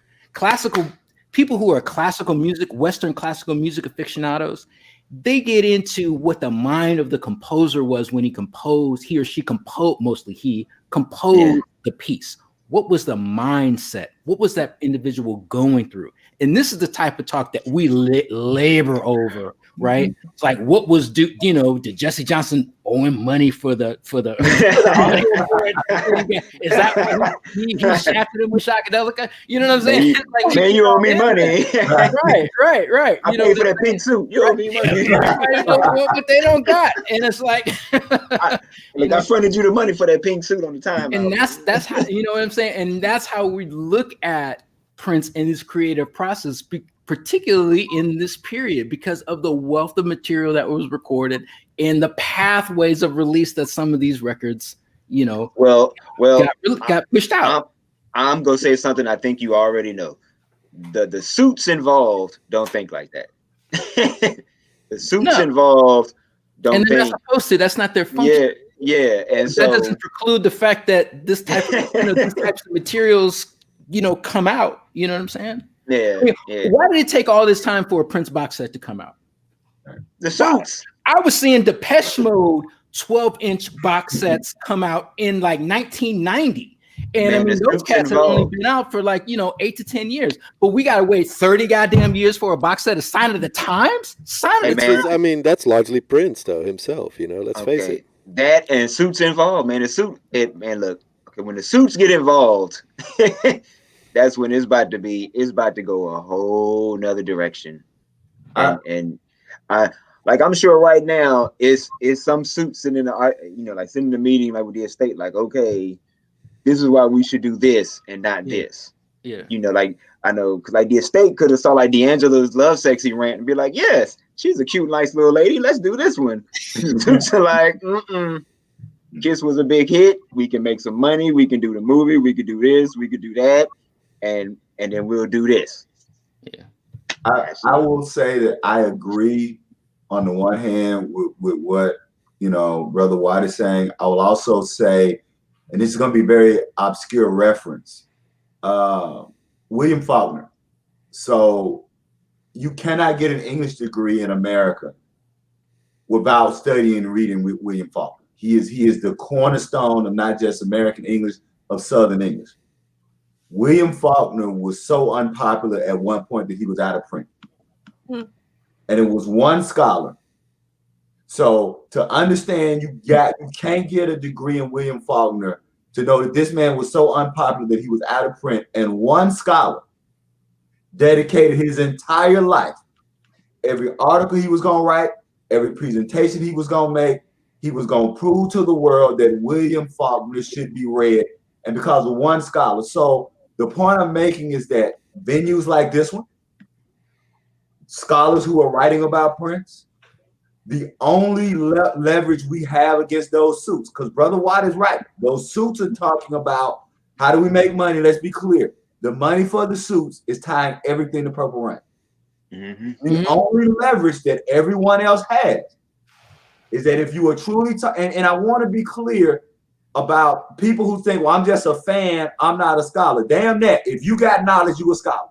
People who are classical music, Western classical music aficionados, they get into what the mind of the composer was when he or she composed the piece. What was the mindset? what was that individual going through? And this is the type of talk that we labor over, right? It's like, what was did Jesse Johnson owe him money for the audio? Is that why he shafted him with Shockadelica? You know what I'm saying? Man, you owe me money. Right. I paid for that pink suit. You owe me money. But they don't got. And it's like I fronted you the money for that pink suit on the time. And that's how, you know what I'm saying? And that's how we look at Prince and his creative process, particularly in this period, because of the wealth of material that was recorded and the pathways of release that some of these records, got pushed out. I'm gonna say something I think you already know. The suits involved don't think like that. The suits involved don't and they're think. not supposed to. That's not their function. Yeah, and that so doesn't preclude the fact that this type of these types of materials, come out. You know what I'm saying? Yeah. Why did it take all this time for a Prince box set to come out? The suits. I was seeing Depeche Mode 12-inch box sets come out in like 1990. And those cats have only been out for 8 to 10 years. But we gotta wait 30 goddamn years for a box set, a sign of the times? That's largely Prince though himself, let's face it. That and suits involved, man. When the suits get involved, that's when it's about to go a whole nother direction. And I'm sure right now is some suits sitting in the sitting in the meeting with the estate, okay, this is why we should do this and not this. Yeah. I know, because the estate could have saw D'Angelo's Love Sexy rant and be like, yes, she's a cute, nice little lady. Let's do this one. Suits are like, Kiss was a big hit. We can make some money. We can do the movie. We could do this. We could do that. And then we'll do this. Yeah. I will say that I agree on the one hand with what, Brother Wyatt is saying. I will also say, and this is going to be very obscure reference, William Faulkner. So you cannot get an English degree in America without studying and reading with William Faulkner. He is the cornerstone of not just American English, of Southern English. William Faulkner was so unpopular at one point that he was out of print. And it was one scholar. So to understand, you can't get a degree in William Faulkner to know that this man was so unpopular that he was out of print. And one scholar dedicated his entire life, every article he was going to write, every presentation he was going to make, he was going to prove to the world that William Faulkner should be read. And because of one scholar. So the point I'm making is that venues like this one, scholars who are writing about Prince, the only leverage we have against those suits, because Brother Watt is right. Those suits are talking about how do we make money? Let's be clear. The money for the suits is tying everything to Purple Rain. The only leverage that everyone else has is that if you are truly, and I want to be clear about people who think, well, I'm just a fan, I'm not a scholar. Damn that. If you got knowledge, you a scholar.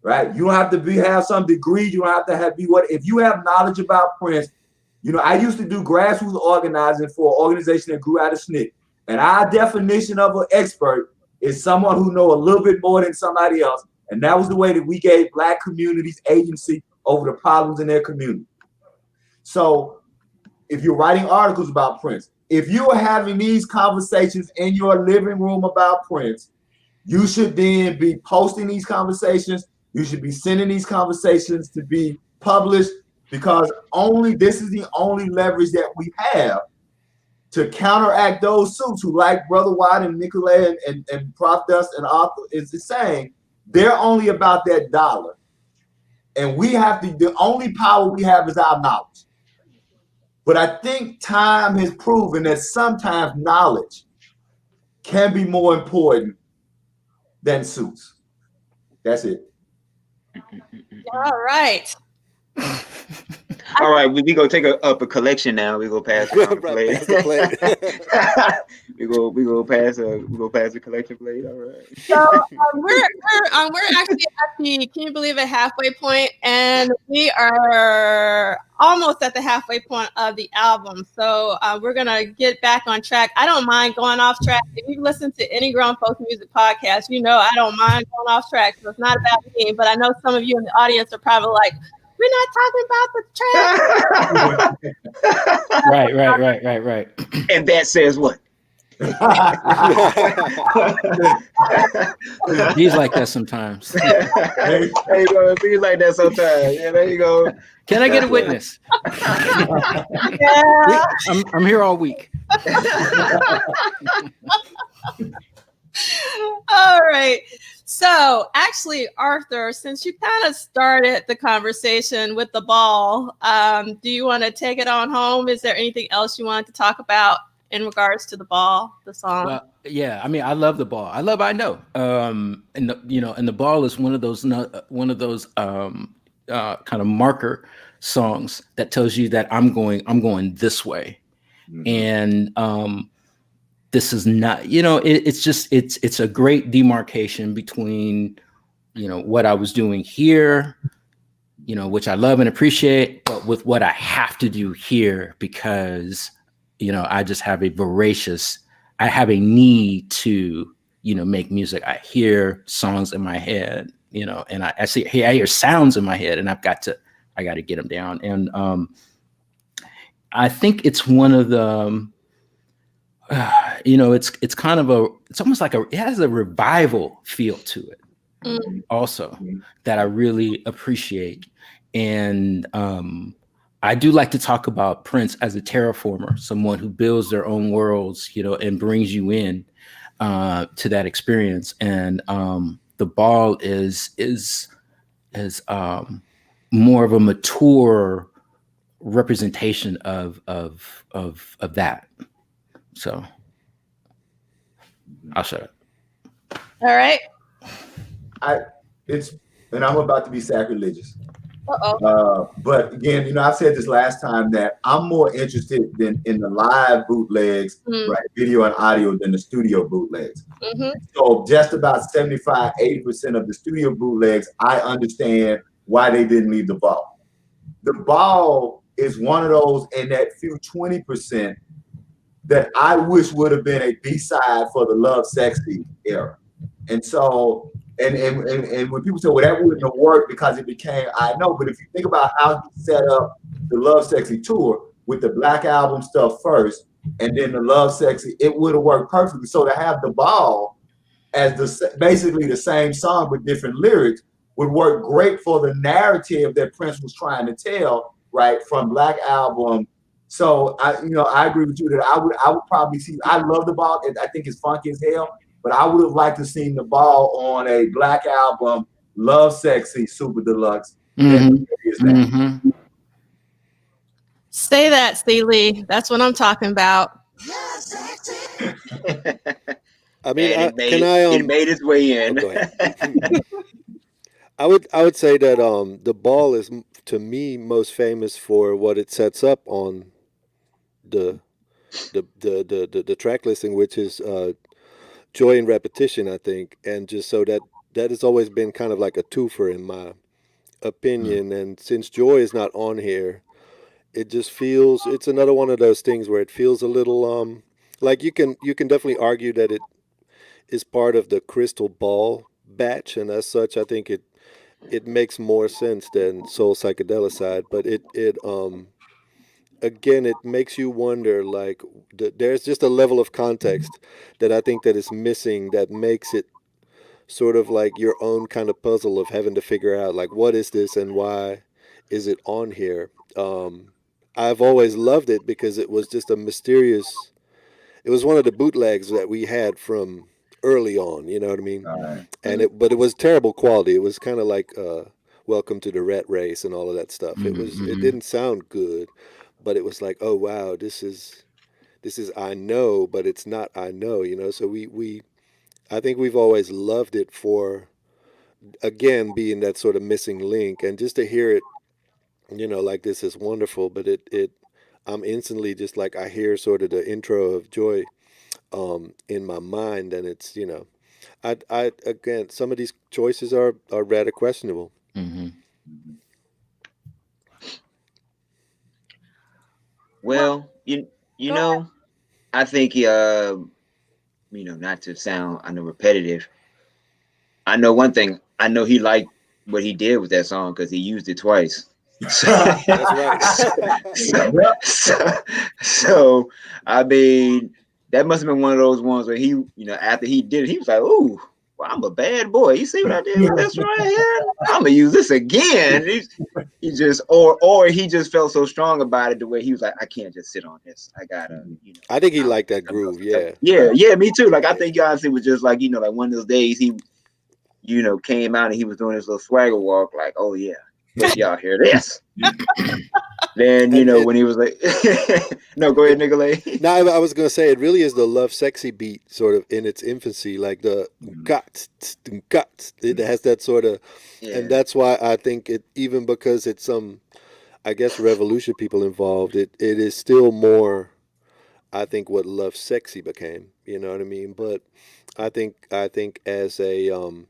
Right? You don't have to have some degree. You don't have to be what. If you have knowledge about Prince, I used to do grassroots organizing for an organization that grew out of SNCC. And our definition of an expert is someone who knows a little bit more than somebody else. And that was the way that we gave Black communities agency over the problems in their community. So if you're writing articles about Prince, if you are having these conversations in your living room about Prince, you should then be posting these conversations. You should be sending these conversations to be published, because this is the only leverage that we have to counteract those suits who, like Brother Wyatt and Nicolay and Prof Dust and Arthur is saying, they're only about that dollar. And the only power we have is our knowledge. But I think time has proven that sometimes knowledge can be more important than suits. That's it. All right. All right, we go take up a collection now. We go pass around the plate. Pass the plate. we go pass the collection plate. All right. So we're actually at the can you believe it halfway point, and we are almost at the halfway point of the album. So we're gonna get back on track. I don't mind going off track. If you've listened to any grown folks music podcast, you know I don't mind going off track. So it's not about me, but I know some of you in the audience are probably like, we're not talking about the track. Right. And that says what? He's like that sometimes. There you go. He's like that sometimes. Yeah, there you go. Can I get a witness? Yeah. I'm here all week. All right. So actually, Arthur, since you kind of started the conversation with the ball, do you want to take it on home? Is there anything else you wanted to talk about in regards to the ball, the song? Well, yeah, I mean, I love the ball. I know. And the ball is one of those kind of marker songs that tells you that I'm going this way. Mm-hmm. And this is not, it's a great demarcation between, what I was doing here, which I love and appreciate, but with what I have to do here because, I just have I have a need to, make music. I hear songs in my head, and I hear sounds in my head, and I got to get them down. And I think it's one of the, it's kind of it's almost like it has a revival feel to it also that I really appreciate. And I do like to talk about Prince as a terraformer, someone who builds their own worlds, and brings you in to that experience. And the ball is more of a mature representation of that. So I'll shut up. All right. And I'm about to be sacrilegious. Uh-oh. But again, I said this last time that I'm more interested in the live bootlegs, right, video and audio, than the studio bootlegs. Mm-hmm. So just about 75-80% of the studio bootlegs, I understand why they didn't leave the ball. The ball is one of those in that few 20% that I wish would have been a B-side for the Love Sexy era. And so, and when people say, well, that wouldn't have worked because it became, I know, but if you think about how he set up the Love Sexy tour with the Black Album stuff first, and then the Love Sexy, it would have worked perfectly. So to have the ball as basically the same song with different lyrics would work great for the narrative that Prince was trying to tell, right, from Black Album. So I agree with you that I would probably see. I love the ball, and I think it's funky as hell. But I would have liked to seen the ball on a Black Album, Love Sexy, Super Deluxe. Mm-hmm. Say that, Liegh. That's what I'm talking about. I mean, it made its way in. I would say that the ball is, to me, most famous for what it sets up on the track listing, which is joy and repetition, I think, and just so that has always been kind of like a twofer in my opinion. And since joy is not on here, it just feels, it's another one of those things where it feels a little like you can definitely argue that it is part of the Crystal Ball batch, and as such, I think it makes more sense than Soul Psychedelicide, but it again, it makes you wonder, like, there's just a level of context that I think that is missing that makes it sort of like your own kind of puzzle of having to figure out, like, what is this and why is it on here? I've always loved it because it was just a mysterious, it was one of the bootlegs that we had from early on, you know what I mean? And but it was terrible quality. It was kind of like Welcome to the Rat Race and all of that stuff. It didn't sound good, but it was like, oh wow, this is I know, but it's not I know, so I think we've always loved it for, again, being that sort of missing link, and just to hear it like this is wonderful, but I'm instantly just like, I hear sort of the intro of Joy in my mind, and it's, I again, some of these choices are rather questionable. Mm-hmm. Well, I think not to sound repetitive. I know one thing. I know he liked what he did with that song because he used it twice. That's right. So I mean, that must have been one of those ones where he, after he did it, he was like, "Ooh, well, I'm a bad boy. You see what I did with this right here? I'm gonna use this again." He just, or he just felt so strong about it the way he was like, "I can't just sit on this. I gotta." I think he liked that groove. Yeah, me too. Like I think he honestly was just like, like one of those days he, came out and he was doing his little swagger walk, like, "Oh yeah, let y'all hear this." Then when he was like, "No, go ahead, Nicolay." No, I was gonna say it really is the Love Sexy beat, sort of in its infancy, like the guts. It has that sort of, and that's why I think it, even because it's some, I guess, revolution people involved, it is still more, I think, what Love Sexy became. You know what I mean? But I think as a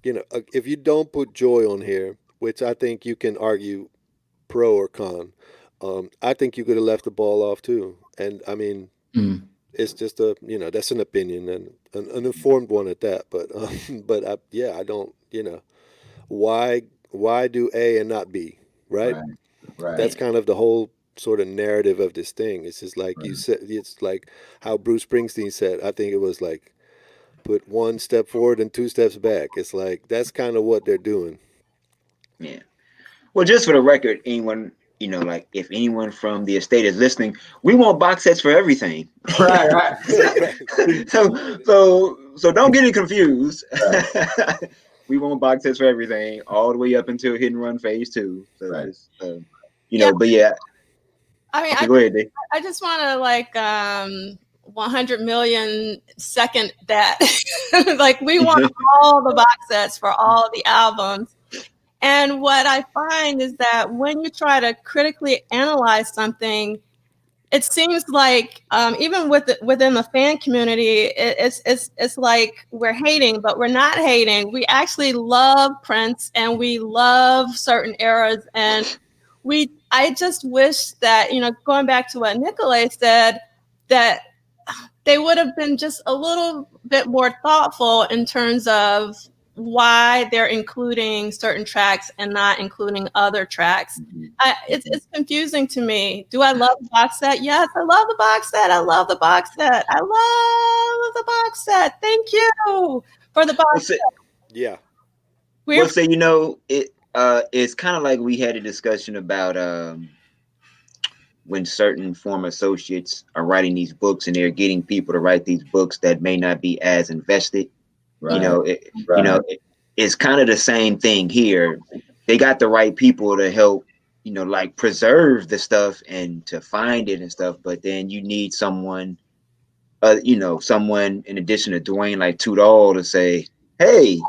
if you don't put Joy on here, which I think you can argue pro or con, I think you could have left the ball off too. And I mean, it's just that's an opinion and an informed one at that. But I don't, why do A and not B, right? Right. That's kind of the whole sort of narrative of this thing. It's just like you said, it's like how Bruce Springsteen said, I think it was like, put one step forward and two steps back. It's like, that's kind of what they're doing. Yeah. Well, just for the record, anyone, like if anyone from the estate is listening, we want box sets for everything. Right. So don't get it confused. Right. We want box sets for everything, all the way up until Hit and Run Phase 2. So, right. But yeah. I mean, okay, go ahead, Dave. I just want to 100 million second that. Like, we want all the box sets for all the albums. And what I find is that when you try to critically analyze something, it seems like even within the fan community, it's like we're hating, but we're not hating. We actually love Prince and we love certain eras, and I just wish that, going back to what Nicolay said, that they would have been just a little bit more thoughtful in terms of why they're including certain tracks and not including other tracks. It's confusing to me. Do I love the box set? Yes, I love the box set. I love the box set. I love the box set. Thank you for the box set. Yeah. We'll say, it's kind of like we had a discussion about when certain former associates are writing these books and they're getting people to write these books that may not be as invested. Right. It's kind of the same thing here. They got the right people to help, like preserve the stuff and to find it and stuff. But then you need someone, someone in addition to Dwayne, like Tudor, to say, hey,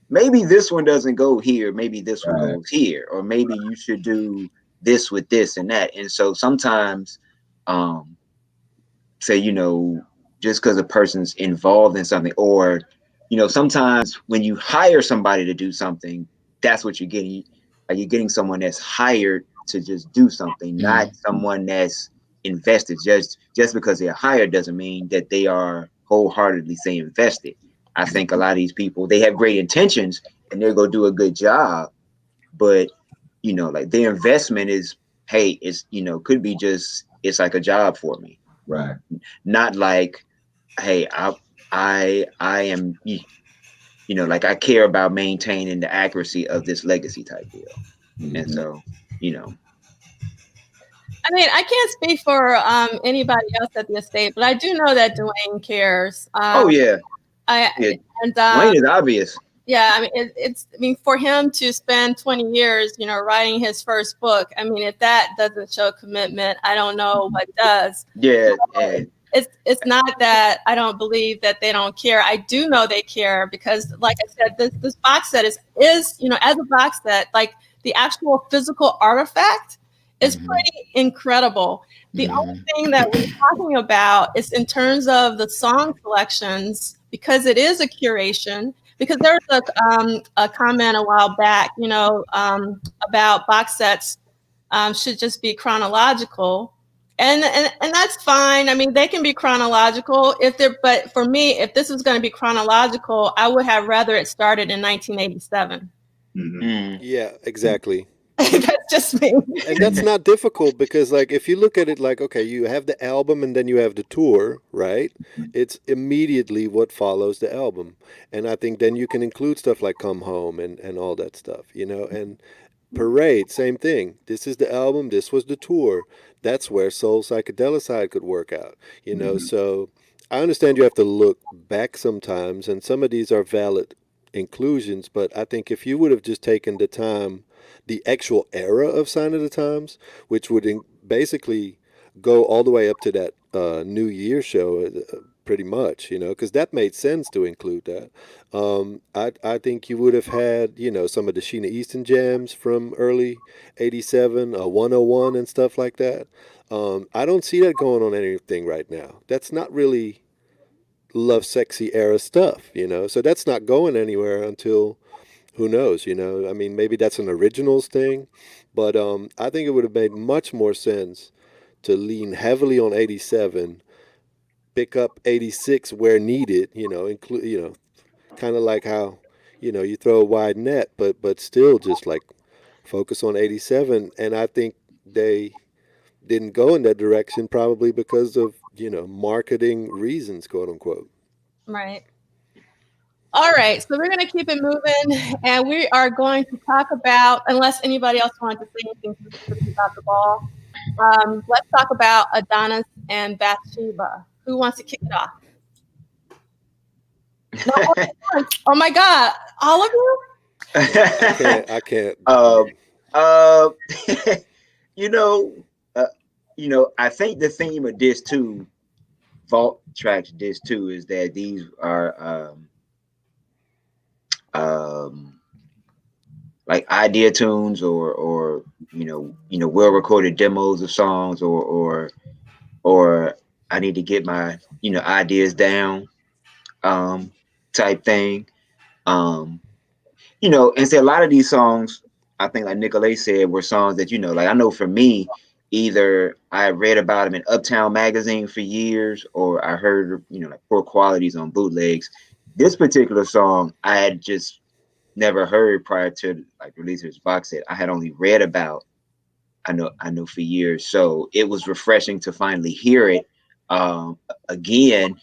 maybe this one doesn't go here. Maybe this one goes here, or maybe you should do this with this and that. And so sometimes, say, just because a person's involved in something, or, sometimes when you hire somebody to do something, that's what you're getting. Like you're getting someone that's hired to just do something, not someone that's invested. Just because they're hired doesn't mean that they are wholeheartedly, say, invested. I think a lot of these people, they have great intentions and they're going to do a good job, but like their investment is, hey, it's, could be just, it's like a job for me. Right. Not like, hey, I am, like I care about maintaining the accuracy of this legacy type deal. And so, I mean, I can't speak for anybody else at the estate, but I do know that Dwayne cares. Oh yeah. Dwayne is obvious. Yeah, I mean, for him to spend 20 years, writing his first book, I mean, if that doesn't show commitment, I don't know what does. Yeah. It's not that I don't believe that they don't care. I do know they care because, like I said, this box set is as a box set, like the actual physical artifact is pretty incredible. The only thing that we're talking about is in terms of the song selections, because it is a curation. Because there was a comment a while back, about box sets should just be chronological, and that's fine. I mean, they can be chronological but for me, if this was going to be chronological, I would have rather it started in 1987. Yeah, exactly. That's just me. And that's not difficult because, like, if you look at it like, okay, you have the album and then you have the tour, right? It's immediately what follows the album. And I think then you can include stuff like Come Home and all that stuff, and Parade, same thing. This is the album, this was the tour. That's where Soul Psychedelicide could work out, So I understand you have to look back sometimes, and some of these are valid inclusions, but I think if you would have just taken the time, the actual era of Sign of the Times, which would basically go all the way up to that New Year show, pretty much, because that made sense to include that. I think you would have had, some of the Sheena Easton jams from early 87, 101 and stuff like that. I don't see that going on anything right now. That's not really Love Sexy era stuff, so that's not going anywhere until who knows, I mean, maybe that's an originals thing, but I think it would have made much more sense to lean heavily on 87, pick up 86 where needed, include, kind of like how, you throw a wide net, but still just like focus on 87. And I think they didn't go in that direction probably because of, marketing reasons, quote unquote. Right. All right, so we're going to keep it moving, and we are going to talk about, unless anybody else wanted to say anything specific about the ball, let's talk about Adonis and Bathsheba. Who wants to kick it off? No, oh my God, all of you? I can't. I think the theme of disc 2, Vault Tracks disc 2, is that these are like idea tunes or well recorded demos of songs or I need to get my ideas down type thing. And so a lot of these songs, I think like Nicolay said, were songs that like I know for me, either I read about them in Uptown Magazine for years, or I heard like poor qualities on bootlegs. This particular song I had just never heard prior to like releasing this box set. I had only read about, I know for years. So it was refreshing to finally hear it. Again,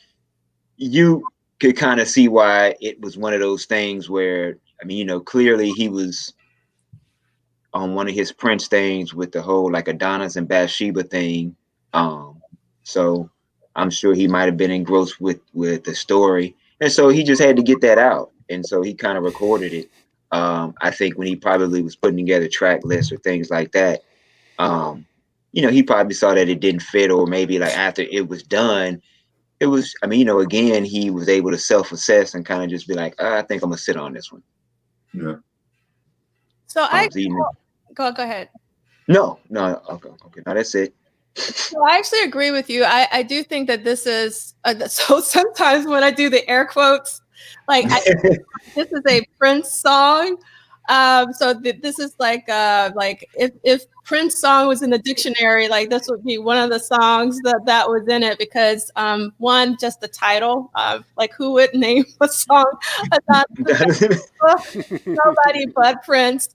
you could kind of see why it was one of those things where, I mean, clearly he was on one of his Prince things with the whole like Adonis and Bathsheba thing. So I'm sure he might have been engrossed with the story. And so he just had to get that out. And so he kind of recorded it. I think when he probably was putting together track lists or things like that, he probably saw that it didn't fit, or maybe like after it was done, it was, I mean, again, he was able to self-assess and kind of just be like, I think I'm gonna sit on this one. Yeah. So go ahead. No, okay. No, that's it. So I actually agree with you. I do think that this is so sometimes when I do the air quotes, like this is a Prince song. So this is like if Prince song was in the dictionary, like this would be one of the songs that was in it, because one, just the title, like who would name a song about nobody but Prince.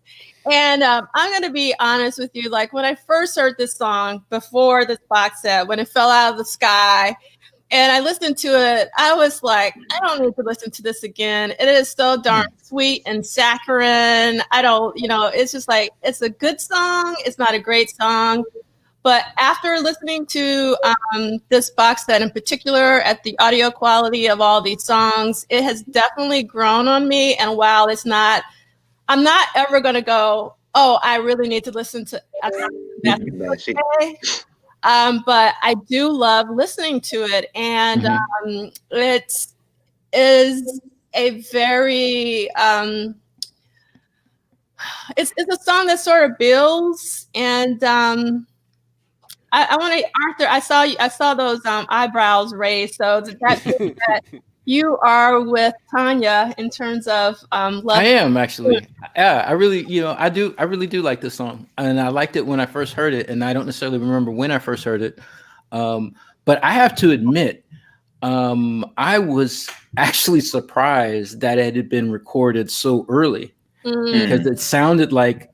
And I'm going to be honest with you, like when I first heard this song before this box set, when it fell out of the sky, and I listened to it, I was like, I don't need to listen to this again. It is so darn sweet and saccharine. I don't, it's just like, it's a good song. It's not a great song. But after listening to this box set in particular, at the audio quality of all these songs, it has definitely grown on me. And while I'm not ever going to go, oh, I really need to listen to but I do love listening to it, and it is a very it's a song that sort of builds, and I want to, Arthur. I saw those eyebrows raised. So that you are with Tanya in terms of love. I am actually. Yeah, I really, I really do like this song, and I liked it when I first heard it, and I don't necessarily remember when I first heard it, but I have to admit, I was actually surprised that it had been recorded so early, because it sounded like,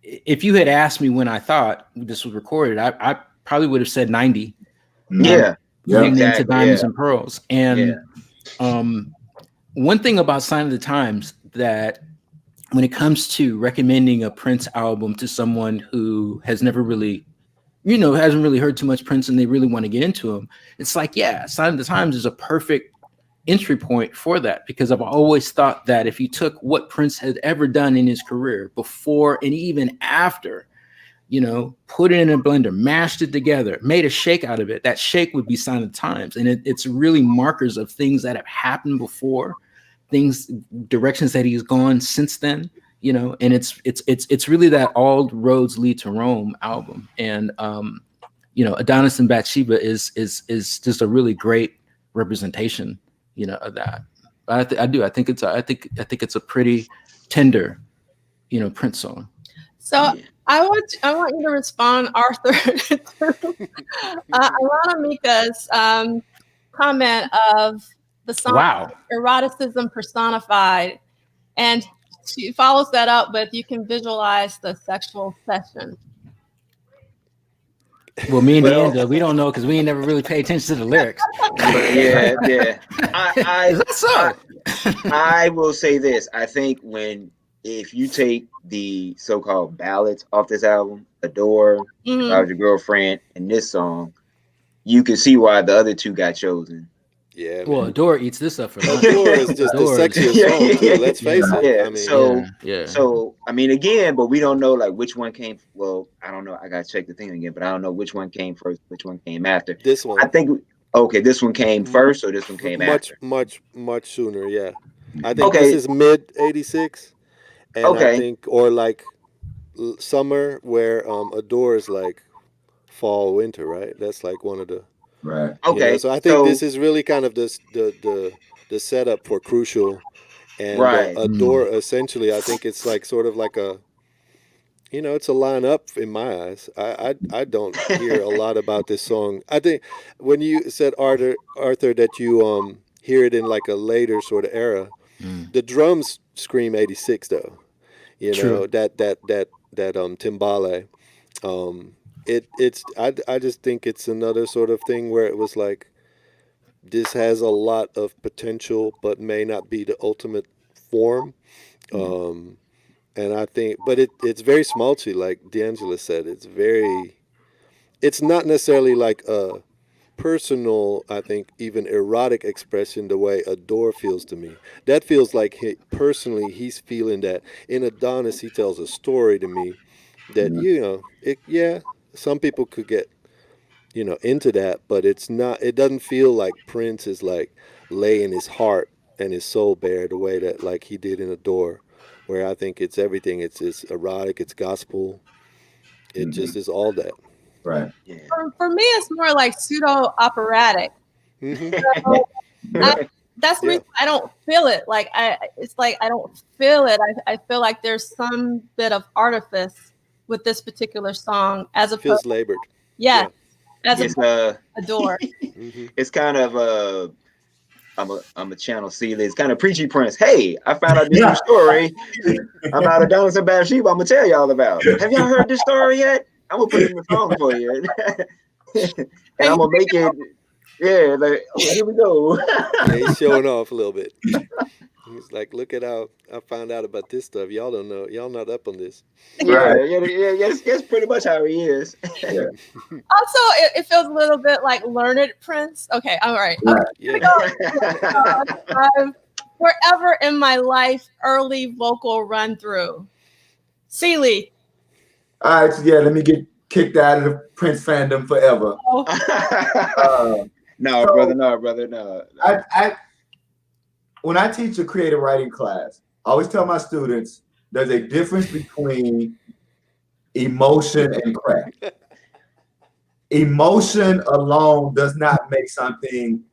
if you had asked me when I thought this was recorded, I probably would have said 90. Yeah. Into Diamonds and Pearls. And one thing about Sign of the Times, that when it comes to recommending a Prince album to someone who has never really, hasn't really heard too much Prince and they really want to get into him, it's like, Sign of the Times is a perfect entry point for that, because I've always thought that if you took what Prince had ever done in his career, before and even after, put it in a blender, mashed it together, made a shake out of it, that shake would be Sign of the Times. And it's really markers of things that have happened before, directions that he's gone since then, and it's really that All Roads Lead to Rome album. And Adonis and Bathsheba is just a really great representation of that. I think it's a pretty tender, Prince song. So I want you to respond, Arthur, to Alana Mika's comment of the song Eroticism Personified, and she follows that up with, you can visualize the sexual session. Well, me and Deandra, we don't know, because we ain't never really paid attention to the lyrics. Yeah. Is that so? I will say this. I think if you take the so-called ballads off this album, Adore, If I Was Your Girlfriend, and this song, you can see why the other two got chosen. Yeah. Well, Adore eats this up for lunch. Adore is just the sexiest song too. Let's face it. Yeah. I mean, So I mean, again, but we don't know like which one came. Well, I don't know. I gotta check the thing again, but I don't know which one came first, which one came after. This one. I think. Okay, this one came first, or this one came after? Much sooner. Yeah. I think this is mid '86, and I think, or like summer, where Adore is like fall, winter, right? That's like one of the. Right. Okay. So I think this is really kind of the setup for Crucial, and Adore. Essentially, I think it's like sort of like a, it's a lineup in my eyes. I don't hear a lot about this song. I think when you said Arthur that you hear it in like a later sort of era, the drums scream '86 though. True. That timbale. I just think it's another sort of thing where it was like, this has a lot of potential, but may not be the ultimate form. And I think, but it's very smalty, like D'Angela said. It's not necessarily like a personal, I think, even erotic expression the way Adore feels to me. That feels like he's feeling that. In Adonis, he tells a story to me that, some people could get, into that, but it doesn't feel like Prince is like laying his heart and his soul bare the way that like he did in Adore, where I think it's everything. It's erotic, it's gospel. It just is all that. Right. Yeah. For me, it's more like pseudo operatic. So that's the reason I don't feel it. Like it's like I don't feel it. I feel like there's some bit of artifice with this particular song, as opposed feels labored. Yeah. As It's Adore. It's kind of I'm a channel Celia. It's kind of preachy Prince. Hey, I found out this new story about Adonis and Bathsheba. I'm gonna tell y'all about. Have y'all heard this story yet? I'm gonna put it in the song for you, and I'm gonna make it. Yeah, like here we go. He's showing off a little bit. He's like, look at how I found out about this stuff. Y'all don't know. Y'all not up on this. Yeah, that's pretty much how he is. Yeah. Also, it feels a little bit like Learned Prince. Okay, all right. Yeah. Forever in My Life, early vocal run through. Celie. All right, so let me get kicked out of the Prince fandom forever. No, brother, no. When I teach a creative writing class, I always tell my students, there's a difference between emotion and craft. Emotion alone does not make something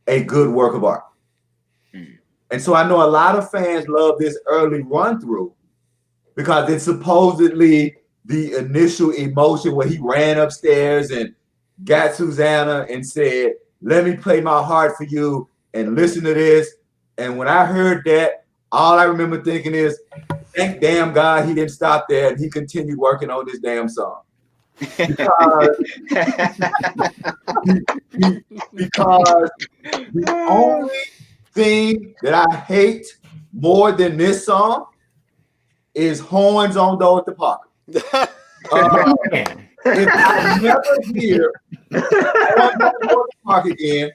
a good work of art. And so I know a lot of fans love this early run through because it's supposedly the initial emotion where he ran upstairs and got Susanna and said, let me play my heart for you and listen to this. And when I heard that, all I remember thinking is, thank damn God he didn't stop there and he continued working on this damn song. Because the only thing that I hate more than this song is horns on Though at the Park. If I never hear horns on Though at the Park again,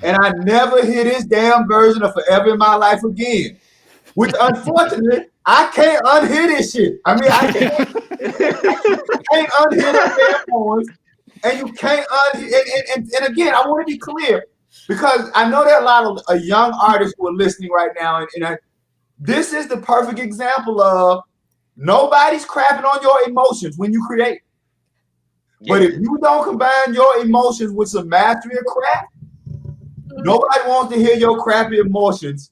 and I never hear this damn version of Forever in My Life again, which unfortunately I can't unhear this shit. I mean, I can't unhear the damn horns, and you can't unhear. And again, I want to be clear because I know there are a lot of young artists who are listening right now, and this is the perfect example of nobody's crapping on your emotions when you create. Yeah. But if you don't combine your emotions with some mastery of craft, nobody wants to hear your crappy emotions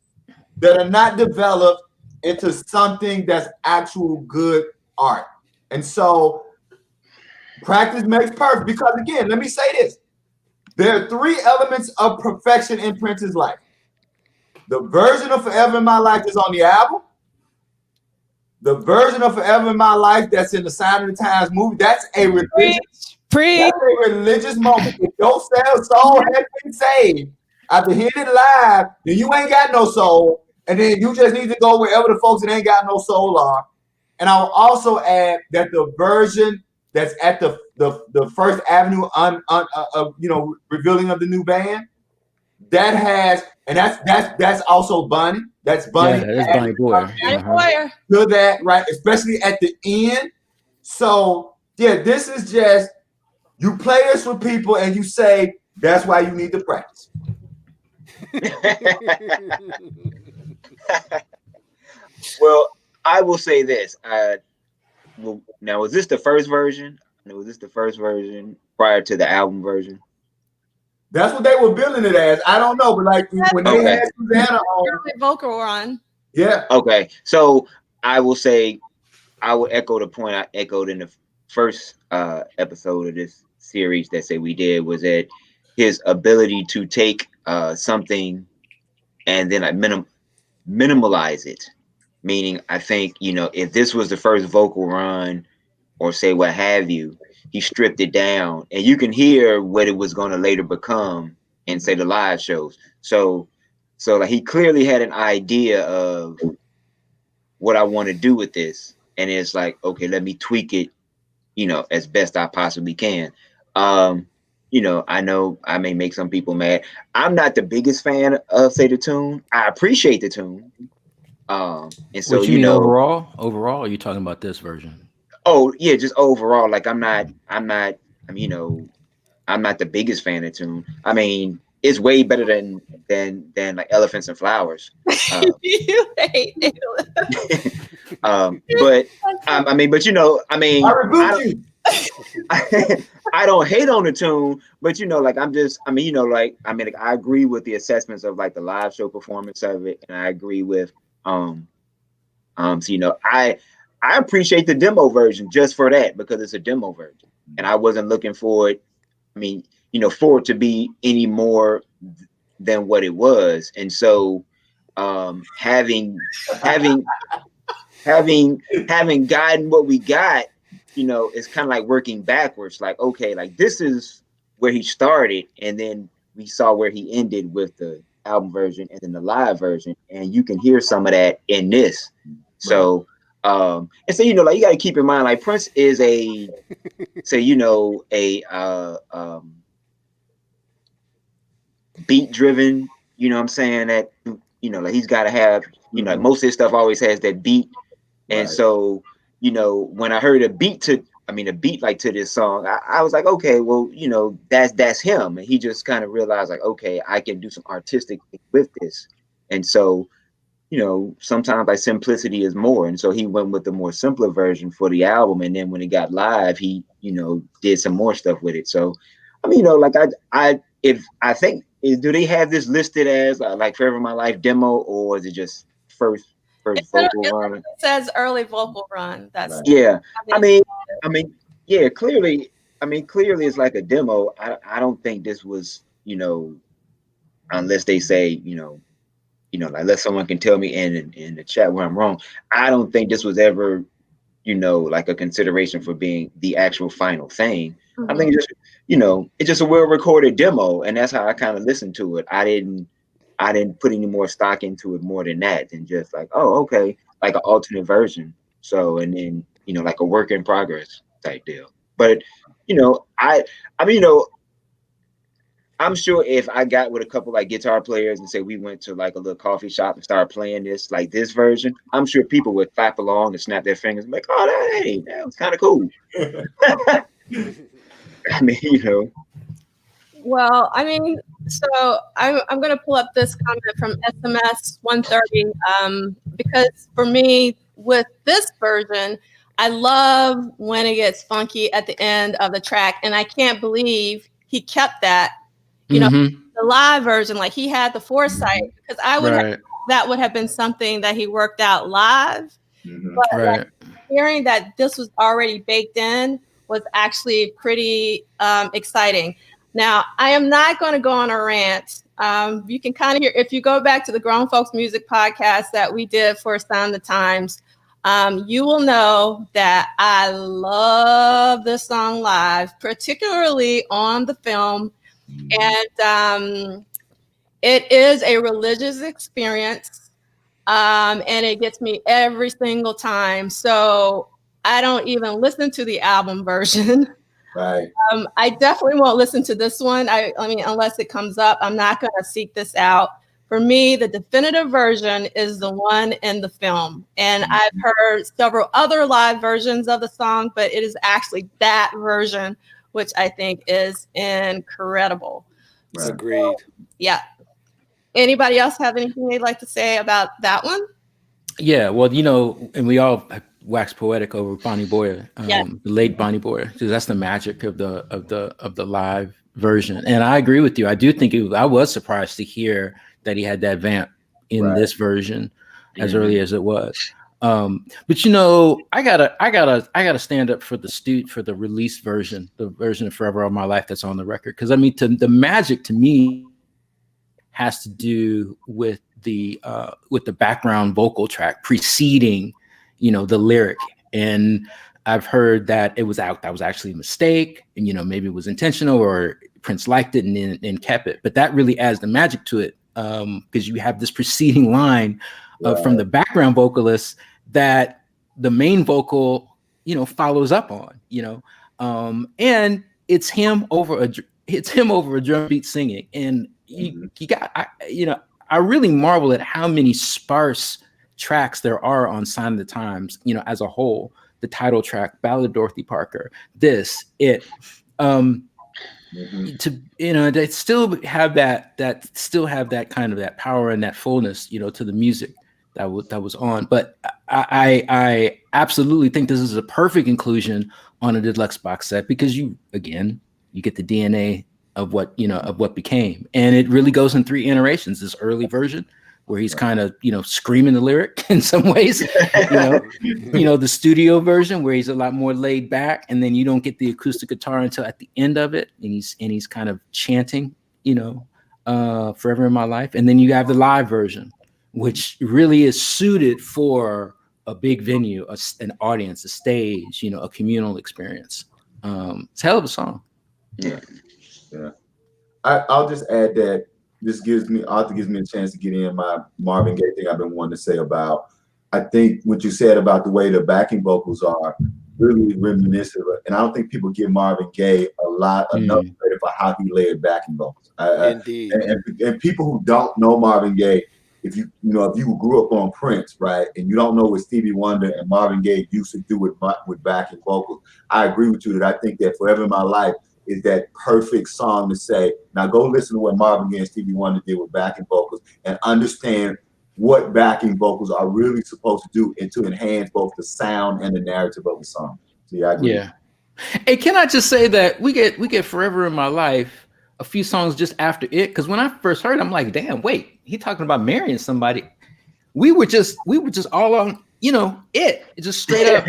that are not developed into something that's actual good art. And so practice makes perfect because, again, let me say this. There are three elements of perfection in Prince's life. The version of Forever in My Life is on the album. The version of Forever in My Life that's in the Sign of the Times movie, that's a religious, that's a religious moment. If your soul has been saved after hearing it live, then you ain't got no soul. And then you just need to go wherever the folks that ain't got no soul are. And I'll also add that the version that's at the First Avenue revealing of the new band, that has, and that's also Bunny. That's Bunny. Yeah, that's Bunny Boy. To that, right? Especially at the end. So yeah, this is just, you play this for people and you say that's why you need to practice. Well, I will say this. Now, was this the first version? Was this the first version prior to the album version? That's what they were billing it as. I don't know, but like when they had Susanna on, vocal on. Yeah. Okay. So I will say, I will echo the point I echoed in the first episode of this series that we did, was that his ability to take something and then minimalize it. Meaning, I think, if this was the first vocal run or say what have you, he stripped it down and you can hear what it was going to later become in, say, the live shows. So like he clearly had an idea of what I want to do with this. And it's like, okay, let me tweak it, as best I possibly can. I know I may make some people mad. I'm not the biggest fan of, say, the tune. I appreciate the tune. And so, what you mean overall, are you talking about this version? Oh yeah, just overall. Like I'm not the biggest fan of tune. I mean, it's way better than like Elephants and Flowers. You hate it. But I don't hate on the tune, but I agree with the assessments of like the live show performance of it, and I agree with I appreciate the demo version just for that, because it's a demo version, and I wasn't looking for it. For it to be any more than what it was, and so having gotten what we got, it's kind of like working backwards. Like, okay, like this is where he started, and then we saw where he ended with the album version and then the live version, and you can hear some of that in this. So and so you got to keep in mind, like, Prince is a beat driven, what I'm saying, that like he's got to have, most of his stuff always has that beat. And so when I heard a beat like to this song, I was like, okay, well, that's him. And he just kind of realized, like, okay, I can do some artistic thing with this. And so you know, sometimes like simplicity is more. And so he went with the more simpler version for the album. And then when it got live, he, you know, did some more stuff with it. So, I mean, you know, like I think, do they have this listed as like Forever My Life demo, or is it just first vocal run? It says early vocal run. That's yeah. I mean, yeah, clearly it's like a demo. I don't think this was, you know, unless they say, you know, like let someone can tell me in the chat where I'm wrong. I don't think this was ever, you know, like a consideration for being the actual final thing. I think it's just, you know, it's just a well-recorded demo, and that's how I kind of listened to it. I didn't put any more stock into it more than that, than just like, oh, okay, like an alternate version. So, and then, you know, like a work in progress type deal. But, you know, I mean, you know, I'm sure if I got with a couple like guitar players and say we went to like a little coffee shop and started playing this, like this version, I'm sure people would clap along and snap their fingers and be like, oh, that was kind of cool. I mean, you know. Well, I mean, so I'm going to pull up this comment from SMS 130 because for me, with this version, I love when it gets funky at the end of the track, and I can't believe he kept that. You know, the live version, like he had the foresight, because I would that would have been something that he worked out live. But like, hearing that this was already baked in was actually pretty exciting. Now, I am not going to go on a rant. You can kind of hear, if you go back to the Grown Folks Music podcast that we did for Sign the Times, you will know that I love this song live, particularly on the film. And it is a religious experience, and it gets me every single time. So I don't even listen to the album version. Right. I definitely won't listen to this one. I mean, unless it comes up, I'm not going to seek this out. For me, the definitive version is the one in the film. And I've heard several other live versions of the song, but it is actually that version, which I think is incredible. Right. Agreed. Yeah. Anybody else have anything they'd like to say about that one? Yeah, well, you know, and we all wax poetic over Bonnie Boyer, the late Bonnie Boyer, because that's the magic of the live version. And I agree with you. I do think I was surprised to hear that he had that vamp in this version as early as it was. But you know, I gotta stand up for the release version, the version of Forever All My Life that's on the record. Because I mean, the magic to me has to do with the background vocal track preceding, you know, the lyric. And I've heard that that was actually a mistake, and you know, maybe it was intentional, or Prince liked it and kept it. But that really adds the magic to it, because you have this preceding line from the background vocalist that the main vocal, you know, follows up on, you know, and it's him over a drum beat singing. And you got, I really marvel at how many sparse tracks there are on Sign of the Times, you know, as a whole. The title track, Ballad of Dorothy Parker, to, you know, they still have that kind of that power and that fullness, you know, to the music that was on. But I absolutely think this is a perfect inclusion on a deluxe box set, because you get the DNA of what became. And it really goes in 3 iterations. This early version where he's kind of, you know, screaming the lyric in some ways, you know, the studio version where he's a lot more laid back, and then you don't get the acoustic guitar until at the end of it, and he's kind of chanting, you know, Forever in My Life. And then you have the live version, which really is suited for a big venue, an audience, a stage, you know, a communal experience. It's a hell of a song. Yeah. I'll just add that this gives me a chance to get in my Marvin Gaye thing I've been wanting to say about. I think what you said about the way the backing vocals are really reminiscent of it. And I don't think people give Marvin Gaye enough credit for how he layered backing vocals. Indeed. And people who don't know Marvin Gaye, if you grew up on Prince, right, and you don't know what Stevie Wonder and Marvin Gaye used to do with backing vocals, I agree with you that I think that Forever in My Life is that perfect song to say, now go listen to what Marvin Gaye and Stevie Wonder did with backing vocals and understand what backing vocals are really supposed to do and to enhance both the sound and the narrative of the song. So yeah, I agree. Yeah. Hey, can I just say that we get Forever in My Life a few songs just after it? Because when I first heard it, I'm like, damn, wait, he talking about marrying somebody. We were just all on, it just straight up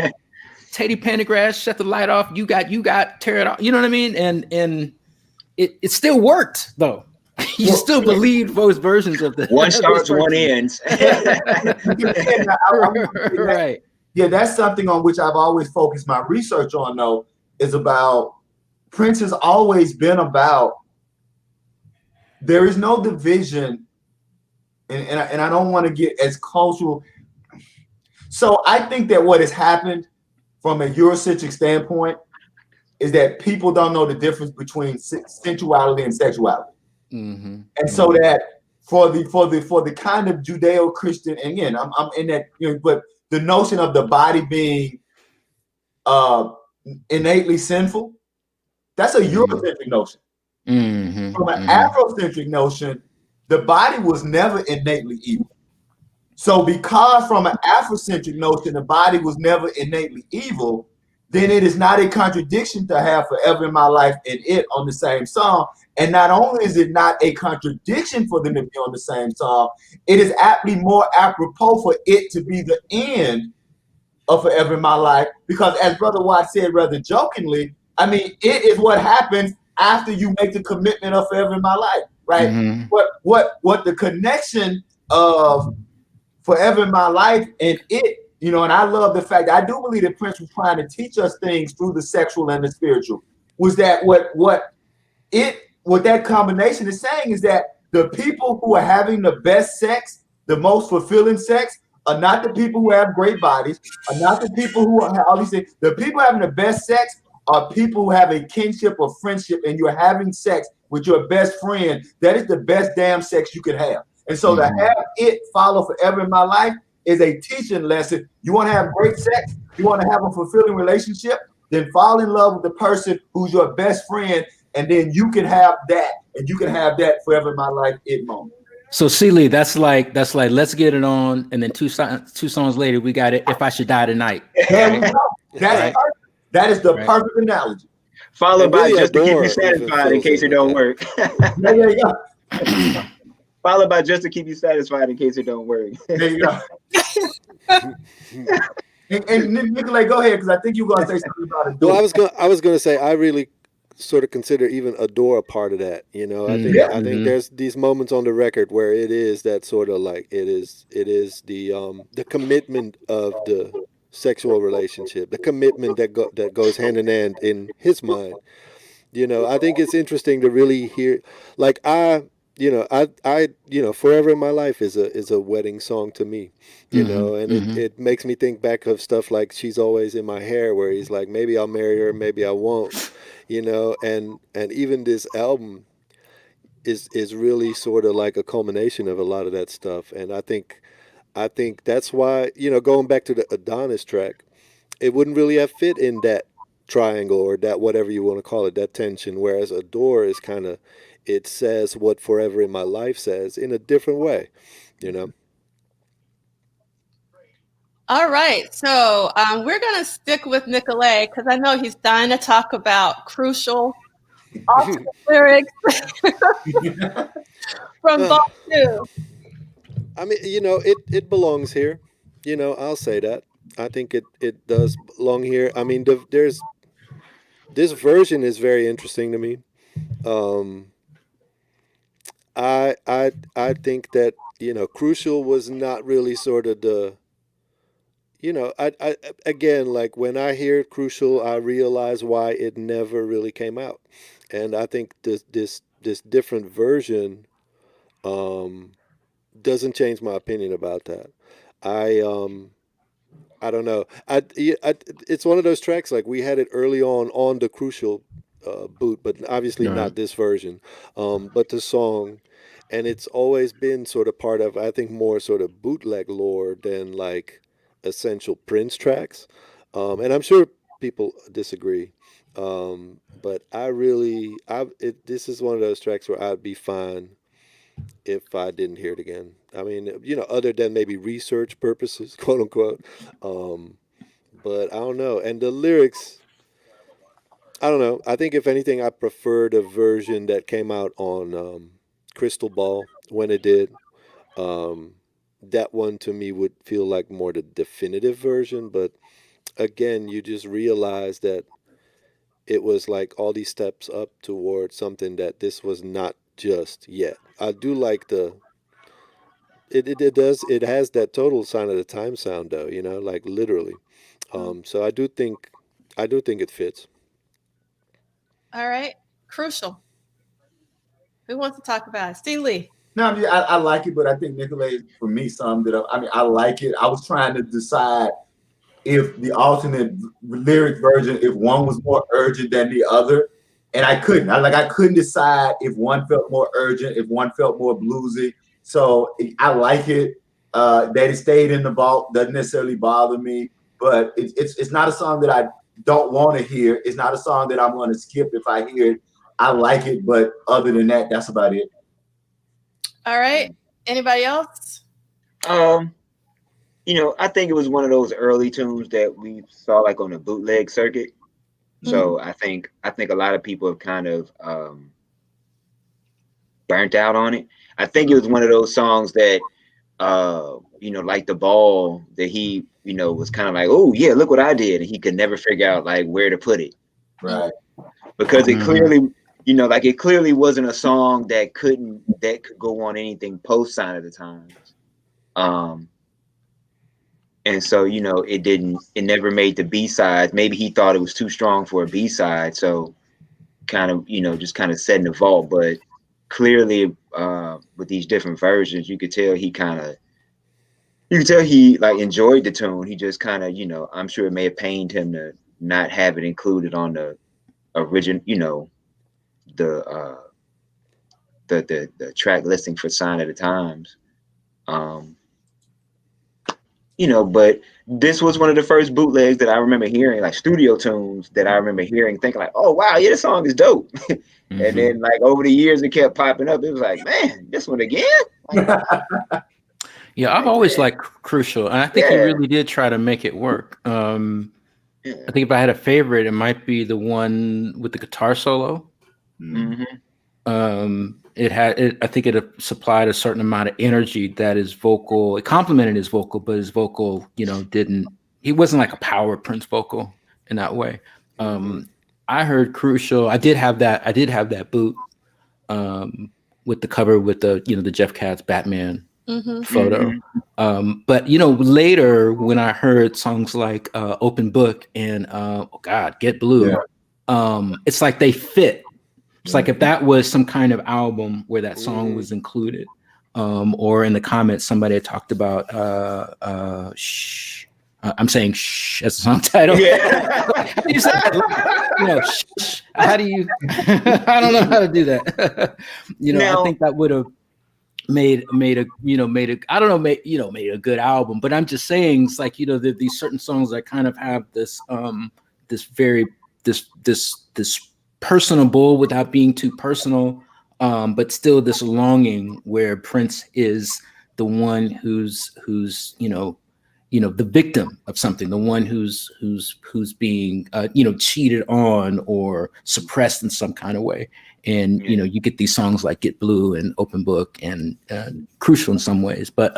Teddy Pendergrass, shut the light off, you got, tear it off. You know what I mean? And it still worked though. You still believe both versions of the one starts, one ends. Right. Yeah, that's something on which I've always focused my research on, though, is about Prince has always been about there is no division, and I don't want to get as cultural. So I think that what has happened from a Eurocentric standpoint is that people don't know the difference between sensuality and sexuality. Mm-hmm. And so that for the kind of Judeo-Christian, and again, I'm in that, but the notion of the body being innately sinful, that's a Eurocentric notion. Mm-hmm. From an Afrocentric notion, the body was never innately evil. So because from an Afrocentric notion, the body was never innately evil, then it is not a contradiction to have Forever in My Life and it on the same song. And not only is it not a contradiction for them to be on the same song, it is aptly more apropos for it to be the end of Forever in My Life. Because as Brother Watt said rather jokingly, I mean, it is what happens after you make the commitment of Forever in My Life, right? Mm-hmm. What the connection of Forever in My Life and it, and I love the fact that I do believe that Prince was trying to teach us things through the sexual and the spiritual, was that what that combination is saying is that the people who are having the best sex, the most fulfilling sex, are not the people who have great bodies, are not the people who are all these things. The people having the best sex are people who have a kinship or friendship, and you're having sex with your best friend. That is the best damn sex you can have. And so to have it follow Forever in My Life is a teaching lesson. You want to have great sex, you want to have a fulfilling relationship, then fall in love with the person who's your best friend, and then you can have that, and you can have that Forever in My Life it moment. So Liegh, that's like Let's Get It On, and then two songs later we got it, If I Should Die Tonight. There we go. That's perfect. That is the perfect analogy. Followed by really Just to Keep You Adore Satisfied in case it don't work. There you go. Followed by Just to Keep You Satisfied in case it don't work. There you go. and Nicolay, go ahead, because I think you're going to say something about it. Well, I was going to say I really sort of consider even Adore a part of that. I think there's these moments on the record where it is that sort of like it is the commitment of the sexual relationship, the commitment that goes hand in hand in his mind. I think it's interesting to really hear, like I Forever in My Life is a wedding song to me, and it makes me think back of stuff like She's Always in My Hair, where he's like, maybe I'll marry her, maybe I won't, and even this album is really sort of like a culmination of a lot of that stuff. And I think that's why, going back to the Adonis track, it wouldn't really have fit in that triangle or that whatever you want to call it, that tension, whereas Adore is kind of, it says what Forever in My Life says in a different way, All right, so we're going to stick with Nicolay because I know he's dying to talk about Crucial, alternate lyrics from Ball 2. I mean, it belongs here. I'll say that. I think it does belong here. I mean, this version is very interesting to me. I think that Crucial was not really sort of the I again, like when I hear Crucial, I realize why it never really came out, and I think this different version doesn't change my opinion about that. I don't know. It's one of those tracks, like we had it early on the Crucial boot, but obviously not this version. But the song, and it's always been sort of part of, I think, more sort of bootleg lore than like essential Prince tracks. And I'm sure people disagree. But this is one of those tracks where I'd be fine if I didn't hear it again. I mean, other than maybe research purposes, quote unquote. But I don't know. And the lyrics, I don't know. I think if anything, I prefer the version that came out on Crystal Ball when it did. Um, that one to me would feel like more the definitive version. But again, you just realize that it was like all these steps up towards something that this was not just yet. I do like it has that total Sign of the Time sound though, like literally. So I do think it fits. All right. Crucial. Who wants to talk about it? Steve Lee. No, I mean, I like it, but I think Nicolay, for me, summed it up. I mean, I like it. I was trying to decide if the alternate lyric version, if one was more urgent than the other, and I couldn't. I couldn't decide if one felt more urgent, if one felt more bluesy. So I like it. That it stayed in the vault doesn't necessarily bother me, but it's not a song that I don't want to hear. It's not a song that I'm going to skip if I hear it. I like it, but other than that, that's about it. All right. Anybody else? I think it was one of those early tunes that we saw like on the bootleg circuit. So I think a lot of people have kind of burnt out on it. I think it was one of those songs that like The Ball, that he, was kind of like, oh yeah, look what I did. And he could never figure out like where to put it. Right. Because it clearly, it clearly wasn't a song that could go on anything post Sign of the Times. And so, it never made the B-side. Maybe he thought it was too strong for a B-side. So kind of, just kind of set in the vault. But clearly with these different versions, you could tell he like enjoyed the tune. He just kind of, I'm sure it may have pained him to not have it included on the original, the track listing for Sign of the Times. But this was one of the first bootlegs that I remember hearing, like studio tunes that I remember hearing, thinking like, oh wow, yeah, this song is dope. And then like over the years it kept popping up. It was like, man, this one again. Yeah, I've always liked Crucial, and I think he really did try to make it work. I think if I had a favorite, it might be the one with the guitar solo. I think it supplied a certain amount of energy that his vocal, it complemented his vocal, but his vocal, he wasn't like a power Prince vocal in that way. I heard Crucial. I did have that boot with the cover with the, the Jeff Katz Batman photo. But, later when I heard songs like Open Book and Get Blue, it's like they fit. It's like if that was some kind of album where that song was included, or in the comments somebody had talked about Shh. I'm saying Shh as a song title. Shh. How do you? I don't know how to do that. I think that would have made a good album. But I'm just saying, it's like these certain songs that kind of have this this personable without being too personal, but still this longing where Prince is the one who's the victim of something, the one who's being cheated on or suppressed in some kind of way. And you get these songs like Get Blue and Open Book and Crucial in some ways, but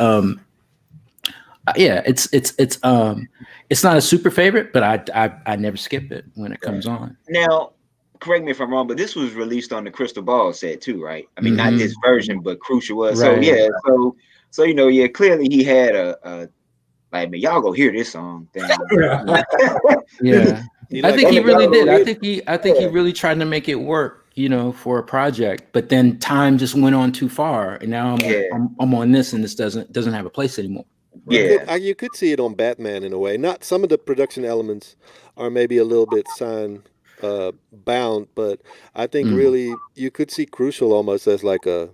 it's not a super favorite, but I never skip it when it comes on. Now, correct me if I'm wrong, but this was released on the Crystal Ball set too, right? I mean, not this version, but Crucial was. Right. So clearly he had a like, man, y'all go hear this song thing. Yeah. I think he really did. I think he really tried to make it work, for a project, but then time just went on too far, and now I'm on this, and this doesn't have a place anymore. You could see it on Batman in a way. Not some of the production elements are maybe a little bit bound, but I think really you could see Crucial almost as like a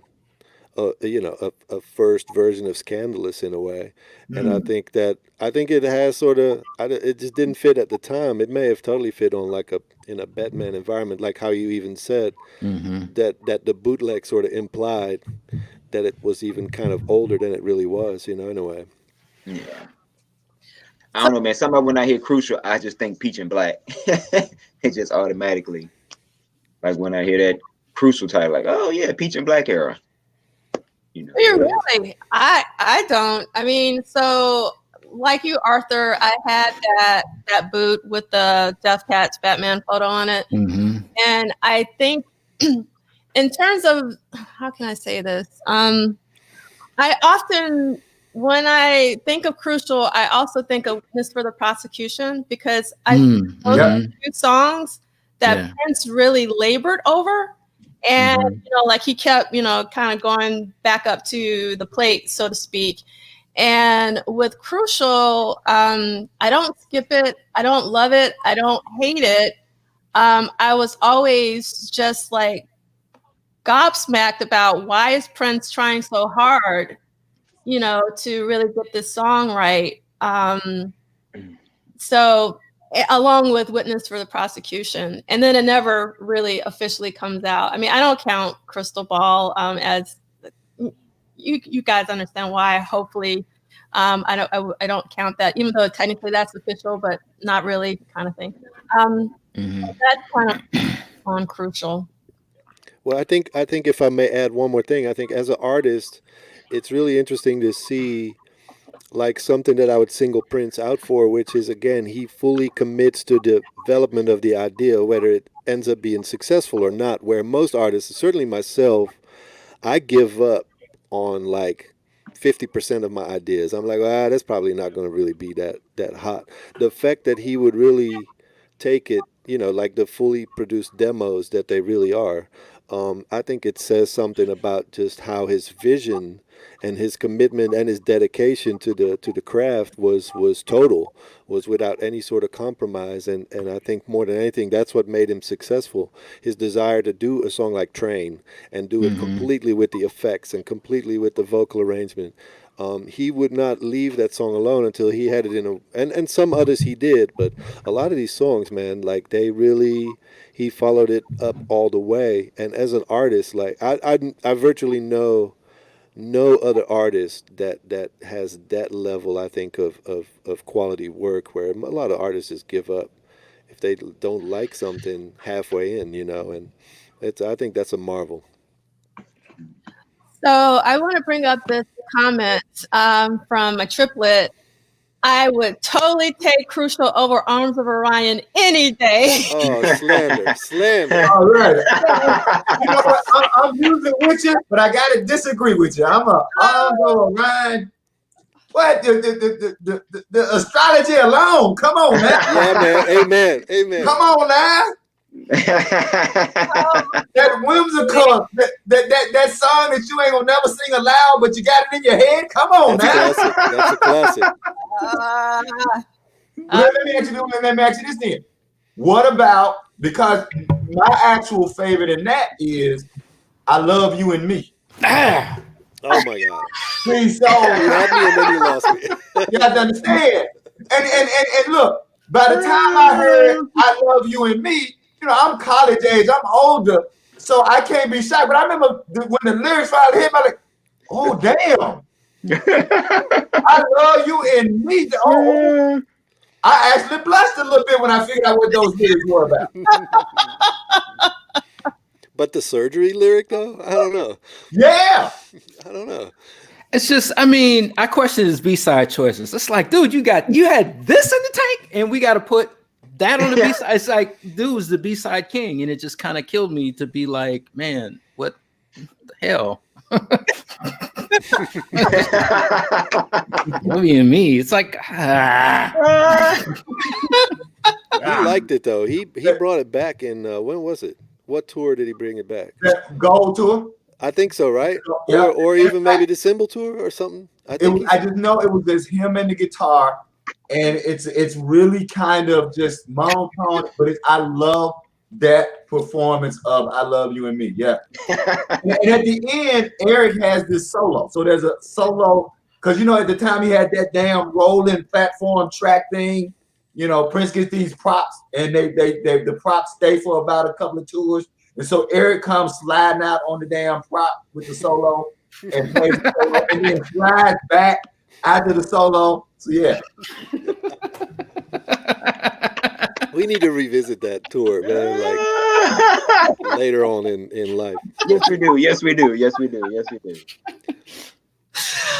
first version of Scandalous in a way. And I think it has sort of, it just didn't fit at the time. It may have totally fit on like in a Batman environment, like how you even said that the bootleg sort of implied it was even kind of older than it really was, in a way. Yeah. I don't know, man. Somehow when I hear Crucial, I just think Peach and Black. It just automatically, like when I hear that Crucial title, like, oh yeah, Peach and Black era. Really? I don't. I mean, so like you, Arthur, I had that boot with the Death Cat's Batman photo on it, and I think in terms of, how can I say this? I often, when I think of Crucial, I also think of Witness for the Prosecution, because I think those are two songs that Prince really labored over. And, like he kept, kind of going back up to the plate, so to speak. And with Crucial, I don't skip it. I don't love it. I don't hate it. I was always just like gobsmacked about, why is Prince trying so hard, to really get this song right. So along with Witness for the Prosecution, and then it never really officially comes out. I mean, I don't count Crystal Ball as, you guys understand why. Hopefully, I don't count that, even though technically that's official, but not really, kind of thing. That's kind of on Crucial. Well, I think if I may add one more thing, I think as an artist, it's really interesting to see like something that I would single Prince out for, which is, again, he fully commits to the development of the idea, whether it ends up being successful or not, where most artists, certainly myself, I give up on like 50% of my ideas. I'm like, that's probably not going to really be that hot. The fact that he would really take it, like the fully produced demos that they really are, I think it says something about just how his vision and his commitment and his dedication to the craft was total, was without any sort of compromise. And I think more than anything, that's what made him successful. His desire to do a song like Train and do it completely with the effects and completely with the vocal arrangement. He would not leave that song alone until he had it in and some others he did, but a lot of these songs, man, like he followed it up all the way. And as an artist, like I virtually know no other artist that has that level, I think, of quality work, where a lot of artists just give up if they don't like something halfway in, and I think that's a marvel. So I want to bring up this comment from a triplet. I would totally take Crucial over Arms of Orion any day. Oh, slander. All right. You know what? I'm using with you, but I gotta disagree with you. I'm a Arms of Orion. What? The astrology alone. Come on, man. Yeah, man. Amen. Come on now. That whimsical, that song that you ain't gonna never sing aloud, but you got it in your head. Come on, that's a classic. Let me ask you this then. What about, because my actual favorite in that is I Love You and Me. Oh my God. See, so you had me and then you lost me. You have to understand. And look, by the time I heard I Love You and Me, I'm college age, I'm older, so I can't be shocked. But I remember when the lyrics finally hit me, I'm like, oh damn. I Love You and Me. Oh, I actually blushed a little bit when I figured out what those lyrics were about. But the surgery lyric, though, I don't know. Yeah. I don't know. It's just, I mean, I question his B-side choices. It's like, dude, you had this in the tank, and we got to put that on the B-side. It's like, dude's the B-side king, and it just kind of killed me to be like, man, what the hell? You and Me. It's like, He liked it though. He brought it back in when was it? What tour did he bring it back? That Gold tour. I think so, right? Yeah. Or even maybe the Symbol tour or something. I just know it was just him and the guitar, and it's really kind of just monotone, but I love that performance of I Love You and Me. Yeah. And at the end, Eric has this solo. So there's a solo, because at the time he had that damn rolling platform track thing. Prince gets these props, and the props stay for about a couple of tours. And so Eric comes sliding out on the damn prop with the solo. and plays the solo and then slides back after the solo. So yeah. We need to revisit that tour, man. Like later on in life. Yes, we do. Yes, we do. Yes, we do. Yes, we do.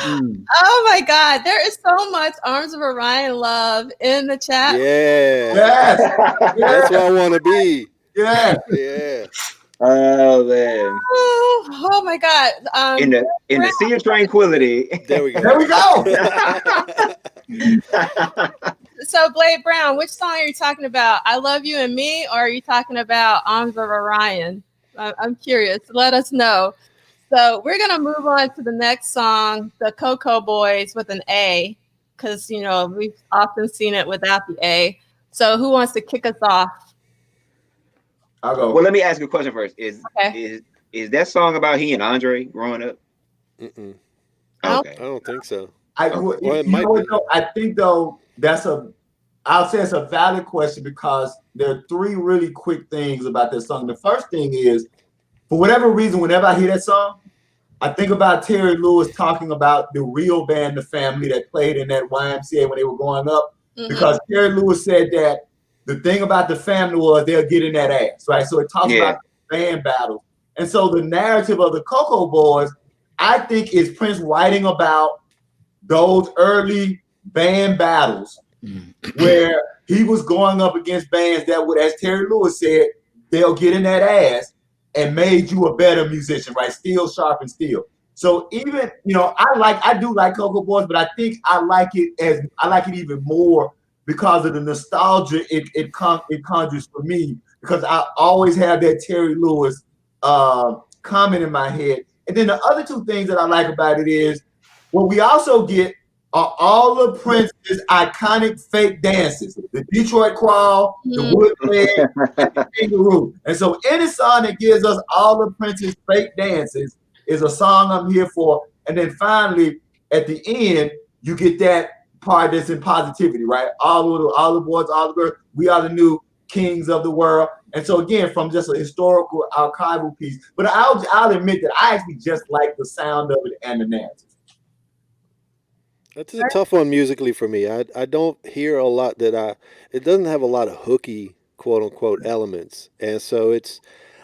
Oh my God, there is so much Arms of Orion love in the chat. Yeah. Yes. That's where I want to be. Yeah. Yeah. Oh man. Oh my God. In the sea of tranquility. There we go. There we go. So Blade Brown, which song are you talking about? I Love You and Me, or are you talking about Arms of Orion? I'm curious. Let us know. So we're gonna move on to the next song, the Cocoa Boys with an A, because you know we've often seen it without the A. So who wants to kick us off? I'll go. Well, let me ask you a question first. Is Okay. is that song about he and Andre growing up? Mm-mm. Okay. I don't think so. Well, it you might know what, be. though? I think though I'll say it's a valid question because there are three really quick things about this song. The first thing is, for whatever reason, whenever I hear that song, I think about Terry Lewis talking about the real band, The Family, that played in that YMCA when they were growing up. Because Terry Lewis said that the thing about The Family was they'll get in that ass, right? So it talks about band battles. And so the narrative of the Cocoa Boys, I think, is Prince writing about those early band battles where he was going up against bands that would, as Terry Lewis said, they'll get in that ass and made you a better musician, right? Steel sharp and steel. So even, you know, I do like Cocoa Boys, but I think I like it even more because of the nostalgia it conjures for me, because I always have that Terry Lewis comment in my head. And then the other two things that I like about it is what we also get are all of Prince's iconic fake dances, the Detroit crawl, the wood leg, and the kangaroo. And so any song that gives us all of Prince's fake dances is a song I'm here for. And then finally, at the end, you get that part that's in positivity, right? All the boys, all the girls, we are the new kings of the world. And so again, from just a historical archival piece, but I'll admit that I actually just like the sound of it and the narrative. That's a tough one musically for me. I don't hear a lot it doesn't have a lot of hooky quote unquote elements. And so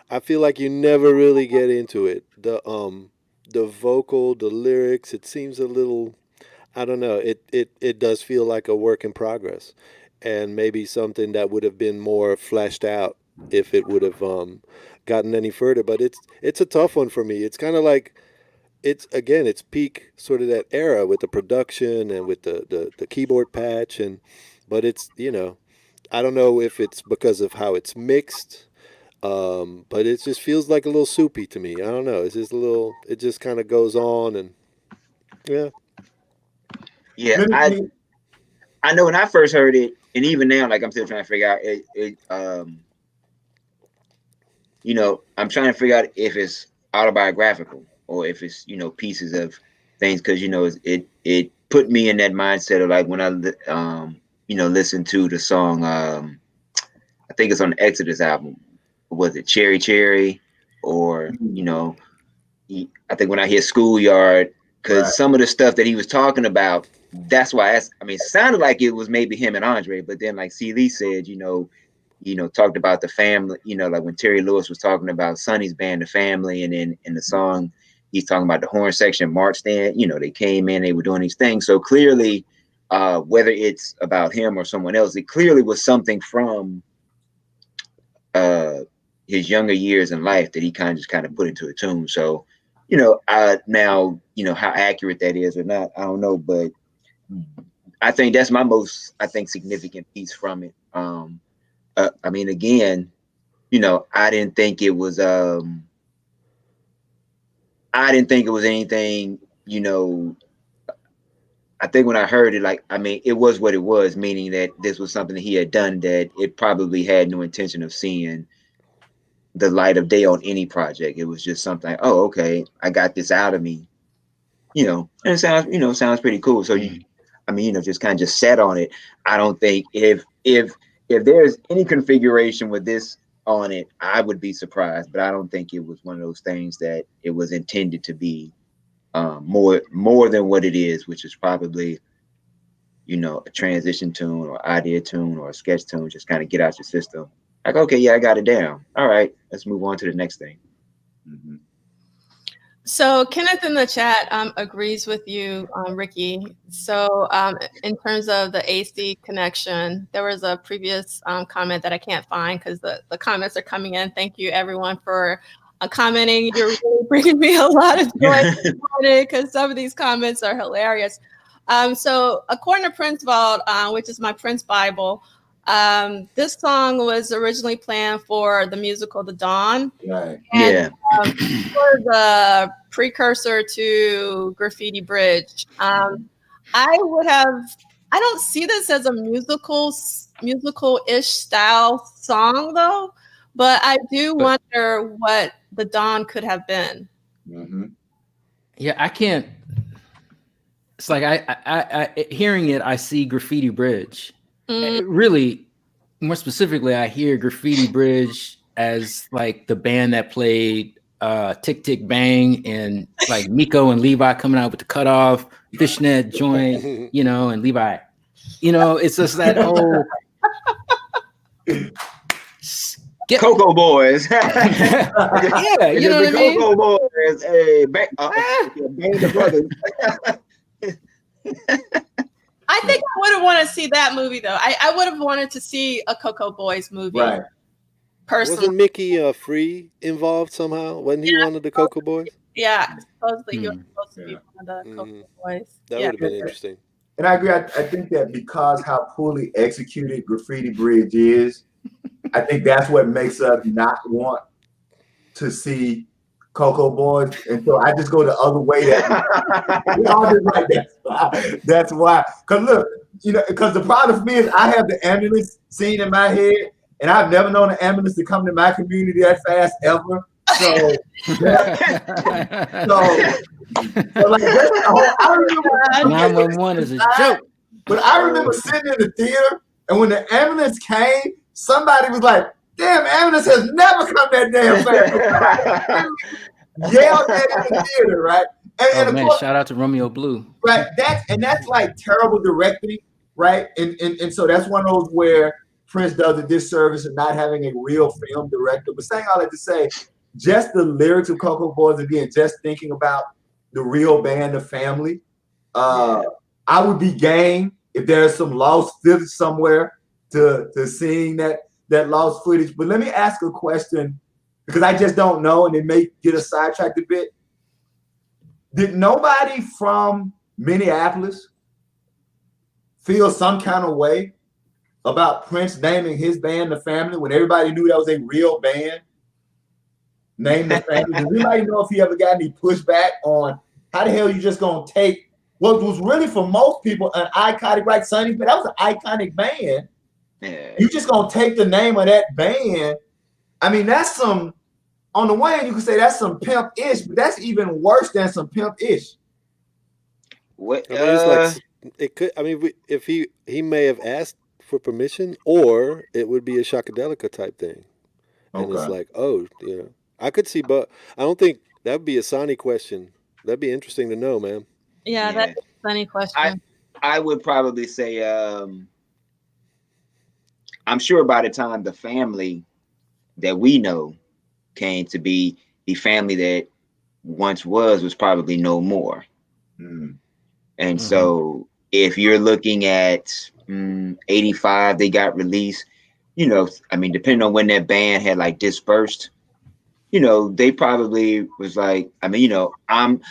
I feel like you never really get into it. The vocal, the lyrics, it seems a little, I don't know, it does feel like a work in progress, and maybe something that would have been more fleshed out if it would have gotten any further. But it's a tough one for me. It's kind of like, it's peak sort of that era with the production and with the keyboard patch, but it's, you know, I don't know if it's because of how it's mixed, but it just feels like a little soupy to me. I don't know. It's just it just kind of goes on, and yeah. Yeah, I know when I first heard it, and even now, like I'm still trying to figure out it. You know, I'm trying to figure out if it's autobiographical or if it's, you know, pieces of things, because, you know, it put me in that mindset of like when I you know, listened to the song, I think it's on the Exodus album. Was it Cherry Cherry? Or, you know, I think when I hear Schoolyard, because some of the stuff that he was talking about, that's why it sounded like it was maybe him and Andre, but then like C. Lee said, you know, talked about the family, you know, like when Terry Lewis was talking about Sonny's band, The Family, and then in the song, he's talking about the horn section marched in, you know, they came in, they were doing these things. So clearly, whether it's about him or someone else, it clearly was something from his younger years in life that he kind of put into a tune. So, you know, now, you know, how accurate that is or not, I don't know, but I think that's my most, significant piece from it. I mean, again, you know, I didn't think it was anything, you know. I think when I heard it, like, I mean, it was what it was, meaning that this was something that he had done that it probably had no intention of seeing the light of day on any project. It was just something like, oh, okay, I got this out of me, you know, and it sounds pretty cool. So just kind of just sat on it. I don't think if there's any configuration with this on it, I would be surprised, but I don't think it was one of those things that it was intended to be, more than what it is, which is probably, you know, a transition tune or idea tune or a sketch tune. Just kind of get out your system. Like, okay, yeah, I got it down. All right, let's move on to the next thing. Mm-hmm. So Kenneth in the chat agrees with you, Ricky. So in terms of the AC connection, there was a previous comment that I can't find because the comments are coming in. Thank you everyone for commenting. You're really bringing me a lot of joy because some of these comments are hilarious. So according to Prince Vault, which is my Prince Bible, this song was originally planned for the musical The Dawn. Right. And, for the precursor to Graffiti Bridge. I don't see this as a musical-ish style song though, but I do wonder what The Dawn could have been. Mm-hmm. Yeah, I can't. It's like I hearing it, I see Graffiti Bridge. Really, more specifically, I hear Graffiti Bridge as like the band that played Tick Tick Bang and like Miko and Levi coming out with the cutoff fishnet joint, you know, and Levi, you know, it's just that whole Cocoa Boys. Yeah, you know what I mean? Cocoa Boys, bang the brothers. I think I would have wanted to see that movie though. I would have wanted to see a Cocoa Boys movie. Right. Personally. Wasn't Mickey Free involved somehow? Wasn't he one of the Cocoa Boys? Yeah, supposedly he was supposed to be one of the Cocoa Boys. That would have been interesting. And I agree. I think that because how poorly executed Graffiti Bridge is, I think that's what makes us not want to see Cocoa Boys. And so I just go the other way. That's why. Because look, you know, because the problem for me is I have the ambulance scene in my head, and I've never known an ambulance to come to my community that fast ever. So like, I remember 911 is a joke. But I remember sitting in the theater, and when the ambulance came, somebody was like, "Damn, ambulance has never come that damn fast." Yelled at in the theater, right? And man, course, shout out to Romeo Blue. Right, that's like terrible directing, right? And so that's one of those where Prince does a disservice of not having a real film director. But saying all that to say, just the lyrics of Cocoa Boys, again, just thinking about the real band, the family, I would be game if there's some lost footage somewhere to seeing that lost footage. But let me ask a question, because I just don't know, and it may get us sidetracked a bit. Did nobody from Minneapolis feel some kind of way about Prince naming his band The Family when everybody knew that was a real band? Name The Family. Does anybody know if he ever got any pushback on how the hell you just gonna take what was really for most people an iconic, right? Sonny, but that was an iconic band. Yeah. You just gonna take the name of that band? I mean, that's some. On the one hand, you could say that's some pimp-ish, but that's even worse than some pimp-ish. What? I mean, it's like it could. I mean, if he may have asked for permission, or it would be a Shockadelica type thing, and it's like, oh, you know, I could see, but I don't think that would be a Sonny question. That'd be interesting to know, man. Yeah, that's a funny question. I would probably say, I'm sure by the time the family that we know came to be, the family that once was probably no more. And so if you're looking at 85, they got released, you know, I mean, depending on when that band had like dispersed, you know, they probably was like, I mean, you know, I'm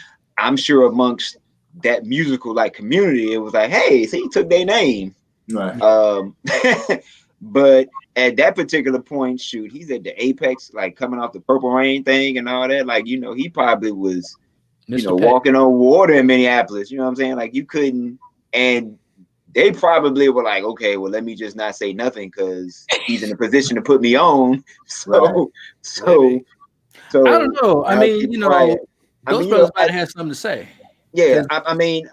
sure amongst that musical like community, it was like, hey, so he took their name. Right. But at that particular point, shoot, he's at the apex, like coming off the Purple Rain thing and all that. Like, you know, he probably was, Mr. you know, walking on water in Minneapolis. You know what I'm saying? Like, you couldn't, and they probably were like, okay, well, let me just not say nothing because he's in a position to put me on. So I don't know. I mean, you know, those brothers might have something to say. Yeah, I mean,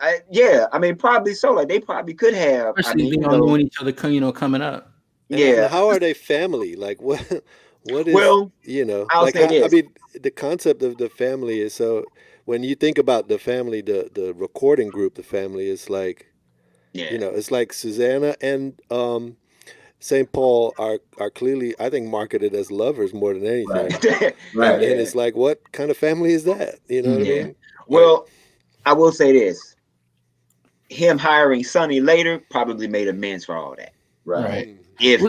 probably so. Like, they probably could have. Especially being on each other, you know, coming up. Yeah. And how are they family? Like, what is, you know, I'll like, say this. I mean, the concept of the family is so, when you think about the family, the recording group, the family is like, Yeah. you know, it's like Susanna and St. Paul are clearly, I think, marketed as lovers more than anything. Right. And it's like, what kind of family is that? You know what I Yeah. mean? Well, I will say this: him hiring Sonny later probably made amends for all that. Right. If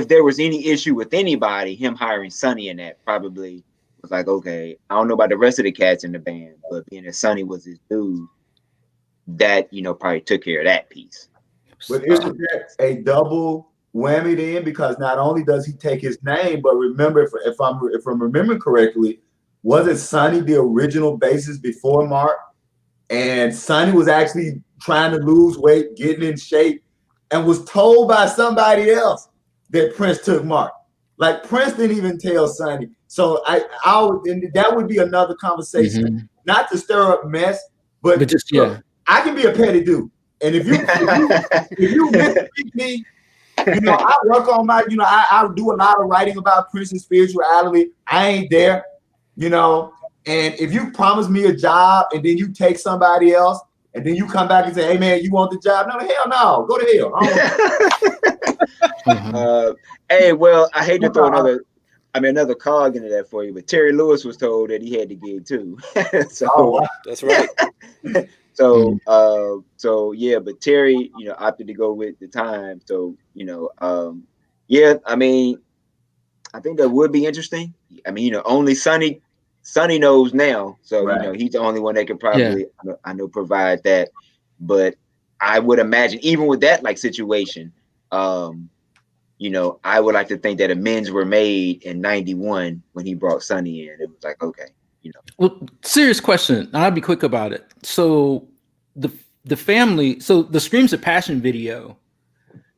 there was any issue with anybody, him hiring Sonny in that probably was like, okay, I don't know about the rest of the cats in the band, but being that Sonny was his dude, that, you know, probably took care of that piece. But isn't that a double whammy then? Because not only does he take his name, but remember, if I'm remembering correctly, wasn't Sonny the original bassist before Mark? And Sonny was actually trying to lose weight, getting in shape, and was told by somebody else that Prince took Mark. Like Prince didn't even tell Sonny. So and that would be another conversation, not to stir up mess, but just I can be a petty dude. And if you mistreat me, you know, I work on my, you know, I do a lot of writing about Prince's spirituality. I ain't there, you know. And if you promise me a job and then you take somebody else and then you come back and say, hey man, you want the job? No, hell no, go to hell. Hey, well, I hate to throw another cog into that for you, but Terry Lewis was told that he had the gig too. So that's right. So yeah, but Terry, you know, opted to go with the time. So, you know, yeah, I mean, I think that would be interesting. I mean, you know, only Sonny knows now. So, you know, he's the only one that could probably, I know, provide that. But I would imagine, even with that like situation, you know, I would like to think that amends were made in '91 when he brought Sonny in. It was like, okay, you know. Well, serious question. I'll be quick about it. So the family, so the Screams of Passion video,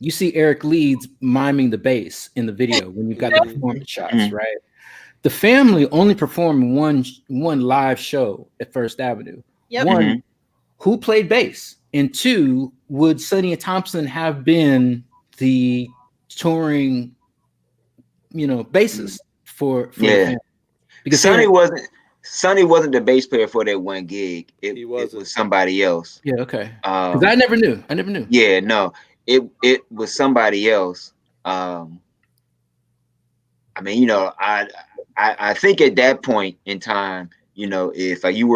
you see Eric Leeds miming the bass in the video when you've got the performance shots, right? The family only performed one live show at First Avenue. One, who played bass? And two, would Sonny and Thompson have been the touring, you know, bassist for the family? Because Sonny wasn't the bass player for that one gig. It was somebody else. Yeah, okay. Because I never knew. Yeah, no, it was somebody else. I mean, you know, I think at that point in time, you know, if you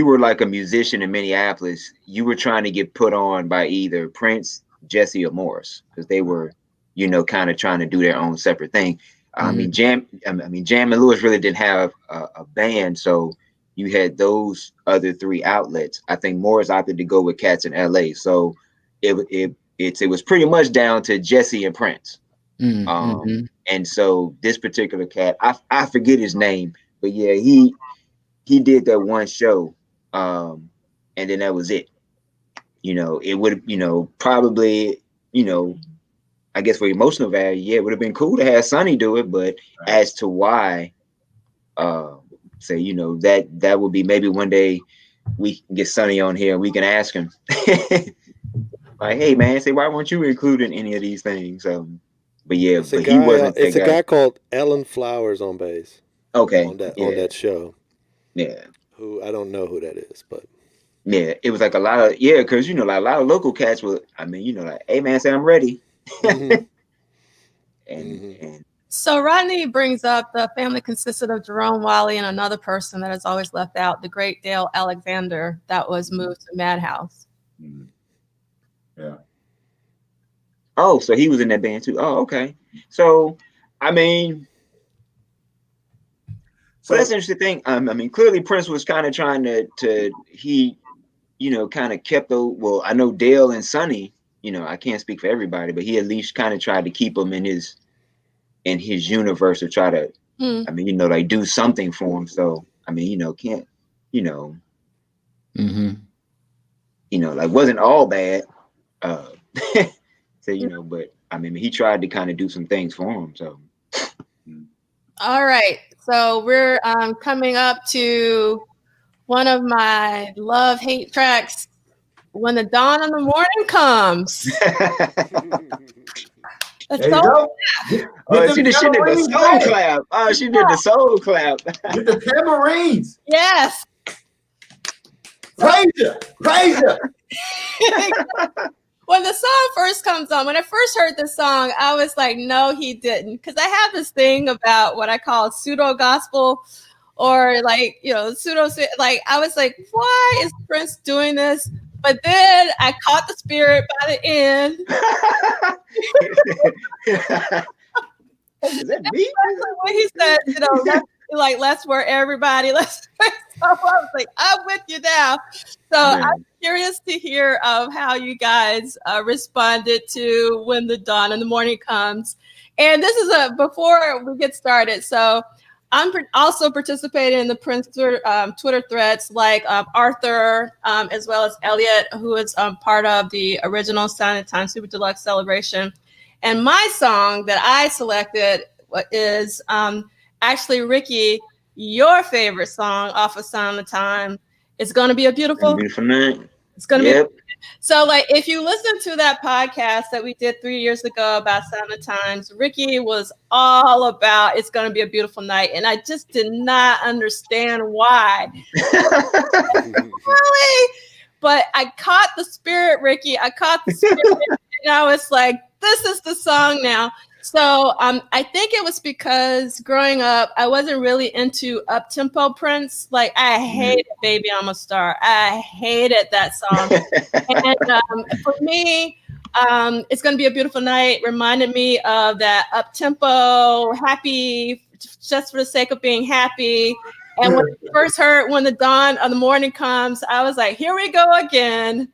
were like a musician in Minneapolis, you were trying to get put on by either Prince, Jesse, or Morris, because they were, you know, kind of trying to do their own separate thing. I mean, Jam and Lewis really didn't have a band, so you had those other three outlets. I think Morris opted to go with cats in LA, so it was pretty much down to Jesse and Prince. And so this particular cat, I forget his name, but yeah, he did that one show, and then that was it. You know, it would, you know, probably, you know, I guess for emotional value, yeah, it would have been cool to have Sonny do it, but as to why, say, you know, that would be maybe one day we can get Sonny on here and we can ask him, like, hey man, say, why weren't you included in any of these things? But yeah, but he wasn't. It's a guy called Alan Flowers on bass. Okay, on that show. Yeah, who I don't know who that is, but yeah, it was like a lot of because you know, like a lot of local cats were. I mean, you know, like, hey man, say I'm ready. And so Rodney brings up the family consisted of Jerome Wiley and another person that is always left out, the great Dale Alexander, that was moved to Madhouse. Yeah. Oh, so he was in that band too. Oh, okay. So, I mean, so that's an interesting thing. I mean, clearly Prince was kind of trying to he, you know, kind of kept the. Well, I know Dale and Sonny. You know, I can't speak for everybody, but he at least kind of tried to keep them in his universe, or try to. I mean, you know, like do something for him. So, I mean, you know, can't, you know, you know, like wasn't all bad. So, you know, but I mean, he tried to kind of do some things for him. So, all right. So we're coming up to one of my love-hate tracks, When the Dawn in the Morning Comes. There you go. Oh, she did the soul clap. Oh, she did the soul clap. Get the tambourines. Yes. Praise you. Praise you. When the song first comes on, when I first heard the song, I was like, no, he didn't. Because I have this thing about what I call pseudo gospel, or like, pseudo, like, I was like, why is Prince doing this? But then I caught the spirit by the end. Is that me? When he said, let's wear everybody. So I was like, I'm with you now. So I'm curious to hear of how you guys responded to When the Dawn and the Morning Comes. And this is before we get started. So I'm also participating in the Prince Twitter threads, like Arthur, as well as Elliot, who is part of the original Sound of Time Super Deluxe celebration. And my song that I selected is actually, Ricky, your favorite song off of Sound of Time. It's going to be a beautiful night. It's going to be. So, like, if you listen to that podcast that we did 3 years ago about Sound of Times, Ricky was all about it's going to be a beautiful night. And I just did not understand why. Really? But I caught the spirit, Ricky. I caught the spirit. And I was like, this is the song now. So I think it was because growing up, I wasn't really into up-tempo Prince. Like, I hated Baby I'm a Star. I hated that song. And for me, It's Gonna Be a Beautiful Night reminded me of that up-tempo, happy, just for the sake of being happy. And when I first heard When the Dawn of the Morning Comes, I was like, here we go again.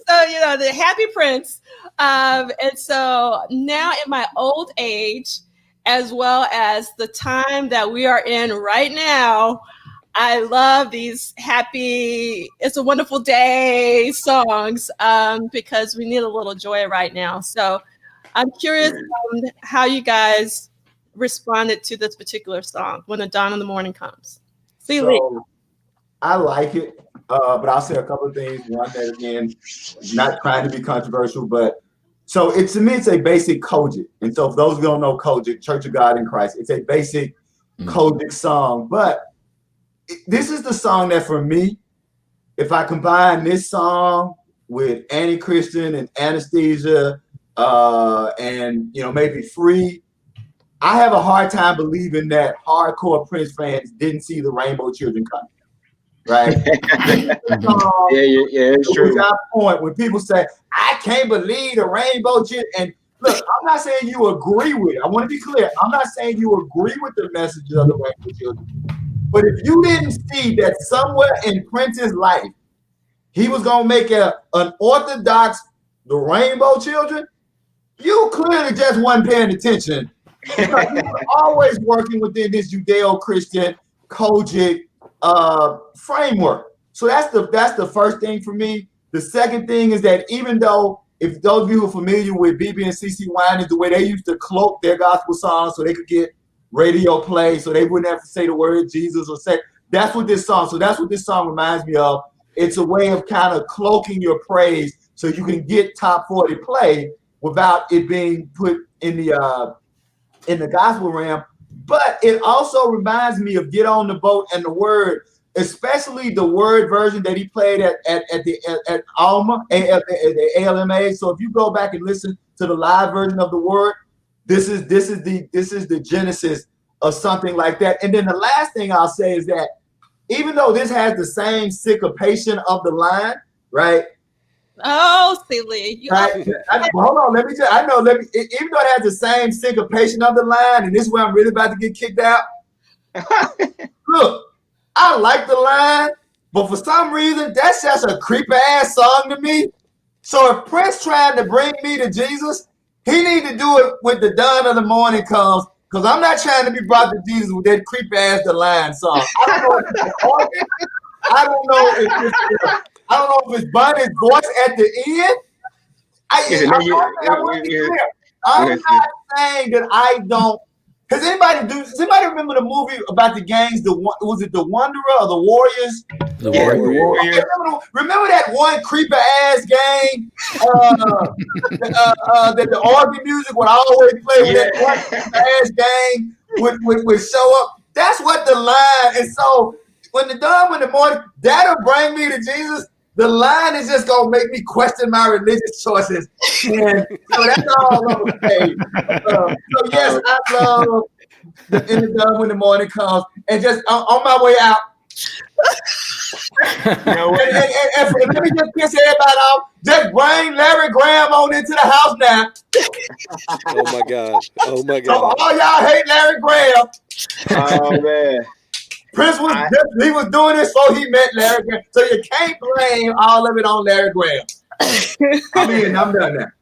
So, the Happy Prince. And so now in my old age, as well as the time that we are in right now, I love these happy, It's a Wonderful Day songs because we need a little joy right now. So I'm curious how you guys responded to this particular song, When the Dawn of the Morning Comes. See, Liegh. I like it, but I'll say a couple of things. One, that again, not trying to be controversial, but so to me, it's a basic Kojic. And so for those who don't know Kojic, Church of God in Christ, it's a basic Kojic song. But this is the song that for me, if I combine this song with Anti-Christian and Anesthesia and, maybe Free, I have a hard time believing that hardcore Prince fans didn't see the Rainbow Children coming. Right? It's true. That point when people say, I can't believe the Rainbow Children. And look, I'm not saying you agree with it. I want to be clear. I'm not saying you agree with the messages of the Rainbow Children. But if you didn't see that somewhere in Prince's life, he was going to make an orthodox, the Rainbow Children, you clearly just wasn't paying attention. Because he was always working within this Judeo-Christian Kojic framework. So that's the first thing for me. The second thing is that even though, if those of you who are familiar with BB and CC Winans, the way they used to cloak their gospel songs so they could get radio play, so they wouldn't have to say the word Jesus or say, that's what this song reminds me of. It's a way of kind of cloaking your praise so you can get top 40 play without it being put in the gospel realm. But it also reminds me of Get on the Boat and the Word, especially the Word version that he played at Alma, at the ALMA. So if you go back and listen to the live version of the Word, this is the genesis of something like that. And then the last thing I'll say is that even though this has the same syncopation of the line, right? Oh, silly. Hold on, let me tell you, even though it has the same syncopation of the line, and this is where I'm really about to get kicked out. Look, I like the line, but for some reason, that's just a creepy ass song to me. So if Prince trying to bring me to Jesus, he need to do it with The Dawn of the Morning Comes, because I'm not trying to be brought to Jesus with that creepy ass The Line song. I don't know if it's Bunny's voice at the end. I'm not saying that I don't Does anybody remember the movie about the gangs? Was it The Wanderer or The Warriors? The Yeah, the Warrior. Warrior. Okay, remember that one creeper ass gang that the organ music would always play when that one creeper ass gang would show up. That's what the line. And so when the morning that'll bring me to Jesus. The line is just gonna make me question my religious choices, and so that's all I'm gonna say. So yes, I love in the done when the morning comes, and just on my way out. You know what? And let me just piss everybody off. Just bring Larry Graham on into the house now. Oh my God. Oh my So God. all y'all hate Larry Graham. Oh man. Prince was doing this before he met Larry Graham. So you can't blame all of it on Larry Graham. I'm done now.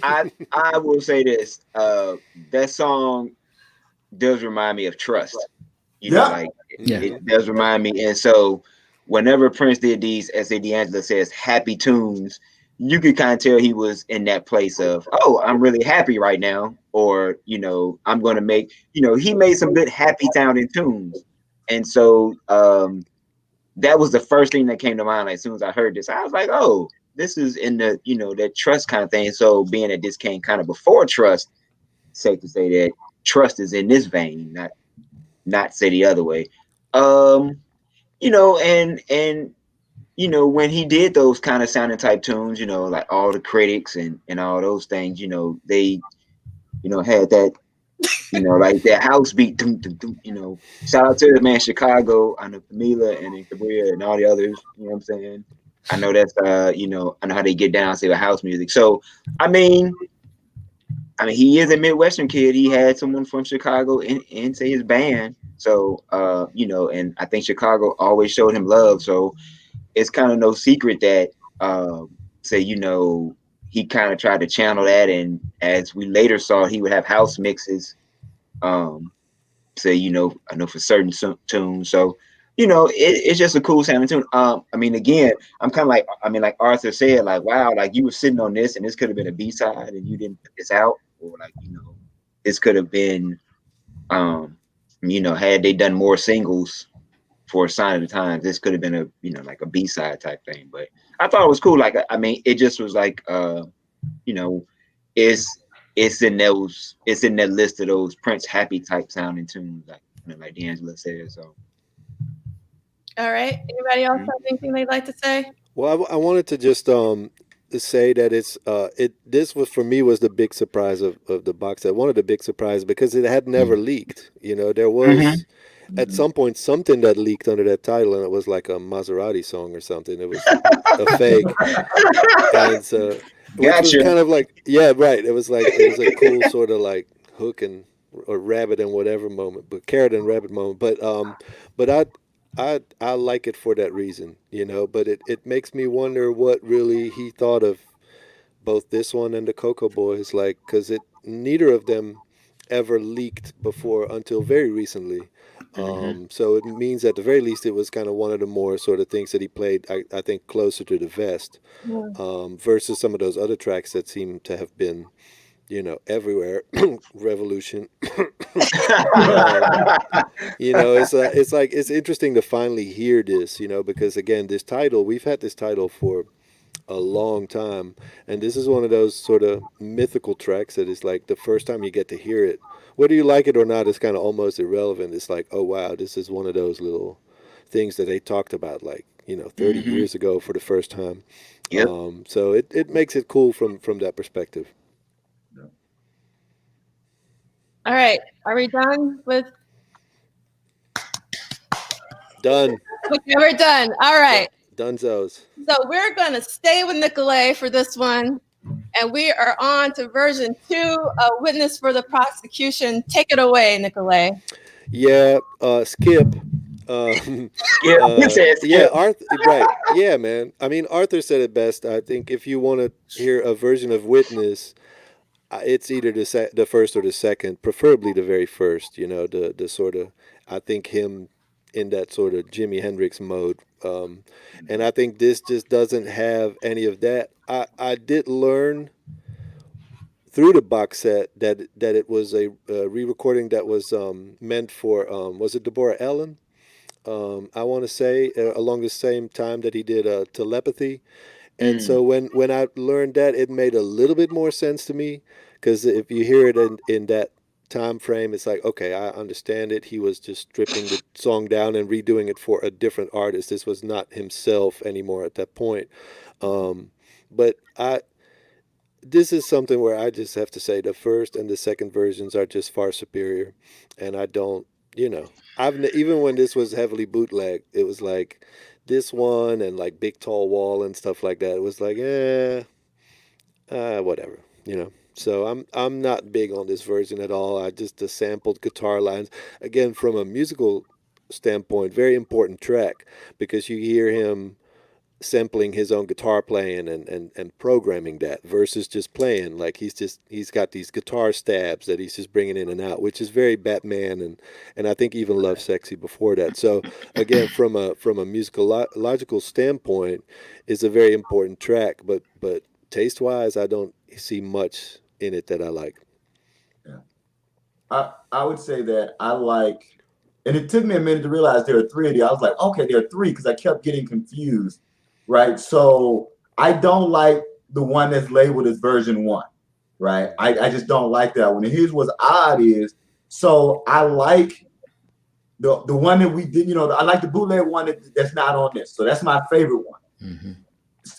I will say this. That song does remind me of Trust. You know, like it does remind me. And so whenever Prince did these, as D'Angelo says, happy tunes, you could kind of tell he was in that place of, oh, I'm really happy right now. Or, you know, I'm going to make, you know, he made some good happy sounding tunes. And so that was the first thing that came to mind. Like, as soon as I heard this, I was like, oh, this is in the, you know, that Trust kind of thing. So being that this came kind of before Trust, safe to say that Trust is in this vein, not say the other way. You know, and you know, when he did those kind of sounding type tunes, you know, like All the Critics and all those things, you know, they, you know, had that, you know, like that house beat, you know. Shout out to the man Chicago, I know Camila and then Cabria and all the others, you know what I'm saying? I know that's you know, I know how they get down, say with house music. So I mean he is a Midwestern kid. He had someone from Chicago into his band. So you know, and I think Chicago always showed him love. So it's kind of no secret that say, you know, he kind of tried to channel that, and as we later saw, he would have house mixes. Say, you know, I know for certain tunes. So, you know, it's just a cool sounding tune. I mean, again, I'm kind of like, I mean, like Arthur said, like, wow, like you were sitting on this, and this could have been a B-side, and you didn't put this out, or like, you know, this could have been, you know, had they done more singles for a Sign of the Times, this could have been a, you know, like a B-side type thing. But I thought it was cool. Like, I mean, it just was like, you know, it's in that list of those Prince happy type sounding tunes, like, you know, like D'Angelo said. So, all right. Anybody else have anything they'd like to say? Well, I wanted to just say that this was, for me, was the big surprise of the box set. One of the big surprises, because it had never leaked. You know, there was at some point something that leaked under that title, and it was like a Maserati song or something. It was a fake, and so which was kind of like, yeah, right. It was a cool sort of like hook and or rabbit and whatever moment, but carrot and rabbit moment. But I like it for that reason, you know. But it makes me wonder what really he thought of both this one and the Cocoa Boys, like, because neither of them ever leaked before until very recently. So it means at the very least it was kind of one of the more sort of things that he played, I think, closer to the vest, versus some of those other tracks that seem to have been, you know, everywhere. Revolution. You know, it's like, it's interesting to finally hear this, you know, because again, we've had this title for a long time, and this is one of those sort of mythical tracks that is like the first time you get to hear it, whether you like it or not, is kind of almost irrelevant. It's like, oh wow, this is one of those little things that they talked about, like, you know, 30 years ago for the first time. So it makes it cool from that perspective. All right, are we done with? Done. Okay, we're done. All right. Dunzos. So we're going to stay with Nicolay for this one. And we are on to version 2, Witness for the Prosecution. Take it away, Nicolay. Yeah, Skip. Yeah, Arthur. Right. Yeah, man. I mean, Arthur said it best. I think if you want to hear a version of Witness, it's either the first or the second, preferably the very first. You know, the sort of, I think, him in that sort of Jimi Hendrix mode. And I think this just doesn't have any of that. I did learn through the box set that it was a re-recording that was meant for was it Deborah Ellen? I want to say along the same time that he did Telepathy. And so when I learned that, it made a little bit more sense to me, because if you hear it in that time frame, it's like, okay, I understand it. He was just stripping the song down and redoing it for a different artist. This was not himself anymore at that point. But this is something where I just have to say the first and the second versions are just far superior. And I don't, even when this was heavily bootleg, it was like this one and like Big Tall Wall and stuff like that. It was like, whatever, So I'm not big on this version at all. The sampled guitar lines, again, from a musical standpoint, very important track, because you hear him sampling his own guitar playing and programming that versus just playing. Like he's got these guitar stabs that he's just bringing in and out, which is very Batman and I think even Love Sexy before that. So again, from a musical standpoint, is a very important track, but taste wise, I don't see much in it that I like. Yeah, I would say that I like, and it took me a minute to realize there are three of these. I was like, okay, there are three, because I kept getting confused. Right, so I don't like the one that's labeled as version 1, right? I just don't like that one. And here's what's odd is, so I like the one that we did, I like the bootleg one that's not on this. So that's my favorite one. Mm-hmm.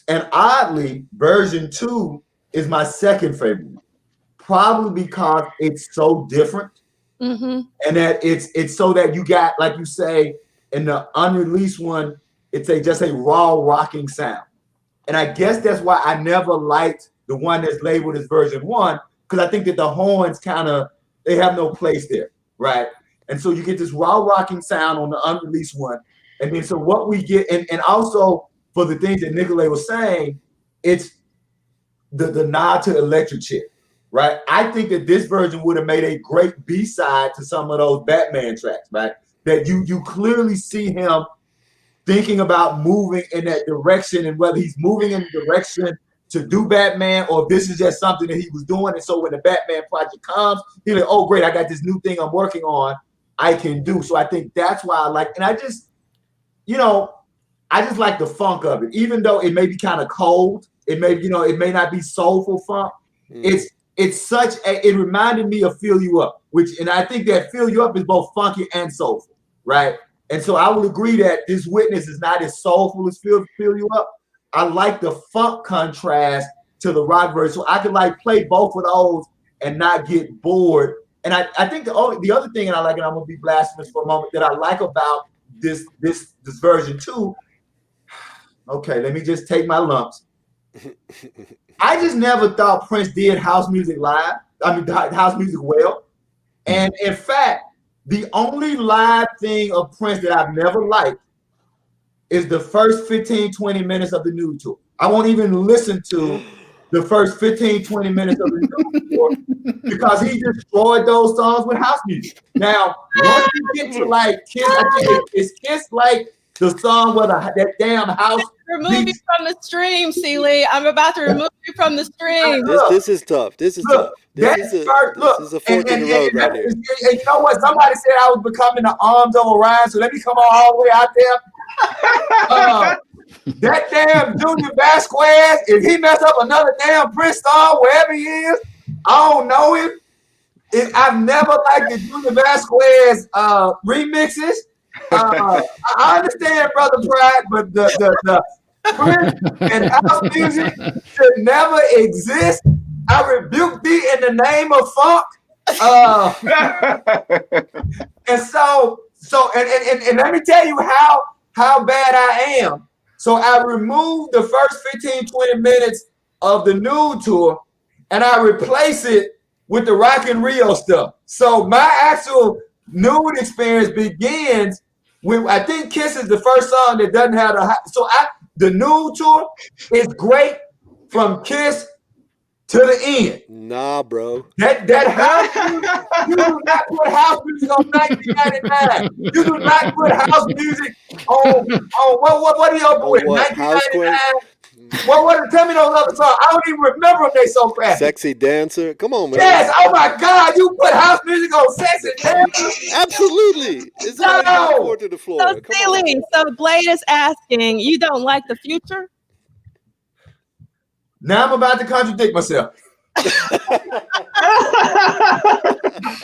And oddly, version 2 is my second favorite one, probably because it's so different, and that it's so that you got, like you say, in the unreleased one, it's just a raw rocking sound. And I guess that's why I never liked the one that's labeled as version 1, because I think that the horns they have no place there, right? And so you get this raw rocking sound on the unreleased one. And then so what we get, and also for the things that Nicolay was saying, it's the nod to Electric Chair, right? I think that this version would have made a great B-side to some of those Batman tracks, right? That you clearly see him thinking about moving in that direction, and whether he's moving in the direction to do Batman or if this is just something that he was doing. And so when the Batman project comes, he's like, oh, great, I got this new thing I'm working on, I can do. So I think that's why I like, and I just like the funk of it, even though it may be kind of cold. It may, it may not be soulful funk. It reminded me of Fill You Up, and I think that Fill You Up is both funky and soulful, right? And so I would agree that this Witness is not as soulful as Fill You Up. I like the funk contrast to the rock version, so I could play both of those and not get bored. And I think the other thing, and I like, and I'm gonna be blasphemous for a moment, that I like about this version 2. Okay, let me just take my lumps. I just never thought Prince did house music house music well. And in fact, the only live thing of Prince that I've never liked is the first 15, 20 minutes of the Nude Tour. I won't even listen to the first 15, 20 minutes of the Nude Tour because he destroyed those songs with house music. Now, once you get to Kiss, I think it's Kiss the song where that damn house. Remove you from the stream, Liegh. I'm about to remove you from the stream. This is tough. This is tough. This is a fork in the road right here. And you know what? Somebody said I was becoming the arms of Orion, so let me come all the way out there. That damn Junior Vasquez, if he mess up another damn Prince song, wherever he is, I don't know him. I've never liked the Junior Vasquez remixes. I understand, Brother Pride, but the Prince and house music should never exist. I rebuke thee in the name of funk. And so let me tell you how bad I am. So I removed the first 15, 20 minutes of the Nude Tour and I replace it with the Rock in Rio stuff. So my actual nude experience begins when I think Kiss is the first song that doesn't have the Nude Tour is great from Kiss to the end. Nah, bro. That house music, you do not put house music on 1999. You do not put house music on what are y'all doing? 1999. What? Tell me those other songs. I don't even remember them. They so crappy. Sexy Dancer. Come on, man. Yes. Oh my God. You put house music on Sexy Dancer? Absolutely. It's like No. forward to the floor. So Come on. silly. So Blade is asking, you don't like the future? Now I'm about to contradict myself.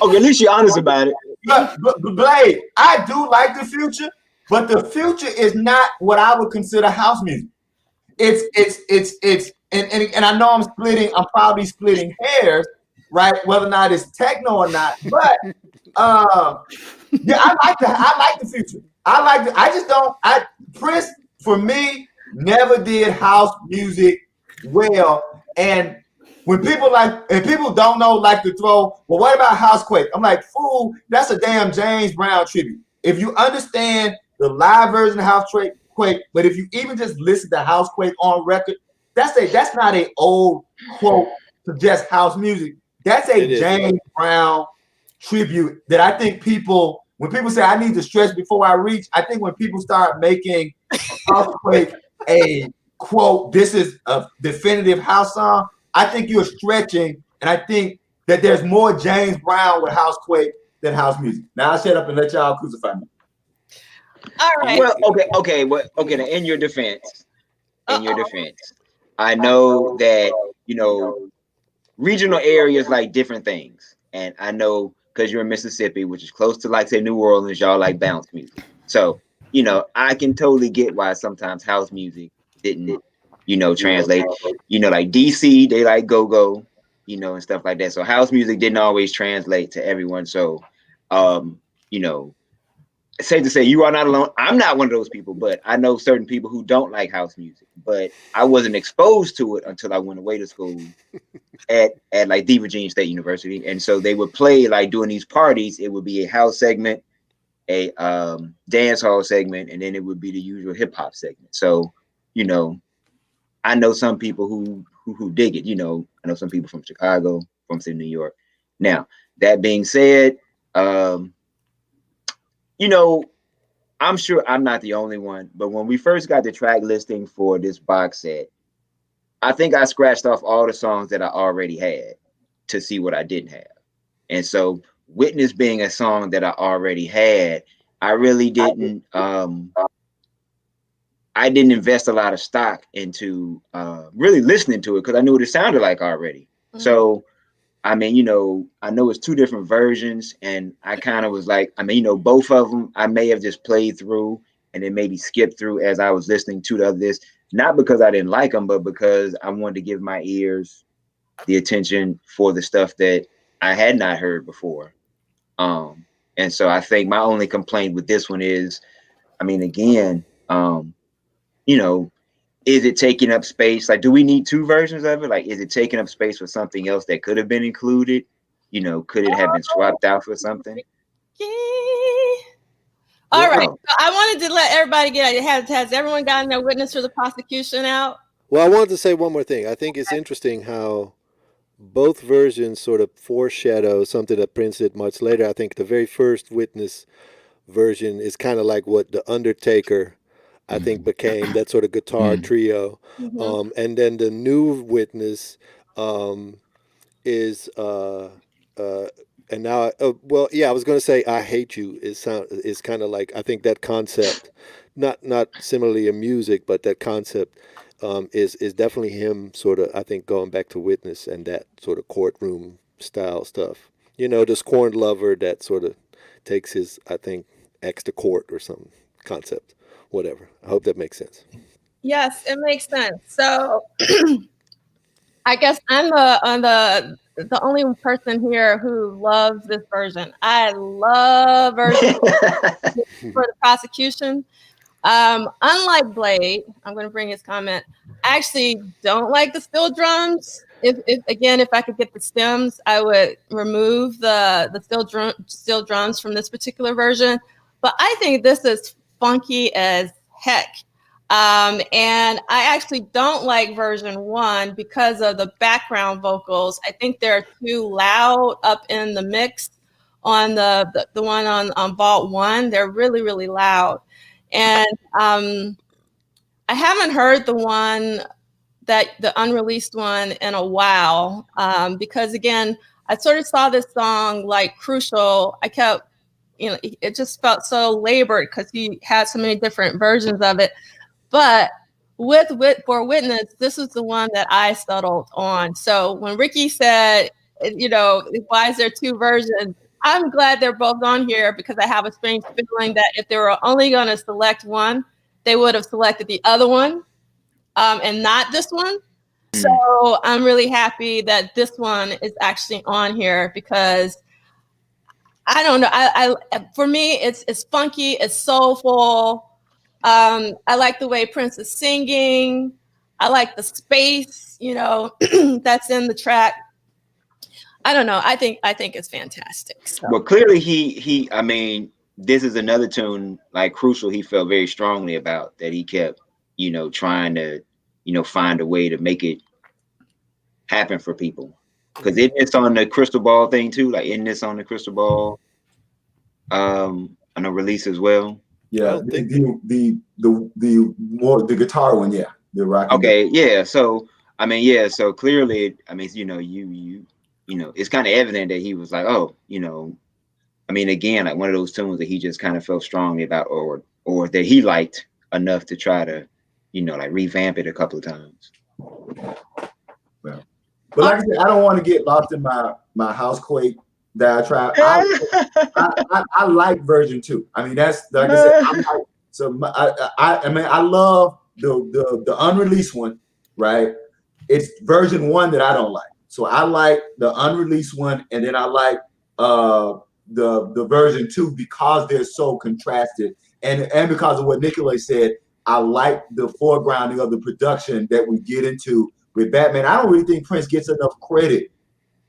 Okay, at least you're honest about it. But Blade, I do like the future, but the future is not what I would consider house music. It's and I know I'm probably splitting hairs, right? Whether or not it's techno or not, but yeah, I like the future. Prince for me never did house music well. And when people don't know, like to throw, well, what about Housequake? I'm like, fool, that's a damn James Brown tribute. If you understand the live version of Housequake, but if you even just listen to Housequake on record, that's not an old quote to just house music. That's a James Brown tribute that I think when people say I need to stretch before I reach, I think when people start making Housequake a quote, this is a definitive house song, I think you're stretching, and I think that there's more James Brown with Housequake than house music. Now I'll shut up and let y'all crucify me. All right. Well, okay. Now, in your defense, I know that regional areas like different things, and I know because you're in Mississippi, which is close to like say New Orleans, y'all like bounce music. So I can totally get why sometimes house music didn't translate. Like DC, they like go-go, and stuff like that. So house music didn't always translate to everyone. So, it's safe to say you are not alone. I'm not one of those people, but I know certain people who don't like house music. But I wasn't exposed to it until I went away to school at like the Virginia State University. And so they would play, like during these parties, it would be a house segment, a dance hall segment, and then it would be the usual hip hop segment. So, I know some people who dig it. I know some people from Chicago, from New York. Now, that being said, I'm sure I'm not the only one, but when we first got the track listing for this box set, I think I scratched off all the songs that I already had to see what I didn't have. And so Witness being a song that I already had, I really didn't I didn't invest a lot of stock into really listening to it because I knew what it sounded like already. Mm-hmm. So, I know it's two different versions, and I kind of was like, both of them I may have just played through and then maybe skipped through as I was listening to the others, not because I didn't like them, but because I wanted to give my ears the attention for the stuff that I had not heard before. And so I think my only complaint with this one is, is it taking up space? Like, do we need two versions of it? Like, is it taking up space for something else that could have been included? Could it have been swapped out for something? Yeah. All right. So I wanted to let everybody get. Has everyone gotten their Witness for the Prosecution out? Well, I wanted to say one more thing. I think it's interesting how both versions sort of foreshadow something that Prince did much later. I think the very first Witness version is kind of like what The Undertaker, I think, became, that sort of guitar trio. Mm-hmm. And then the new Witness is and now I was going to say I Hate You is kind of like, I think that concept, not similarly in music, but that concept is definitely him sort of, I think, going back to Witness and that sort of courtroom style stuff. The scorned lover that sort of takes his, I think, ex to court or some concept. Whatever. I hope that makes sense. Yes, it makes sense. So I guess I'm the only person here who loves this version. I love version for the Prosecution. Unlike Blade, I'm going to bring his comment. I actually don't like the steel drums. If I could get the stems, I would remove the steel drums from this particular version. But I think this is funky as heck. And I actually don't like version 1 because of the background vocals. I think they're too loud up in the mix on the one on Vault 1. They're really, really loud. And I haven't heard the one that the unreleased one in a while, because again, I sort of saw this song like Crucial. I kept, it just felt so labored because he had so many different versions of it. But for Witness, this is the one that I settled on. So when Ricky said, why is there two versions? I'm glad they're both on here because I have a strange feeling that if they were only going to select one, they would have selected the other one and not this one. So I'm really happy that this one is actually on here because I don't know. I for me, it's funky, it's soulful. I like the way Prince is singing. I like the space, that's in the track. I don't know. I think it's fantastic. So. Well, clearly he. I mean, this is another tune like Crucial. He felt very strongly about that. He kept, trying to, find a way to make it happen for people. Because isn't this on the Crystal Ball thing too? Like, isn't this on the Crystal Ball? On a release as well. Yeah, the guitar one, yeah, the rock. Okay, yeah. So I mean, yeah. So clearly, I mean, it's kind of evident that he was like, oh, I mean, again, like one of those tunes that he just kind of felt strongly about, or that he liked enough to try to, like revamp it a couple of times. Yeah. But like I said, I don't want to get lost in my housequake diatribe. I like version 2. I mean, that's like I said. I love the unreleased one, right? It's version 1 that I don't like. So I like the unreleased one, and then I like the version 2 because they're so contrasted, and because of what Nicolay said. I like the foregrounding of the production that we get into with Batman. I don't really think Prince gets enough credit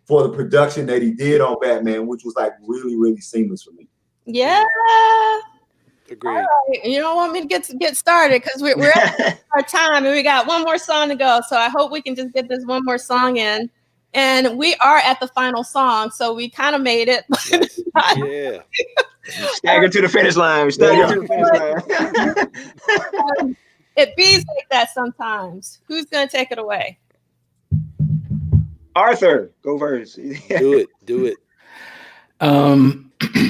for the production that he did on Batman, which was like really, really seamless for me. Yeah. Agreed. All right. You don't want me to get started because we're at our time and we got one more song to go. So I hope we can just get this one more song in. And we are at the final song, so we kind of made it. Yeah. Stagger to the finish line. Stagger to the finish line. It bees like that sometimes. Who's going to take it away? Arthur, go first. Do it.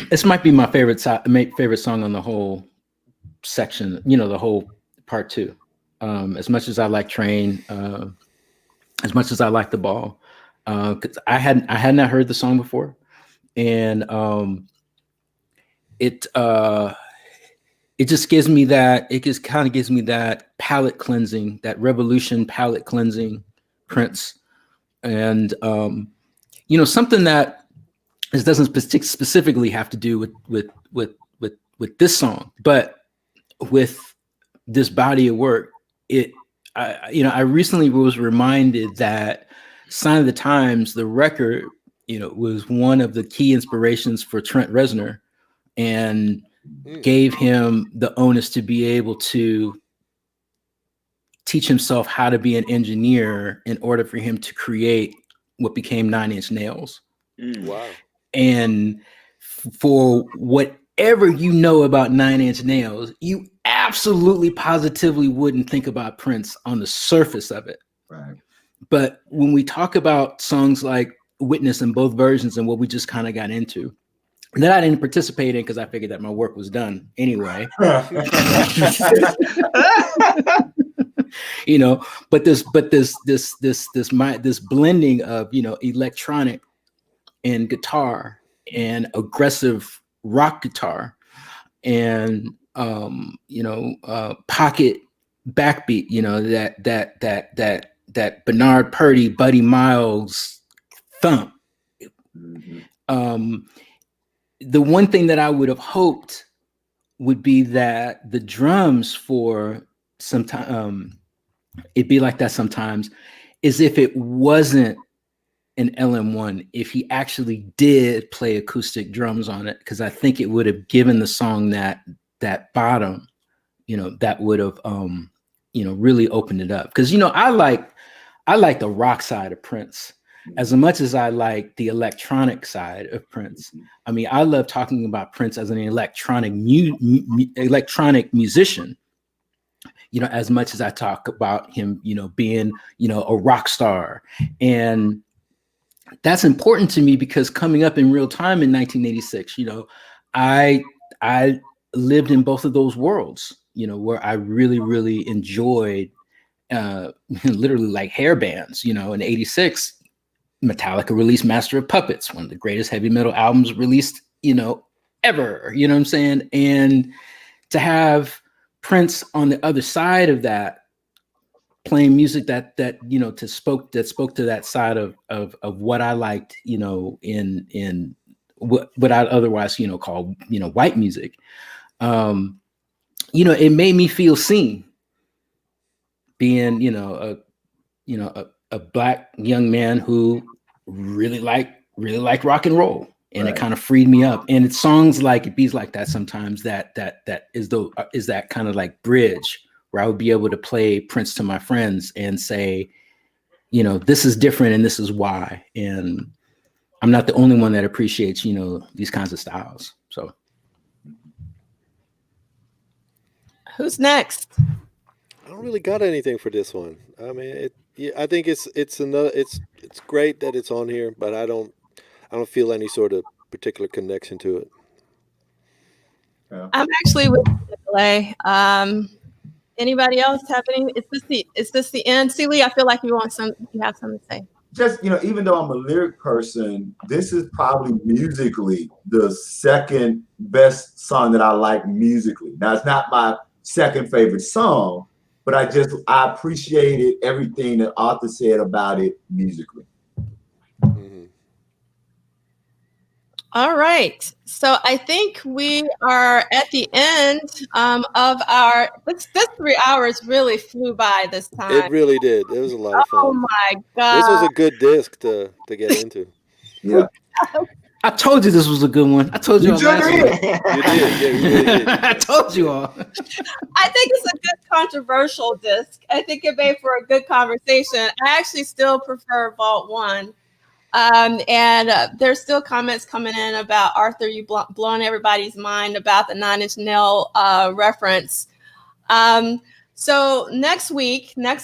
This might be my favorite song on the whole section. The whole part 2. As much as I like Train, as much as I like The Ball, because I had not heard the song before, and it just gives me that. It just kind of gives me that palate cleansing, that revolution palate cleansing Prince. And something that this doesn't specifically have to do with this song, but with this body of work. I recently was reminded that Sign of the Times, the record, was one of the key inspirations for Trent Reznor, and gave him the onus to be able to teach himself how to be an engineer in order for him to create what became 9 Inch Nails. Wow. And for whatever you know about 9 Inch Nails, you absolutely positively wouldn't think about Prince on the surface of it. Right. But when we talk about songs like Witness in both versions and what we just kind of got into, that I didn't participate in because I figured that my work was done anyway. But this blending of electronic and guitar and aggressive rock guitar and pocket backbeat, that Bernard Purdy, Buddy Miles thump. Mm-hmm. The one thing that I would have hoped would be that the drums for sometime it'd be like that sometimes, is if it wasn't an LM1, if he actually did play acoustic drums on it, because I think it would have given the song that bottom, that would have really opened it up. Because I like the rock side of Prince as much as I like the electronic side of Prince. I mean, I love talking about Prince as an electronic musician. as much as I talk about him, being, a rock star. And that's important to me because coming up in real time in 1986, I lived in both of those worlds, where I really, really enjoyed literally like hair bands. In 86, Metallica released Master of Puppets, one of the greatest heavy metal albums released, ever, what I'm saying? And to have Prince on the other side of that, playing music that spoke to that side of what I liked, in what I'd otherwise, call, white music. It made me feel seen, being, a black young man who really liked rock and roll. And It kind of freed me up. And it's songs like It Bees Like That sometimes that is that kind of like bridge where I would be able to play Prince to my friends and say, this is different and this is why. And I'm not the only one that appreciates, these kinds of styles. So who's next? I don't really got anything for this one. I mean, I think it's great that it's on here, but I don't feel any sort of particular connection to it. Yeah. I'm actually with Nicolay. Anybody else have any? Is this the end? Liegh, I feel like you have something to say. Just, even though I'm a lyric person, this is probably musically the second best song that I like musically. Now, it's not my second favorite song, but I appreciated everything that Arthur said about it musically. All right. So I think we are at the end of our, this 3 hours really flew by this time. It really did. It was a lot of fun. Oh my God. This was a good disc to get into. Yeah. I told you this was a good one. I told you all last week. You did. Yeah, you really did. I told you all. I think it's a good controversial disc. I think it made for a good conversation. I actually still prefer Vault 1. And there's still comments coming in about Arthur, you blown everybody's mind about the 9 Inch Nail reference. So next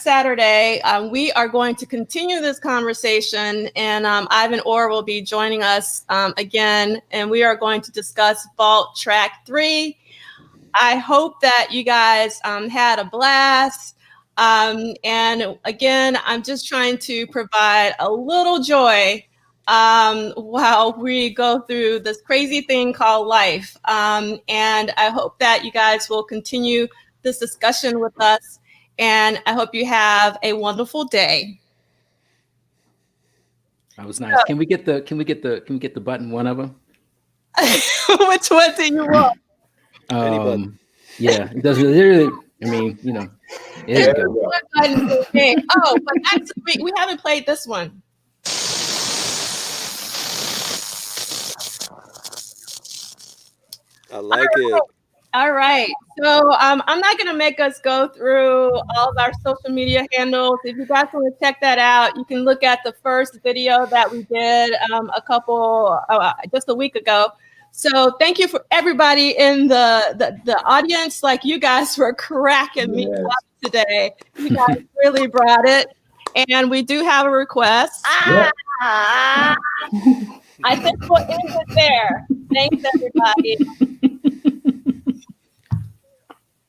Saturday, we are going to continue this conversation, and Ivan Orr will be joining us again, and we are going to discuss Vault Track 3. I hope that you guys had a blast. And again, I'm just trying to provide a little joy while we go through this crazy thing called life. And I hope that you guys will continue this discussion with us. And I hope you have a wonderful day. That was nice. Can we get the button, one of them? Which one do you want? Any button. Yeah, it doesn't really. I mean, there you go. Oh, but actually, we haven't played this one. I like it. All right. So I'm not going to make us go through all of our social media handles. If you guys want to check that out, you can look at the first video that we did just a week ago. So thank you for everybody in the audience. Like, you guys were cracking me up today. You guys really brought it. And we do have a request. I think we'll end it there. Thanks, everybody.